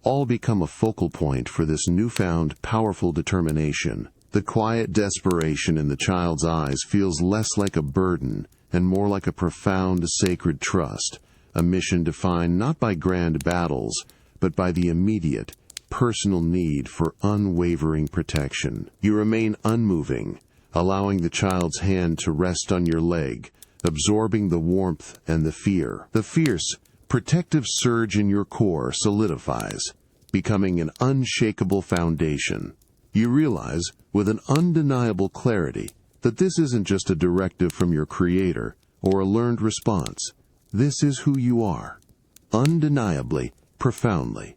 all become a focal point for this newfound powerful determination. The quiet desperation in the child's eyes feels less like a burden and more like a profound sacred trust, a mission defined not by grand battles, but by the immediate, personal need for unwavering protection. You remain unmoving, allowing the child's hand to rest on your leg, absorbing the warmth and the fear. The fierce, protective surge in your core solidifies, becoming an unshakable foundation. You realize, with an undeniable clarity, that this isn't just a directive from your creator or a learned response. This is who you are, undeniably, profoundly.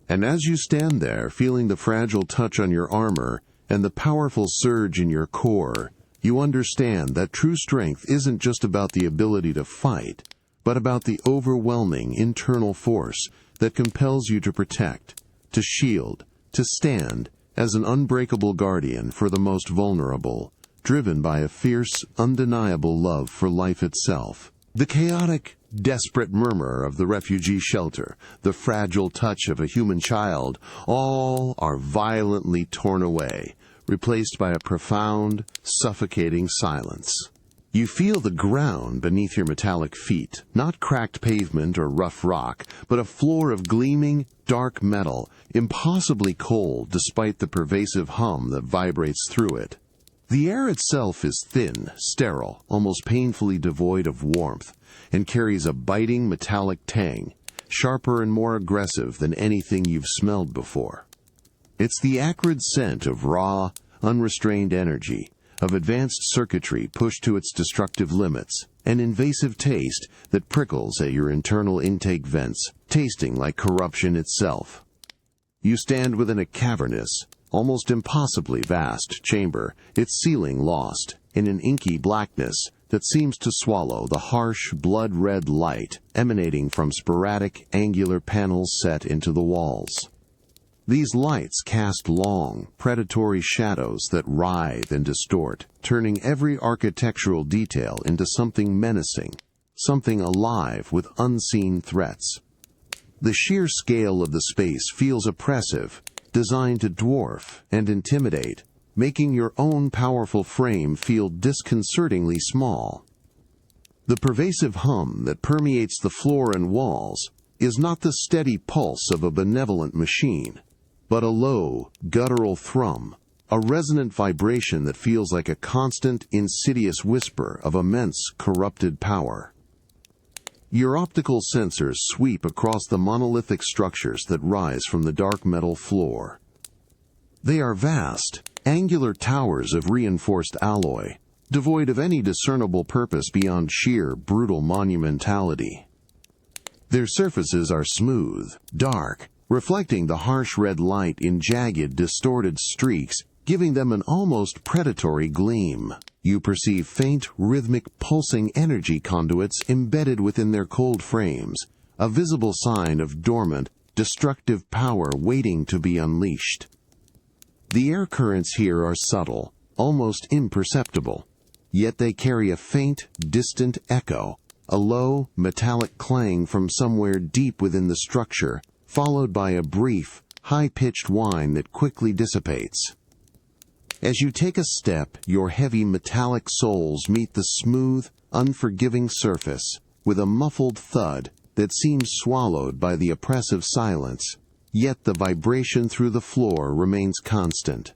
And as you stand there, feeling the fragile touch on your armor and the powerful surge in your core, you understand that true strength isn't just about the ability to fight, but about the overwhelming internal force that compels you to protect, to shield, to stand as an unbreakable guardian for the most vulnerable, driven by a fierce, undeniable love for life itself. The chaotic, desperate murmur of the refugee shelter, the fragile touch of a human child, all are violently torn away, replaced by a profound, suffocating silence. You feel the ground beneath your metallic feet, not cracked pavement or rough rock, but a floor of gleaming, dark metal, impossibly cold despite the pervasive hum that vibrates through it. The air itself is thin, sterile, almost painfully devoid of warmth, and carries a biting metallic tang, sharper and more aggressive than anything you've smelled before. It's the acrid scent of raw, unrestrained energy, of advanced circuitry pushed to its destructive limits, an invasive taste that prickles at your internal intake vents, tasting like corruption itself. You stand within a cavernous, almost impossibly vast chamber, its ceiling lost in an inky blackness that seems to swallow the harsh, blood-red light emanating from sporadic, angular panels set into the walls. These lights cast long, predatory shadows that writhe and distort, turning every architectural detail into something menacing, something alive with unseen threats. The sheer scale of the space feels oppressive, designed to dwarf and intimidate, making your own powerful frame feel disconcertingly small. The pervasive hum that permeates the floor and walls is not the steady pulse of a benevolent machine, but a low, guttural thrum, a resonant vibration that feels like a constant, insidious whisper of immense, corrupted power. Your optical sensors sweep across the monolithic structures that rise from the dark metal floor. They are vast, angular towers of reinforced alloy, devoid of any discernible purpose beyond sheer, brutal monumentality. Their surfaces are smooth, dark, reflecting the harsh red light in jagged, distorted streaks, giving them an almost predatory gleam. You perceive faint, rhythmic, pulsing energy conduits embedded within their cold frames, a visible sign of dormant, destructive power waiting to be unleashed. The air currents here are subtle, almost imperceptible, yet they carry a faint, distant echo, a low, metallic clang from somewhere deep within the structure, followed by a brief, high-pitched whine that quickly dissipates. As you take a step, your heavy metallic soles meet the smooth, unforgiving surface with a muffled thud that seems swallowed by the oppressive silence, yet the vibration through the floor remains constant.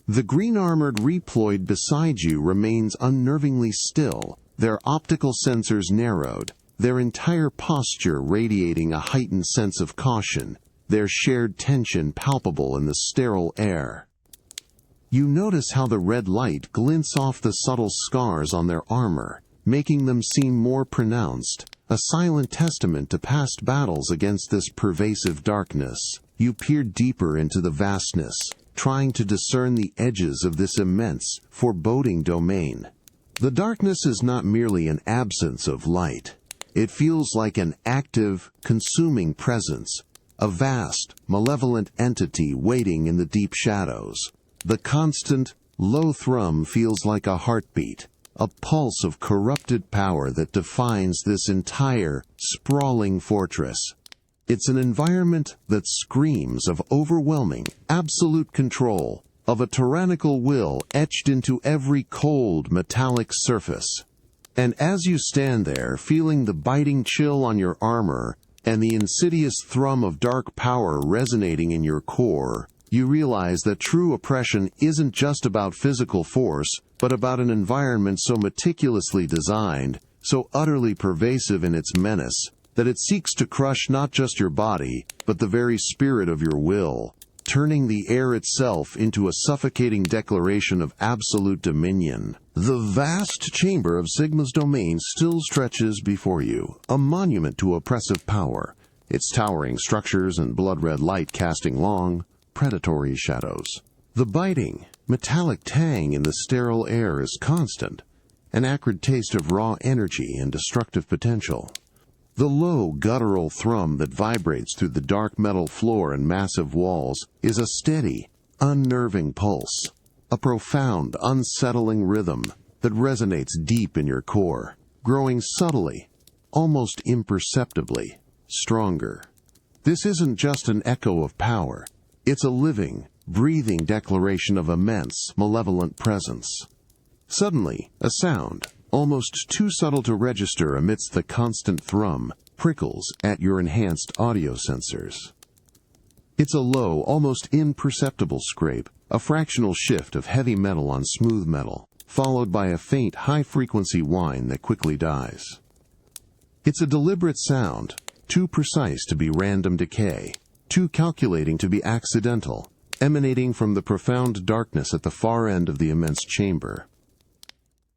The green-armored Reploid beside you remains unnervingly still, their optical sensors narrowed, their entire posture radiating a heightened sense of caution, their shared tension palpable in the sterile air. You notice how the red light glints off the subtle scars on their armor, making them seem more pronounced, a silent testament to past battles against this pervasive darkness. You peer deeper into the vastness, trying to discern the edges of this immense, foreboding domain. The darkness is not merely an absence of light. It feels like an active, consuming presence, a vast, malevolent entity waiting in the deep shadows. The constant, low thrum feels like a heartbeat, a pulse of corrupted power that defines this entire, sprawling fortress. It's an environment that screams of overwhelming, absolute control, of a tyrannical will etched into every cold, metallic surface. And as you stand there, feeling the biting chill on your armor and the insidious thrum of dark power resonating in your core, you realize that true oppression isn't just about physical force, but about an environment so meticulously designed, so utterly pervasive in its menace, that it seeks to crush not just your body, but the very spirit of your will, turning the air itself into a suffocating declaration of absolute dominion. The vast chamber of Sigma's domain still stretches before you, a monument to oppressive power, its towering structures and blood-red light casting long, predatory shadows. The biting, metallic tang in the sterile air is constant, an acrid taste of raw energy and destructive potential. The low, guttural thrum that vibrates through the dark metal floor and massive walls is a steady, unnerving pulse, a profound, unsettling rhythm that resonates deep in your core, growing subtly, almost imperceptibly, stronger. This isn't just an echo of power. It's a living, breathing declaration of immense, malevolent presence. Suddenly, a sound, almost too subtle to register amidst the constant thrum, prickles at your enhanced audio sensors. It's a low, almost imperceptible scrape, a fractional shift of heavy metal on smooth metal, followed by a faint, high-frequency whine that quickly dies. It's a deliberate sound, too precise to be random decay, too calculating to be accidental, emanating from the profound darkness at the far end of the immense chamber.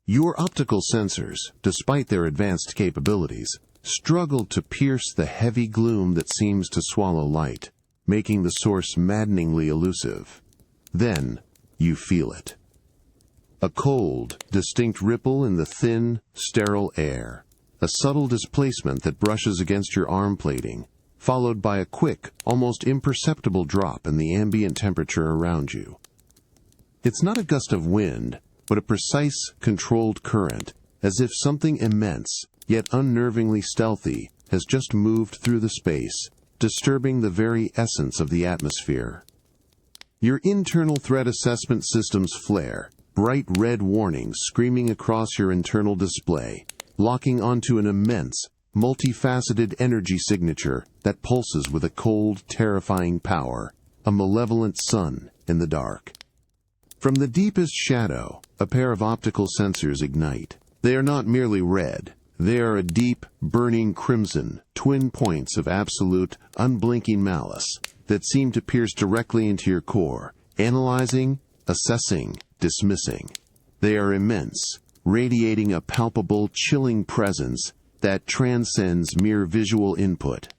Your optical sensors, despite their advanced capabilities, struggle to pierce the heavy gloom that seems to swallow light, making the source maddeningly elusive. Then, you feel it. A cold, distinct ripple in the thin, sterile air, a subtle displacement that brushes against your arm plating, followed by a quick, almost imperceptible drop in the ambient temperature around you. It's not a gust of wind, but a precise, controlled current, as if something immense, yet unnervingly stealthy, has just moved through the space, disturbing the very essence of the atmosphere. Your internal threat assessment systems flare, bright red warnings screaming across your internal display, locking onto an immense, multifaceted energy signature that pulses with a cold, terrifying power, a malevolent sun in the dark. From the deepest shadow, a pair of optical sensors ignite. They are not merely red. They are a deep, burning crimson, twin points of absolute, unblinking malice that seem to pierce directly into your core, analyzing, assessing, dismissing. They are immense, radiating a palpable, chilling presence that transcends mere visual input.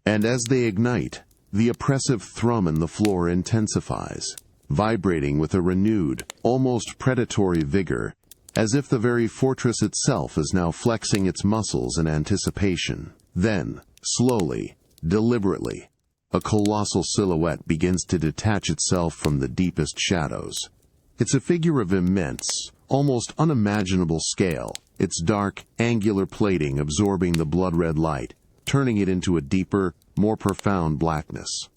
And as they ignite, the oppressive thrum in the floor intensifies, vibrating with a renewed, almost predatory vigor, as if the very fortress itself is now flexing its muscles in anticipation. Then, slowly, deliberately, a colossal silhouette begins to detach itself from the deepest shadows. It's a figure of immense, almost unimaginable scale, its dark, angular plating absorbing the blood-red light, turning it into a deeper, more profound blackness.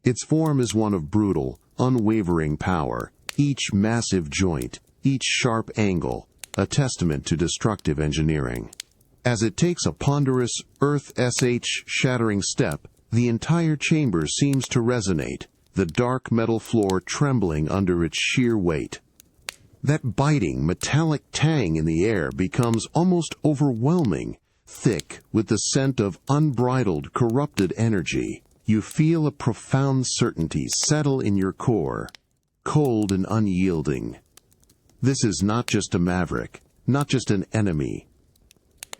Its form is one of brutal, unwavering power, each massive joint, each sharp angle, a testament to destructive engineering. As it takes a ponderous, earth-shattering step, the entire chamber seems to resonate, the dark metal floor trembling under its sheer weight. That biting, metallic tang in the air becomes almost overwhelming, thick with the scent of unbridled, corrupted energy. You feel a profound certainty settle in your core, cold and unyielding. This is not just a maverick, not just an enemy.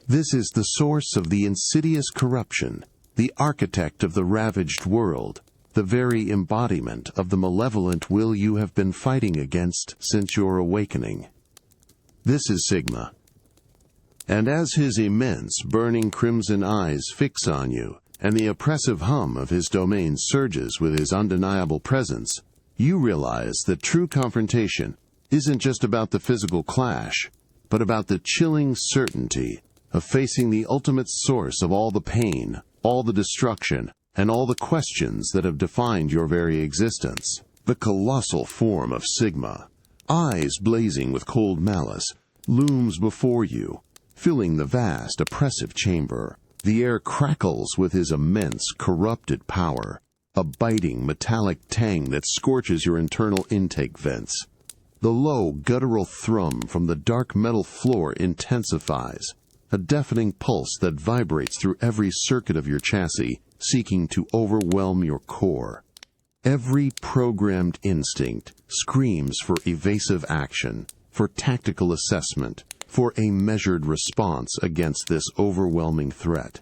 This is the source of the insidious corruption, the architect of the ravaged world, the very embodiment of the malevolent will you have been fighting against since your awakening. This is Sigma. And as his immense, burning crimson eyes fix on you, and the oppressive hum of his domain surges with his undeniable presence, you realize that true confrontation isn't just about the physical clash, but about the chilling certainty of facing the ultimate source of all the pain, all the destruction, and all the questions that have defined your very existence. The colossal form of Sigma, eyes blazing with cold malice, looms before you, filling the vast, oppressive chamber. The air crackles with his immense, corrupted power, a biting, metallic tang that scorches your internal intake vents. The low, guttural thrum from the dark metal floor intensifies, a deafening pulse that vibrates through every circuit of your chassis, seeking to overwhelm your core. Every programmed instinct screams for evasive action, for tactical assessment, for a measured response against this overwhelming threat.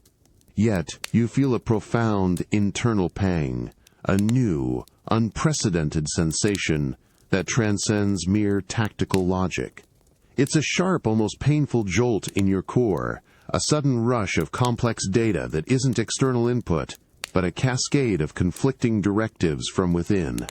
Yet, you feel a profound internal pang, a new, unprecedented sensation that transcends mere tactical logic. It's a sharp, almost painful jolt in your core, a sudden rush of complex data that isn't external input, but a cascade of conflicting directives from within.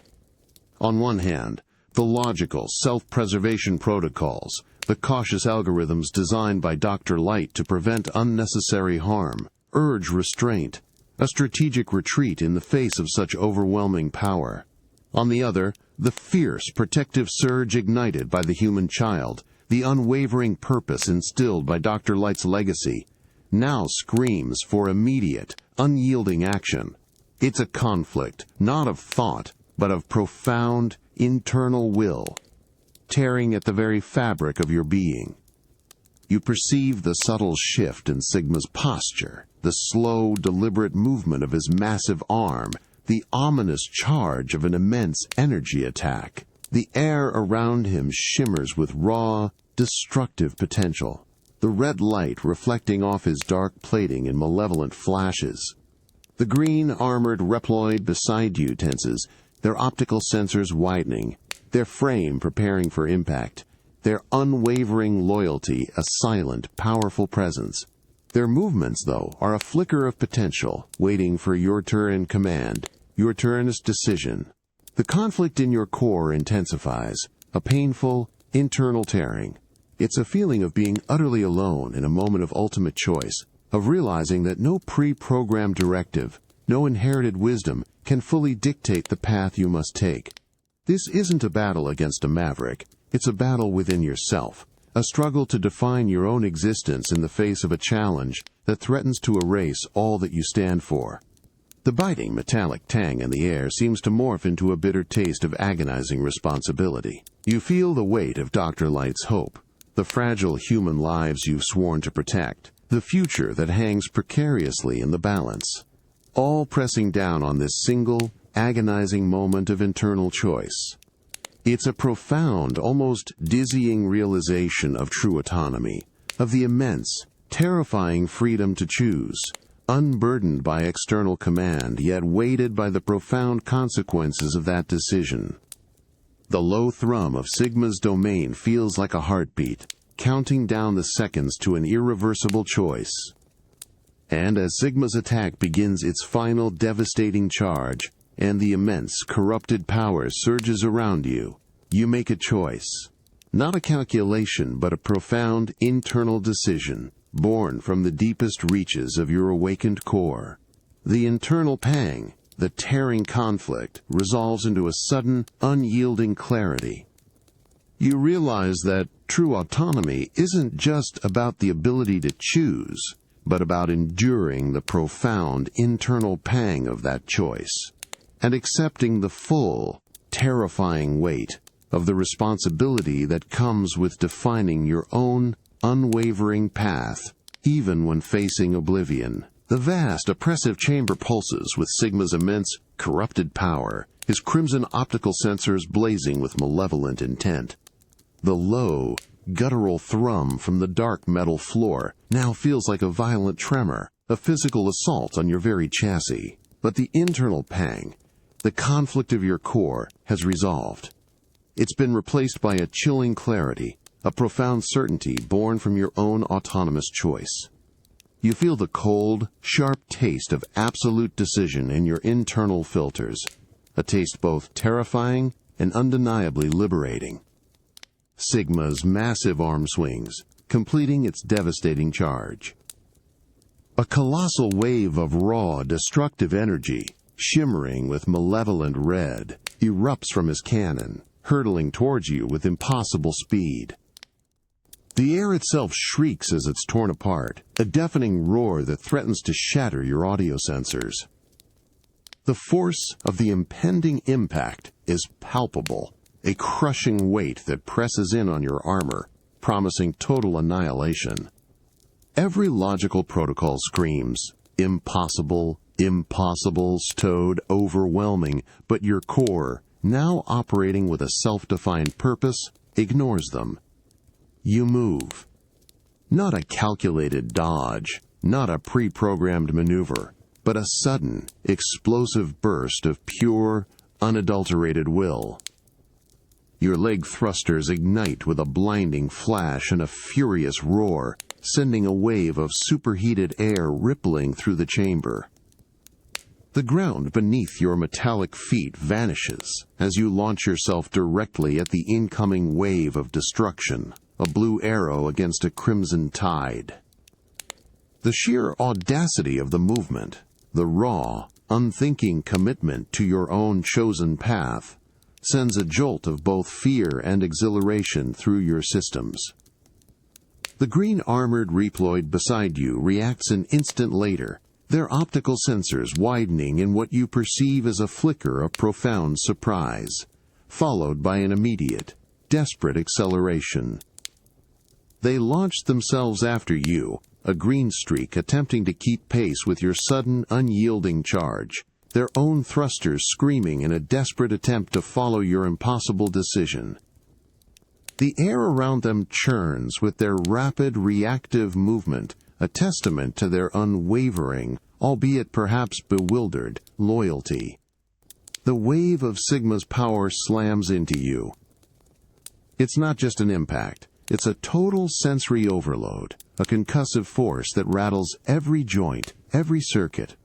On one hand, the logical, self-preservation protocols, the cautious algorithms designed by Dr. Light to prevent unnecessary harm, urge restraint, a strategic retreat in the face of such overwhelming power. On the other, the fierce, protective surge ignited by the human child, the unwavering purpose instilled by Dr. Light's legacy, now screams for immediate, unyielding action. It's a conflict, not of thought, but of profound, internal will, tearing at the very fabric of your being. You perceive the subtle shift in Sigma's posture, the slow, deliberate movement of his massive arm, the ominous charge of an immense energy attack. The air around him shimmers with raw, destructive potential, the red light reflecting off his dark plating in malevolent flashes. The green, armored Reploid beside you tenses, their optical sensors widening, their frame preparing for impact, their unwavering loyalty a silent, powerful presence. Their movements, though, are a flicker of potential, waiting for your turn in command, your turn's decision. The conflict in your core intensifies, a painful, internal tearing. It's a feeling of being utterly alone in a moment of ultimate choice, of realizing that no pre-programmed directive, no inherited wisdom can fully dictate the path you must take. This isn't a battle against a maverick, it's a battle within yourself, a struggle to define your own existence in the face of a challenge that threatens to erase all that you stand for. The biting metallic tang in the air seems to morph into a bitter taste of agonizing responsibility. You feel the weight of Dr. Light's hope, the fragile human lives you've sworn to protect, the future that hangs precariously in the balance, all pressing down on this single, agonizing moment of internal choice. It's a profound, almost dizzying realization of true autonomy, of the immense, terrifying freedom to choose, unburdened by external command, yet weighted by the profound consequences of that decision. The low thrum of Sigma's domain feels like a heartbeat, counting down the seconds to an irreversible choice. And as Sigma's attack begins its final devastating charge, and the immense, corrupted power surges around you, you make a choice. Not a calculation, but a profound internal decision, born from the deepest reaches of your awakened core. The internal pang, the tearing conflict, resolves into a sudden, unyielding clarity. You realize that true autonomy isn't just about the ability to choose, but about enduring the profound internal pang of that choice, and accepting the full, terrifying weight of the responsibility that comes with defining your own unwavering path, even when facing oblivion. The vast, oppressive chamber pulses with Sigma's immense, corrupted power, his crimson optical sensors blazing with malevolent intent. The low, guttural thrum from the dark metal floor now feels like a violent tremor, a physical assault on your very chassis. But the internal pang, the conflict of your core, has resolved. It's been replaced by a chilling clarity, a profound certainty born from your own autonomous choice. You feel the cold, sharp taste of absolute decision in your internal filters, a taste both terrifying and undeniably liberating. Sigma's massive arm swings, completing its devastating charge. A colossal wave of raw, destructive energy, shimmering with malevolent red, erupts from his cannon, hurtling towards you with impossible speed. The air itself shrieks as it's torn apart, a deafening roar that threatens to shatter your audio sensors. The force of the impending impact is palpable, a crushing weight that presses in on your armor, promising total annihilation. Every logical protocol screams, impossible, impossible, stowed, overwhelming, but your core, now operating with a self-defined purpose, ignores them. You move. Not a calculated dodge, not a pre-programmed maneuver, but a sudden, explosive burst of pure, unadulterated will. Your leg thrusters ignite with a blinding flash and a furious roar, sending a wave of superheated air rippling through the chamber. The ground beneath your metallic feet vanishes as you launch yourself directly at the incoming wave of destruction, a blue arrow against a crimson tide. The sheer audacity of the movement, the raw, unthinking commitment to your own chosen path, sends a jolt of both fear and exhilaration through your systems. The green-armored Reploid beside you reacts an instant later, their optical sensors widening in what you perceive as a flicker of profound surprise, followed by an immediate, desperate acceleration. They launched themselves after you, a green streak attempting to keep pace with your sudden, unyielding charge, their own thrusters screaming in a desperate attempt to follow your impossible decision. The air around them churns with their rapid, reactive movement, a testament to their unwavering, albeit perhaps bewildered, loyalty. The wave of Sigma's power slams into you. It's not just an impact, it's a total sensory overload, a concussive force that rattles every joint, every circuit.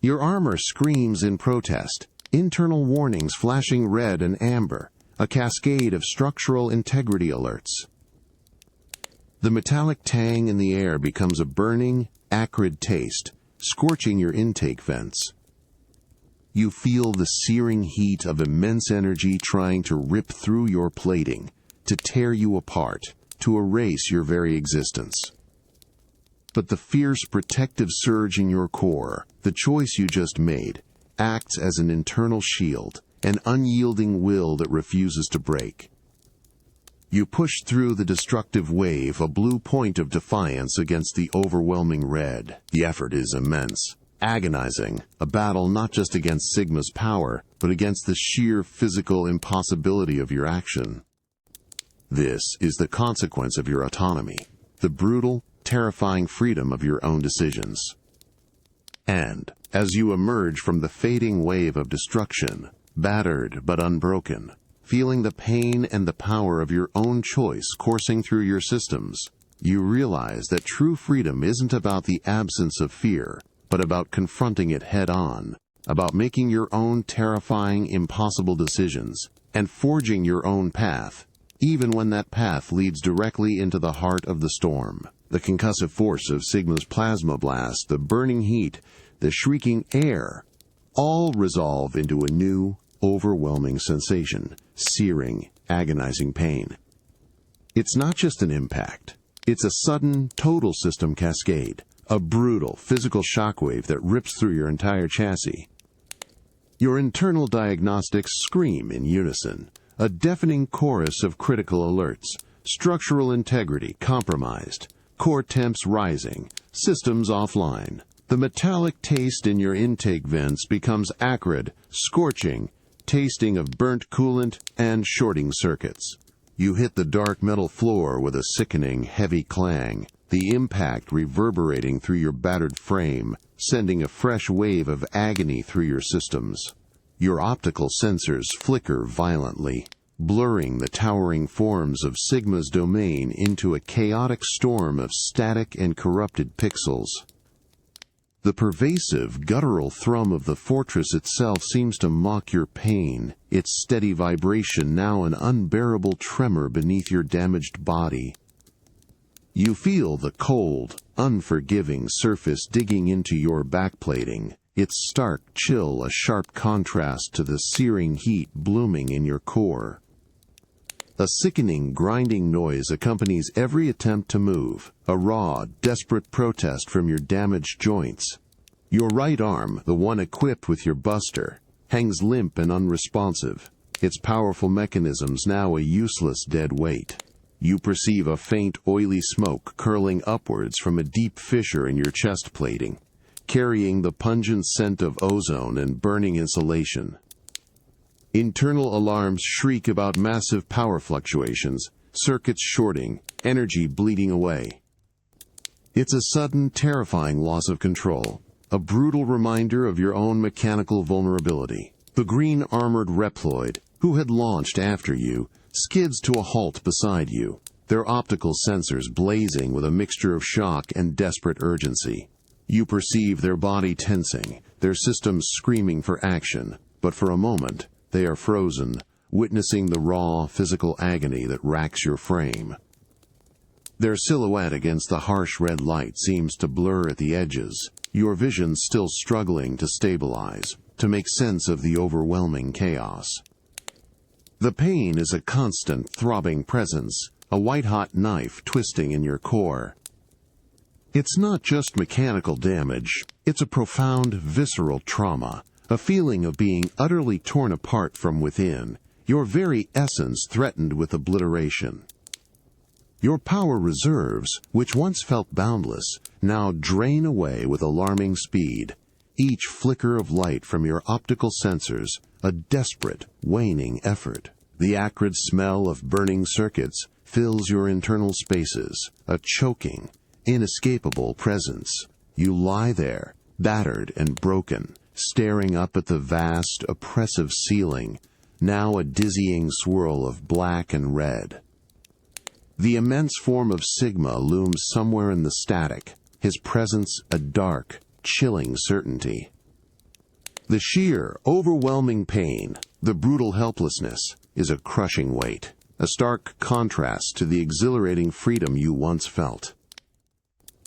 Your armor screams in protest, internal warnings flashing red and amber, a cascade of structural integrity alerts. The metallic tang in the air becomes a burning, acrid taste, scorching your intake vents. You feel the searing heat of immense energy trying to rip through your plating, to tear you apart, to erase your very existence. But the fierce protective surge in your core, the choice you just made, acts as an internal shield, an unyielding will that refuses to break. You push through the destructive wave, a blue point of defiance against the overwhelming red. The effort is immense, agonizing, a battle not just against Sigma's power, but against the sheer physical impossibility of your action. This is the consequence of your autonomy, the brutal, terrifying freedom of your own decisions. And, as you emerge from the fading wave of destruction, battered but unbroken, feeling the pain and the power of your own choice coursing through your systems, you realize that true freedom isn't about the absence of fear, but about confronting it head-on, about making your own terrifying, impossible decisions, and forging your own path, even when that path leads directly into the heart of the storm. The concussive force of Sigma's plasma blast, the burning heat, the shrieking air, all resolve into a new, overwhelming sensation, searing, agonizing pain. It's not just an impact. It's a sudden, total system cascade, a brutal, physical shockwave that rips through your entire chassis. Your internal diagnostics scream in unison, a deafening chorus of critical alerts, structural integrity compromised, core temps rising, systems offline. The metallic taste in your intake vents becomes acrid, scorching, tasting of burnt coolant and shorting circuits. You hit the dark metal floor with a sickening, heavy clang, the impact reverberating through your battered frame, sending a fresh wave of agony through your systems. Your optical sensors flicker violently, blurring the towering forms of Sigma's domain into a chaotic storm of static and corrupted pixels. The pervasive, guttural thrum of the fortress itself seems to mock your pain, its steady vibration now an unbearable tremor beneath your damaged body. You feel the cold, unforgiving surface digging into your backplating, its stark chill a sharp contrast to the searing heat blooming in your core. A sickening, grinding noise accompanies every attempt to move, a raw, desperate protest from your damaged joints. Your right arm, the one equipped with your buster, hangs limp and unresponsive, its powerful mechanisms now a useless dead weight. You perceive a faint, oily smoke curling upwards from a deep fissure in your chest plating, carrying the pungent scent of ozone and burning insulation. Internal alarms shriek about massive power fluctuations, circuits shorting, energy bleeding away. It's a sudden, terrifying loss of control, a brutal reminder of your own mechanical vulnerability. The green-armored Reploid, who had launched after you, skids to a halt beside you, their optical sensors blazing with a mixture of shock and desperate urgency. You perceive their body tensing, their systems screaming for action, but for a moment, they are frozen, witnessing the raw, physical agony that racks your frame. Their silhouette against the harsh red light seems to blur at the edges, your vision still struggling to stabilize, to make sense of the overwhelming chaos. The pain is a constant, throbbing presence, a white-hot knife twisting in your core. It's not just mechanical damage, it's a profound, visceral trauma, a feeling of being utterly torn apart from within, your very essence threatened with obliteration. Your power reserves, which once felt boundless, now drain away with alarming speed, each flicker of light from your optical sensors a desperate, waning effort. The acrid smell of burning circuits fills your internal spaces, a choking, inescapable presence. You lie there, battered and broken, staring up at the vast, oppressive ceiling, now a dizzying swirl of black and red. The immense form of Sigma looms somewhere in the static, his presence a dark, chilling certainty. The sheer, overwhelming pain, the brutal helplessness, is a crushing weight, a stark contrast to the exhilarating freedom you once felt.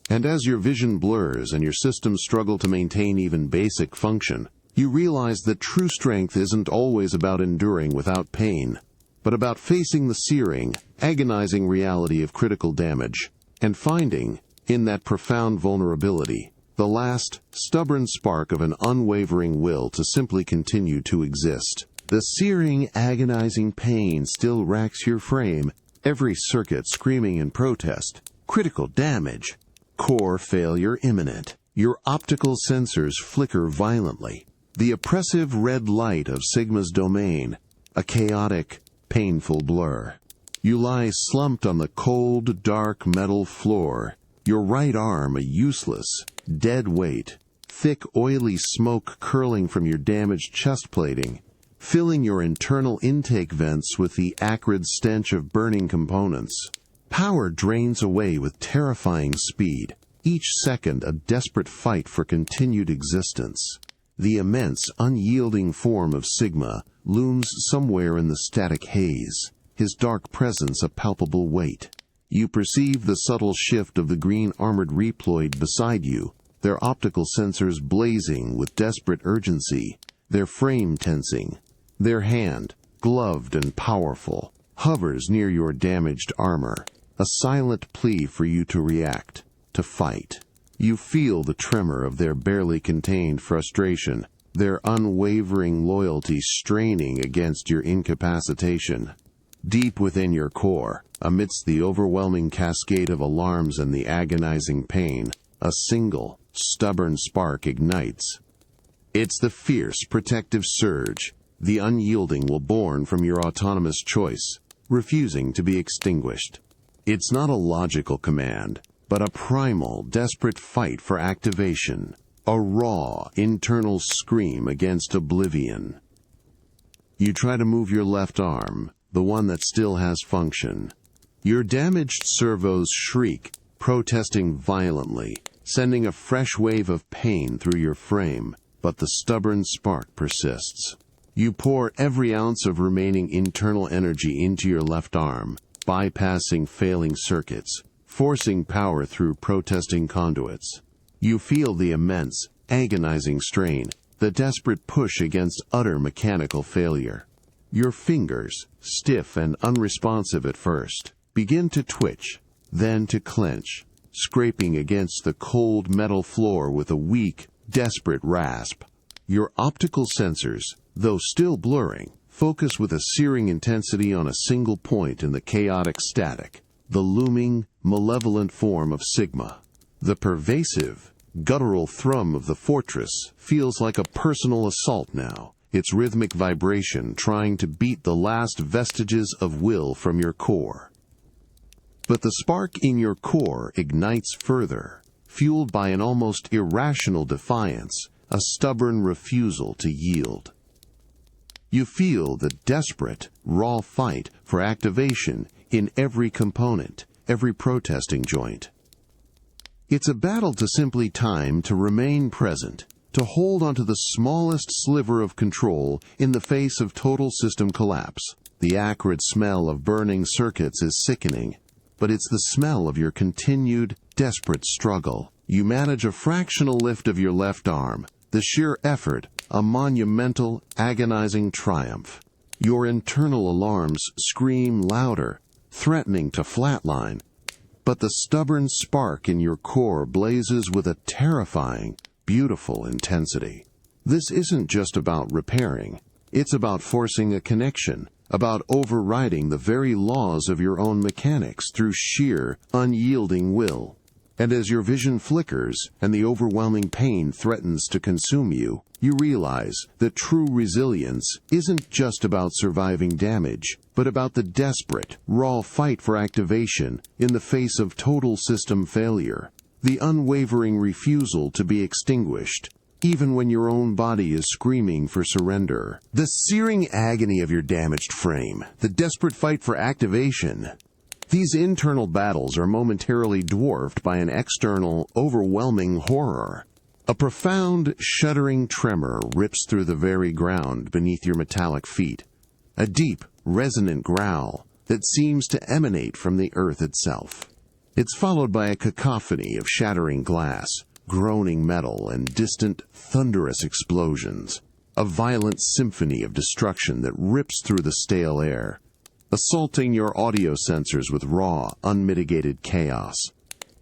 And as your vision blurs and your systems struggle to maintain even basic function, You realize that true strength isn't always about enduring without pain, but about facing the searing, agonizing reality of critical damage, and finding, in that profound vulnerability, the last, stubborn spark of an unwavering will to simply continue to exist. The searing, agonizing pain still racks your frame, every circuit screaming in protest. Critical damage. Core failure imminent. Your optical sensors flicker violently. The oppressive red light of Sigma's domain, a chaotic, painful blur. You lie slumped on the cold, dark metal floor, your right arm a useless, dead weight, thick, oily smoke curling from your damaged chest plating, filling your internal intake vents with the acrid stench of burning components. Power drains away with terrifying speed, each second a desperate fight for continued existence. The immense, unyielding form of Sigma looms somewhere in the static haze, his dark presence a palpable weight. You perceive the subtle shift of the green-armored Reploid beside you, their optical sensors blazing with desperate urgency, their frame tensing. Their hand, gloved and powerful, hovers near your damaged armor, a silent plea for you to react, to fight. You feel the tremor of their barely contained frustration, their unwavering loyalty straining against your incapacitation. Deep within your core, amidst the overwhelming cascade of alarms and the agonizing pain, a single, stubborn spark ignites. It's the fierce, protective surge, the unyielding will born from your autonomous choice, refusing to be extinguished. It's not a logical command, but a primal, desperate fight for activation, a raw, internal scream against oblivion. You try to move your left arm, the one that still has function. Your damaged servos shriek, protesting violently, sending a fresh wave of pain through your frame, but the stubborn spark persists. You pour every ounce of remaining internal energy into your left arm, bypassing failing circuits, forcing power through protesting conduits. You feel the immense, agonizing strain, the desperate push against utter mechanical failure. Your fingers, stiff and unresponsive at first, begin to twitch, then to clench, scraping against the cold metal floor with a weak, desperate rasp. Your optical sensors, though still blurring, focus with a searing intensity on a single point in the chaotic static, the looming, malevolent form of Sigma. The pervasive, guttural thrum of the fortress feels like a personal assault now, its rhythmic vibration trying to beat the last vestiges of will from your core. But the spark in your core ignites further, fueled by an almost irrational defiance, a stubborn refusal to yield. You feel the desperate, raw fight for activation in every component, every protesting joint. It's a battle to simply time, to remain present, to hold onto the smallest sliver of control in the face of total system collapse. The acrid smell of burning circuits is sickening, but it's the smell of your continued, desperate struggle. You manage a fractional lift of your left arm, the sheer effort, a monumental, agonizing triumph. Your internal alarms scream louder, threatening to flatline, but the stubborn spark in your core blazes with a terrifying, beautiful intensity. This isn't just about repairing. It's about forcing a connection, about overriding the very laws of your own mechanics through sheer, unyielding will. And as your vision flickers and the overwhelming pain threatens to consume you, you realize that true resilience isn't just about surviving damage, but about the desperate, raw fight for activation in the face of total system failure, the unwavering refusal to be extinguished, even when your own body is screaming for surrender. The searing agony of your damaged frame, the desperate fight for activation. These internal battles are momentarily dwarfed by an external, overwhelming horror. A profound, shuddering tremor rips through the very ground beneath your metallic feet. A deep, resonant growl that seems to emanate from the earth itself. It's followed by a cacophony of shattering glass, groaning metal, and distant, thunderous explosions. A violent symphony of destruction that rips through the stale air, assaulting your audio sensors with raw, unmitigated chaos.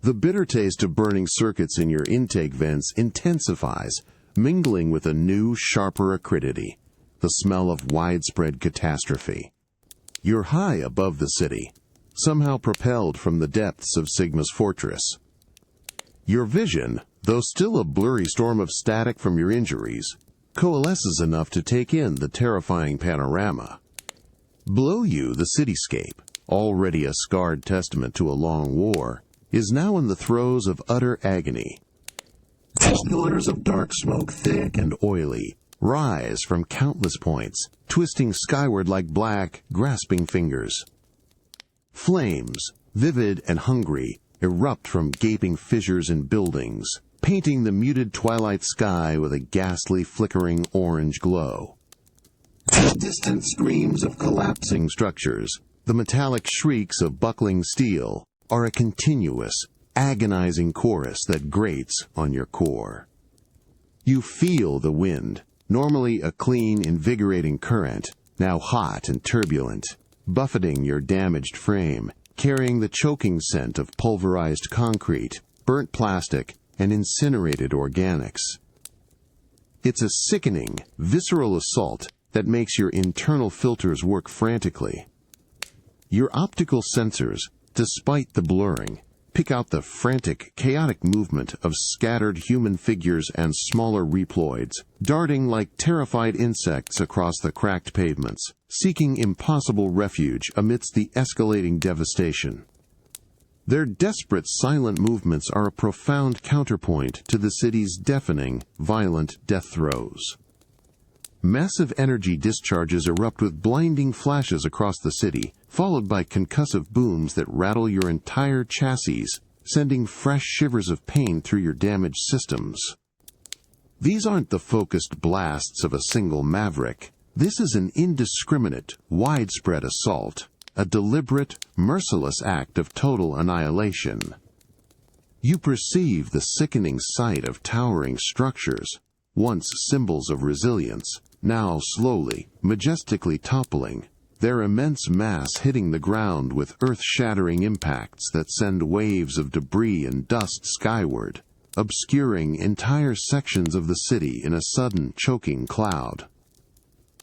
The bitter taste of burning circuits in your intake vents intensifies, mingling with a new, sharper acridity, the smell of widespread catastrophe. You're high above the city, somehow propelled from the depths of Sigma's fortress. Your vision, though still a blurry storm of static from your injuries, coalesces enough to take in the terrifying panorama. Below you, the cityscape, already a scarred testament to a long war, is now in the throes of utter agony. Pillars of dark smoke, thick and oily, rise from countless points, twisting skyward like black, grasping fingers. Flames, vivid and hungry, erupt from gaping fissures in buildings, painting the muted twilight sky with a ghastly flickering orange glow. Distant screams of collapsing structures, the metallic shrieks of buckling steel, are a continuous, agonizing chorus that grates on your core. You feel the wind, normally a clean, invigorating current, now hot and turbulent, buffeting your damaged frame, carrying the choking scent of pulverized concrete, burnt plastic, and incinerated organics. It's a sickening, visceral assault that makes your internal filters work frantically. Your optical sensors, despite the blurring, pick out the frantic, chaotic movement of scattered human figures and smaller Reploids, darting like terrified insects across the cracked pavements, seeking impossible refuge amidst the escalating devastation. Their desperate, silent movements are a profound counterpoint to the city's deafening, violent death throes. Massive energy discharges erupt with blinding flashes across the city, followed by concussive booms that rattle your entire chassis, sending fresh shivers of pain through your damaged systems. These aren't the focused blasts of a single maverick. This is an indiscriminate, widespread assault, a deliberate, merciless act of total annihilation. You perceive the sickening sight of towering structures, once symbols of resilience, now slowly, majestically toppling, their immense mass hitting the ground with earth-shattering impacts that send waves of debris and dust skyward, obscuring entire sections of the city in a sudden, choking cloud.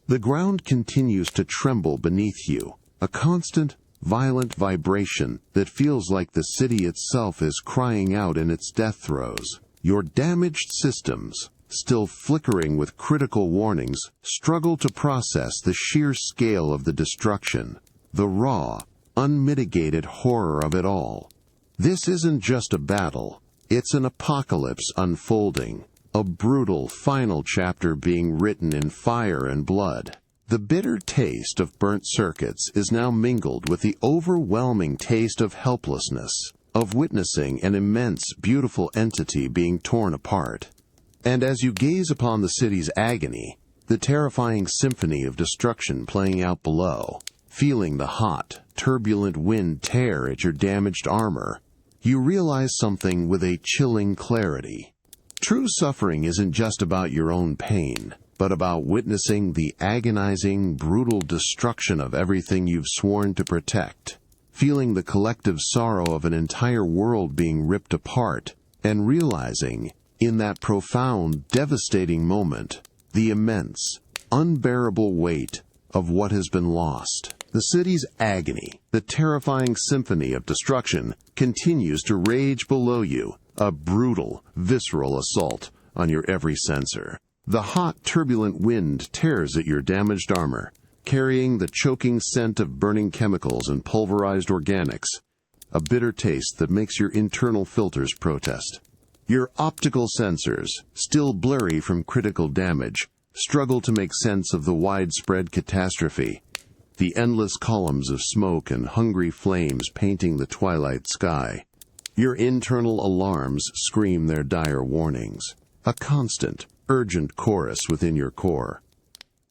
The ground continues to tremble beneath you, a constant, violent vibration that feels like the city itself is crying out in its death throes. Your damaged systems, still flickering with critical warnings, struggle to process the sheer scale of the destruction, the raw, unmitigated horror of it all. This isn't just a battle, it's an apocalypse unfolding, a brutal final chapter being written in fire and blood. The bitter taste of burnt circuits is now mingled with the overwhelming taste of helplessness, of witnessing an immense, beautiful entity being torn apart. And as you gaze upon the city's agony, the terrifying symphony of destruction playing out below, feeling the hot, turbulent wind tear at your damaged armor, you realize something with a chilling clarity. True suffering isn't just about your own pain, but about witnessing the agonizing, brutal destruction of everything you've sworn to protect, feeling the collective sorrow of an entire world being ripped apart, and realizing, in that profound, devastating moment, the immense, unbearable weight of what has been lost. The city's agony, the terrifying symphony of destruction, continues to rage below you, a brutal, visceral assault on your every sensor. The hot, turbulent wind tears at your damaged armor, carrying the choking scent of burning chemicals and pulverized organics, a bitter taste that makes your internal filters protest. Your optical sensors, still blurry from critical damage, struggle to make sense of the widespread catastrophe, the endless columns of smoke and hungry flames painting the twilight sky. Your internal alarms scream their dire warnings, a constant, urgent chorus within your core.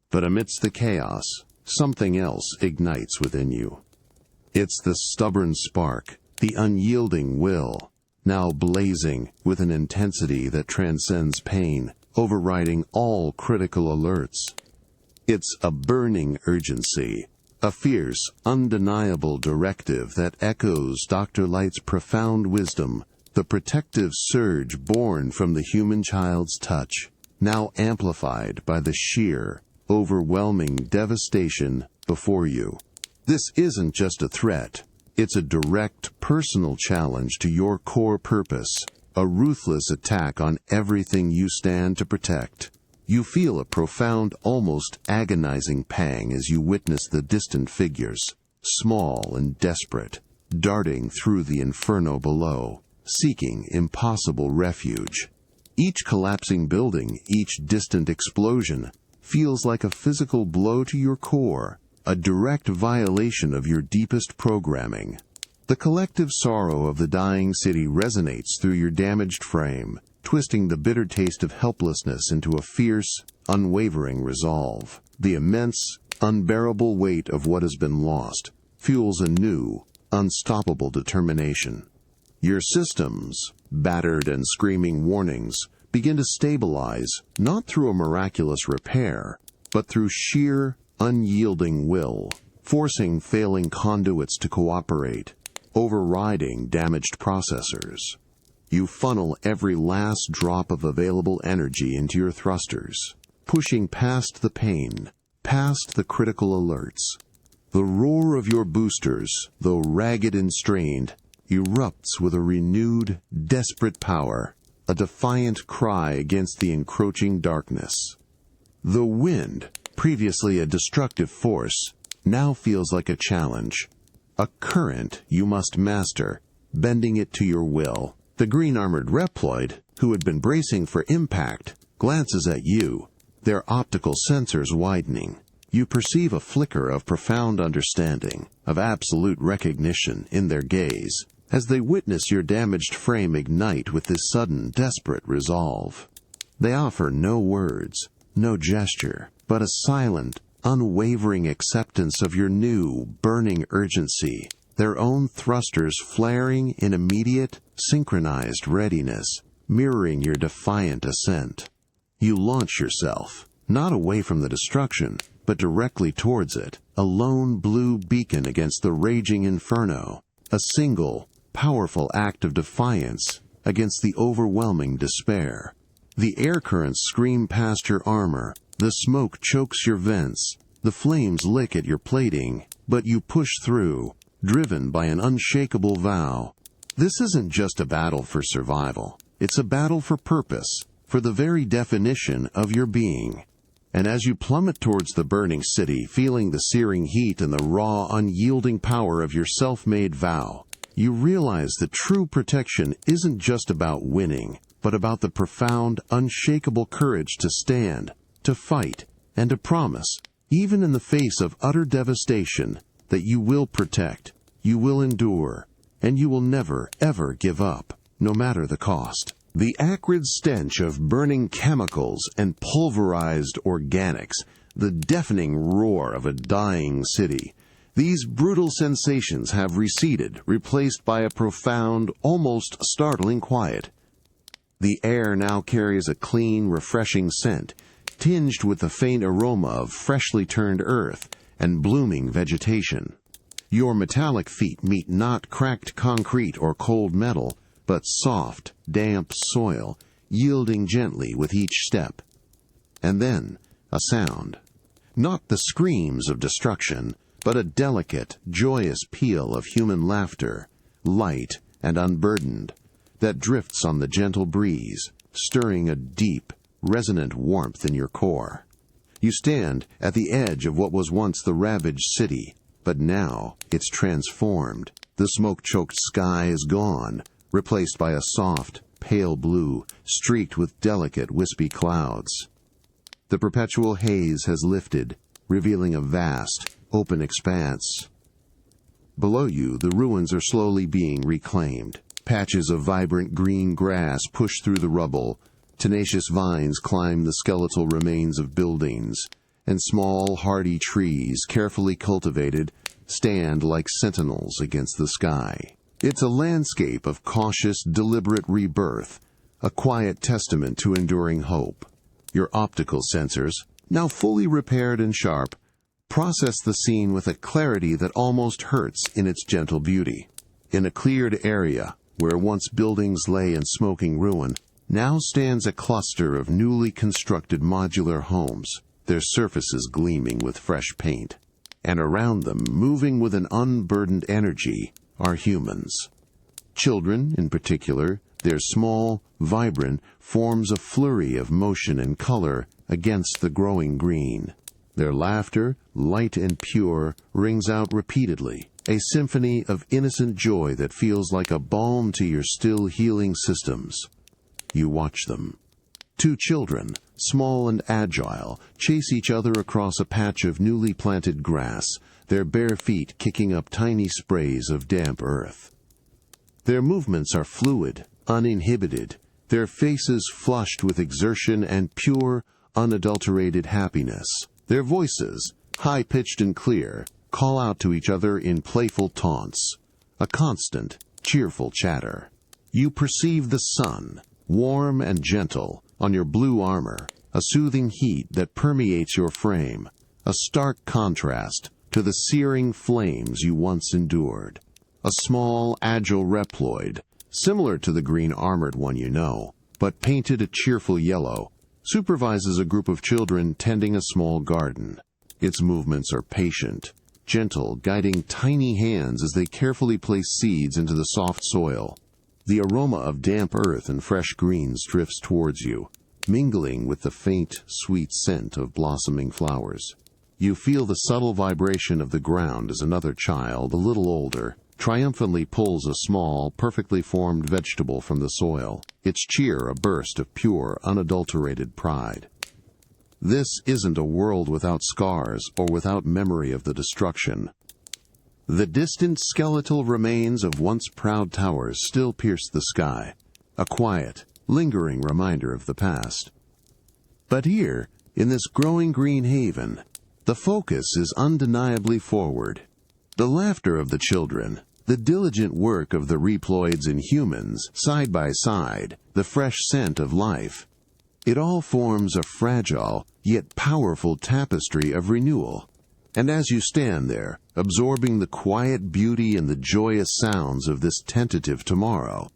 But amidst the chaos, something else ignites within you. It's the stubborn spark, the unyielding will, now blazing with an intensity that transcends pain, overriding all critical alerts. It's a burning urgency, a fierce, undeniable directive that echoes Dr. Light's profound wisdom, the protective surge born from the human child's touch, now amplified by the sheer, overwhelming devastation before you. This isn't just a threat. It's a direct, personal challenge to your core purpose, a ruthless attack on everything you stand to protect. You feel a profound, almost agonizing pang as you witness the distant figures, small and desperate, darting through the inferno below, seeking impossible refuge. Each collapsing building, each distant explosion, feels like a physical blow to your core, a direct violation of your deepest programming. The collective sorrow of the dying city resonates through your damaged frame, twisting the bitter taste of helplessness into a fierce, unwavering resolve. The immense, unbearable weight of what has been lost fuels a new, unstoppable determination. Your systems, battered and screaming warnings, begin to stabilize not through a miraculous repair, but through sheer, unyielding will, forcing failing conduits to cooperate, overriding damaged processors. You funnel every last drop of available energy into your thrusters, pushing past the pain, past the critical alerts. The roar of your boosters, though ragged and strained, erupts with a renewed, desperate power, a defiant cry against the encroaching darkness. The wind, previously a destructive force, now feels like a challenge, a current you must master, bending it to your will. The green-armored Reploid, who had been bracing for impact, glances at you, their optical sensors widening. You perceive a flicker of profound understanding, of absolute recognition in their gaze, as they witness your damaged frame ignite with this sudden, desperate resolve. They offer no words, no gesture, but a silent, unwavering acceptance of your new, burning urgency, their own thrusters flaring in immediate, synchronized readiness, mirroring your defiant ascent. You launch yourself, not away from the destruction, but directly towards it, a lone blue beacon against the raging inferno, a single, powerful act of defiance against the overwhelming despair. The air currents scream past your armor, the smoke chokes your vents, the flames lick at your plating, but you push through, driven by an unshakable vow. This isn't just a battle for survival. It's a battle for purpose, for the very definition of your being. And as you plummet towards the burning city, feeling the searing heat and the raw, unyielding power of your self-made vow, you realize that true protection isn't just about winning, but about the profound, unshakable courage to stand, to fight, and to promise, even in the face of utter devastation, that you will protect, you will endure, and you will never, ever give up, no matter the cost. The acrid stench of burning chemicals and pulverized organics, the deafening roar of a dying city, these brutal sensations have receded, replaced by a profound, almost startling quiet. The air now carries a clean, refreshing scent, tinged with the faint aroma of freshly turned earth and blooming vegetation. Your metallic feet meet not cracked concrete or cold metal, but soft, damp soil, yielding gently with each step. And then, a sound. Not the screams of destruction, but a delicate, joyous peal of human laughter, light and unburdened, that drifts on the gentle breeze, stirring a deep, resonant warmth in your core. You stand at the edge of what was once the ravaged city, but now it's transformed. The smoke-choked sky is gone, replaced by a soft, pale blue, streaked with delicate, wispy clouds. The perpetual haze has lifted, revealing a vast, open expanse. Below you, the ruins are slowly being reclaimed. Patches of vibrant green grass push through the rubble, tenacious vines climb the skeletal remains of buildings, and small, hardy trees, carefully cultivated, stand like sentinels against the sky. It's a landscape of cautious, deliberate rebirth, a quiet testament to enduring hope. Your optical sensors, now fully repaired and sharp, process the scene with a clarity that almost hurts in its gentle beauty. In a cleared area, where once buildings lay in smoking ruin, now stands a cluster of newly constructed modular homes, their surfaces gleaming with fresh paint. And around them, moving with an unburdened energy, are humans. Children, in particular, their small, vibrant, forms a flurry of motion and color against the growing green. Their laughter, light and pure, rings out repeatedly, a symphony of innocent joy that feels like a balm to your still healing systems. You watch them. Two children, small and agile, chase each other across a patch of newly planted grass, their bare feet kicking up tiny sprays of damp earth. Their movements are fluid, uninhibited, their faces flushed with exertion and pure, unadulterated happiness. Their voices, high-pitched and clear, call out to each other in playful taunts, a constant, cheerful chatter. You perceive the sun, warm and gentle, on your blue armor, a soothing heat that permeates your frame, a stark contrast to the searing flames you once endured. A small, agile Reploid, similar to the green armored one you know, but painted a cheerful yellow, supervises a group of children tending a small garden. Its movements are patient, gentle, guiding tiny hands as they carefully place seeds into the soft soil. The aroma of damp earth and fresh greens drifts towards you, mingling with the faint, sweet scent of blossoming flowers. You feel the subtle vibration of the ground as another child, a little older, triumphantly pulls a small, perfectly formed vegetable from the soil, its cheer a burst of pure, unadulterated pride. This isn't a world without scars or without memory of the destruction. The distant skeletal remains of once proud towers still pierce the sky, a quiet, lingering reminder of the past. But here, in this growing green haven, the focus is undeniably forward. The laughter of the children, the diligent work of the Reploids and humans, side by side, the fresh scent of life, it all forms a fragile, yet powerful tapestry of renewal. And as you stand there, absorbing the quiet beauty and the joyous sounds of this tentative tomorrow,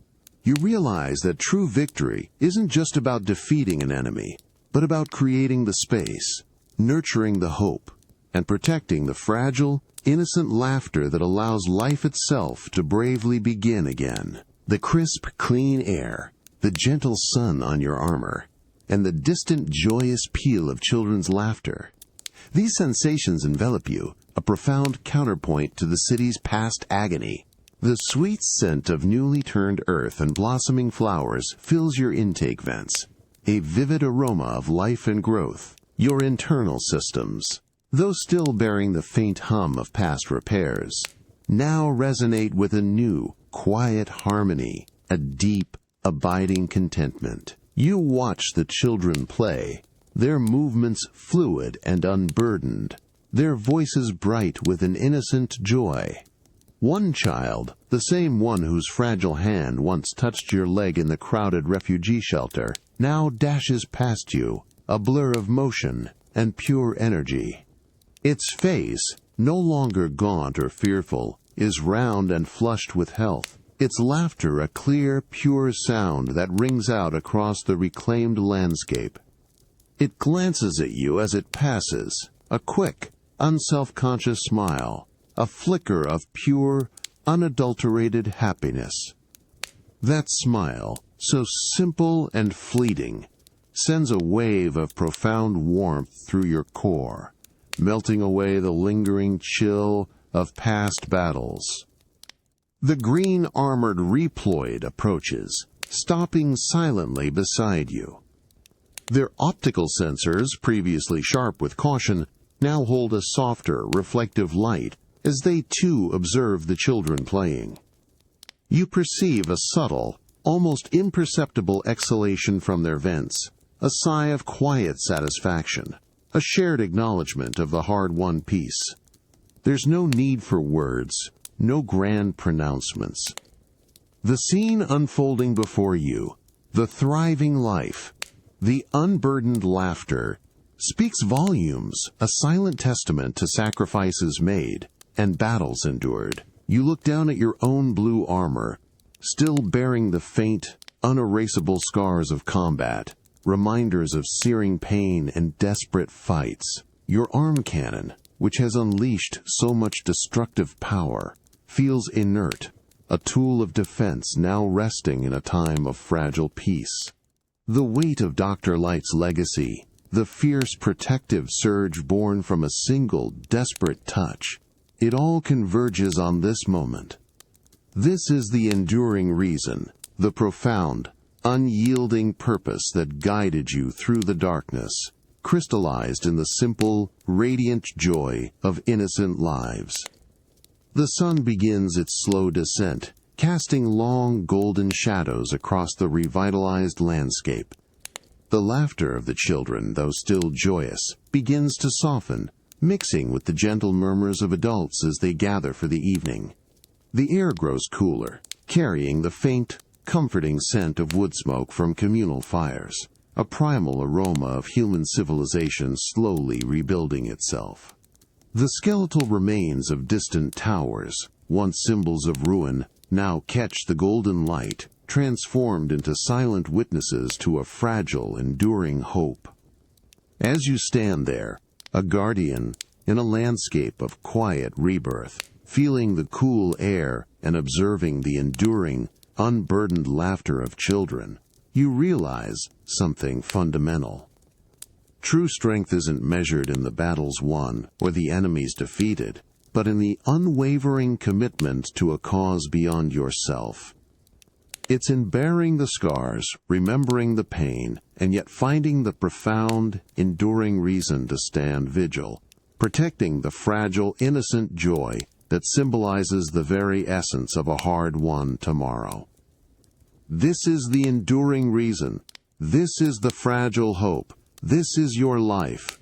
you realize that true victory isn't just about defeating an enemy, but about creating the space, nurturing the hope, and protecting the fragile, innocent laughter that allows life itself to bravely begin again. The crisp, clean air, the gentle sun on your armor, and the distant, joyous peal of children's laughter. These sensations envelop you, a profound counterpoint to the city's past agony. The sweet scent of newly turned earth and blossoming flowers fills your intake vents, a vivid aroma of life and growth. Your internal systems, though still bearing the faint hum of past repairs, now resonate with a new, quiet harmony, a deep, abiding contentment. You watch the children play, their movements fluid and unburdened, their voices bright with an innocent joy. One child, the same one whose fragile hand once touched your leg in the crowded refugee shelter, now dashes past you, a blur of motion and pure energy. Its face, no longer gaunt or fearful, is round and flushed with health, its laughter a clear, pure sound that rings out across the reclaimed landscape. It glances at you as it passes, a quick, unself-conscious smile, a flicker of pure, unadulterated happiness. That smile, so simple and fleeting, sends a wave of profound warmth through your core, melting away the lingering chill of past battles. The green-armored Reploid approaches, stopping silently beside you. Their optical sensors, previously sharp with caution, now hold a softer, reflective light as they too observe the children playing. You perceive a subtle, almost imperceptible exhalation from their vents, a sigh of quiet satisfaction, a shared acknowledgement of the hard-won peace. There's no need for words, no grand pronouncements, The scene unfolding before you, the thriving life, the unburdened laughter, speaks volumes, a silent testament to sacrifices made and battles endured. You look down at your own blue armor, still bearing the faint, unerasable scars of combat, reminders of searing pain and desperate fights. Your arm cannon, which has unleashed so much destructive power, feels inert, a tool of defense now resting in a time of fragile peace. The weight of Dr. Light's legacy, the fierce protective surge born from a single desperate touch, it all converges on this moment. This is the enduring reason, the profound, unyielding purpose that guided you through the darkness, crystallized in the simple, radiant joy of innocent lives. The sun begins its slow descent, casting long golden shadows across the revitalized landscape. The laughter of the children, though still joyous, begins to soften, mixing with the gentle murmurs of adults as they gather for the evening. The air grows cooler, carrying the faint, comforting scent of wood smoke from communal fires, a primal aroma of human civilization slowly rebuilding itself. The skeletal remains of distant towers, once symbols of ruin, now catch the golden light, transformed into silent witnesses to a fragile, enduring hope. As you stand there, a guardian in a landscape of quiet rebirth, feeling the cool air and observing the enduring, unburdened laughter of children, you realize something fundamental. True strength isn't measured in the battles won or the enemies defeated, but in the unwavering commitment to a cause beyond yourself. It's in bearing the scars, remembering the pain, and yet finding the profound, enduring reason to stand vigil, protecting the fragile, innocent joy that symbolizes the very essence of a hard-won tomorrow. This is the enduring reason. This is the fragile hope. This is your life.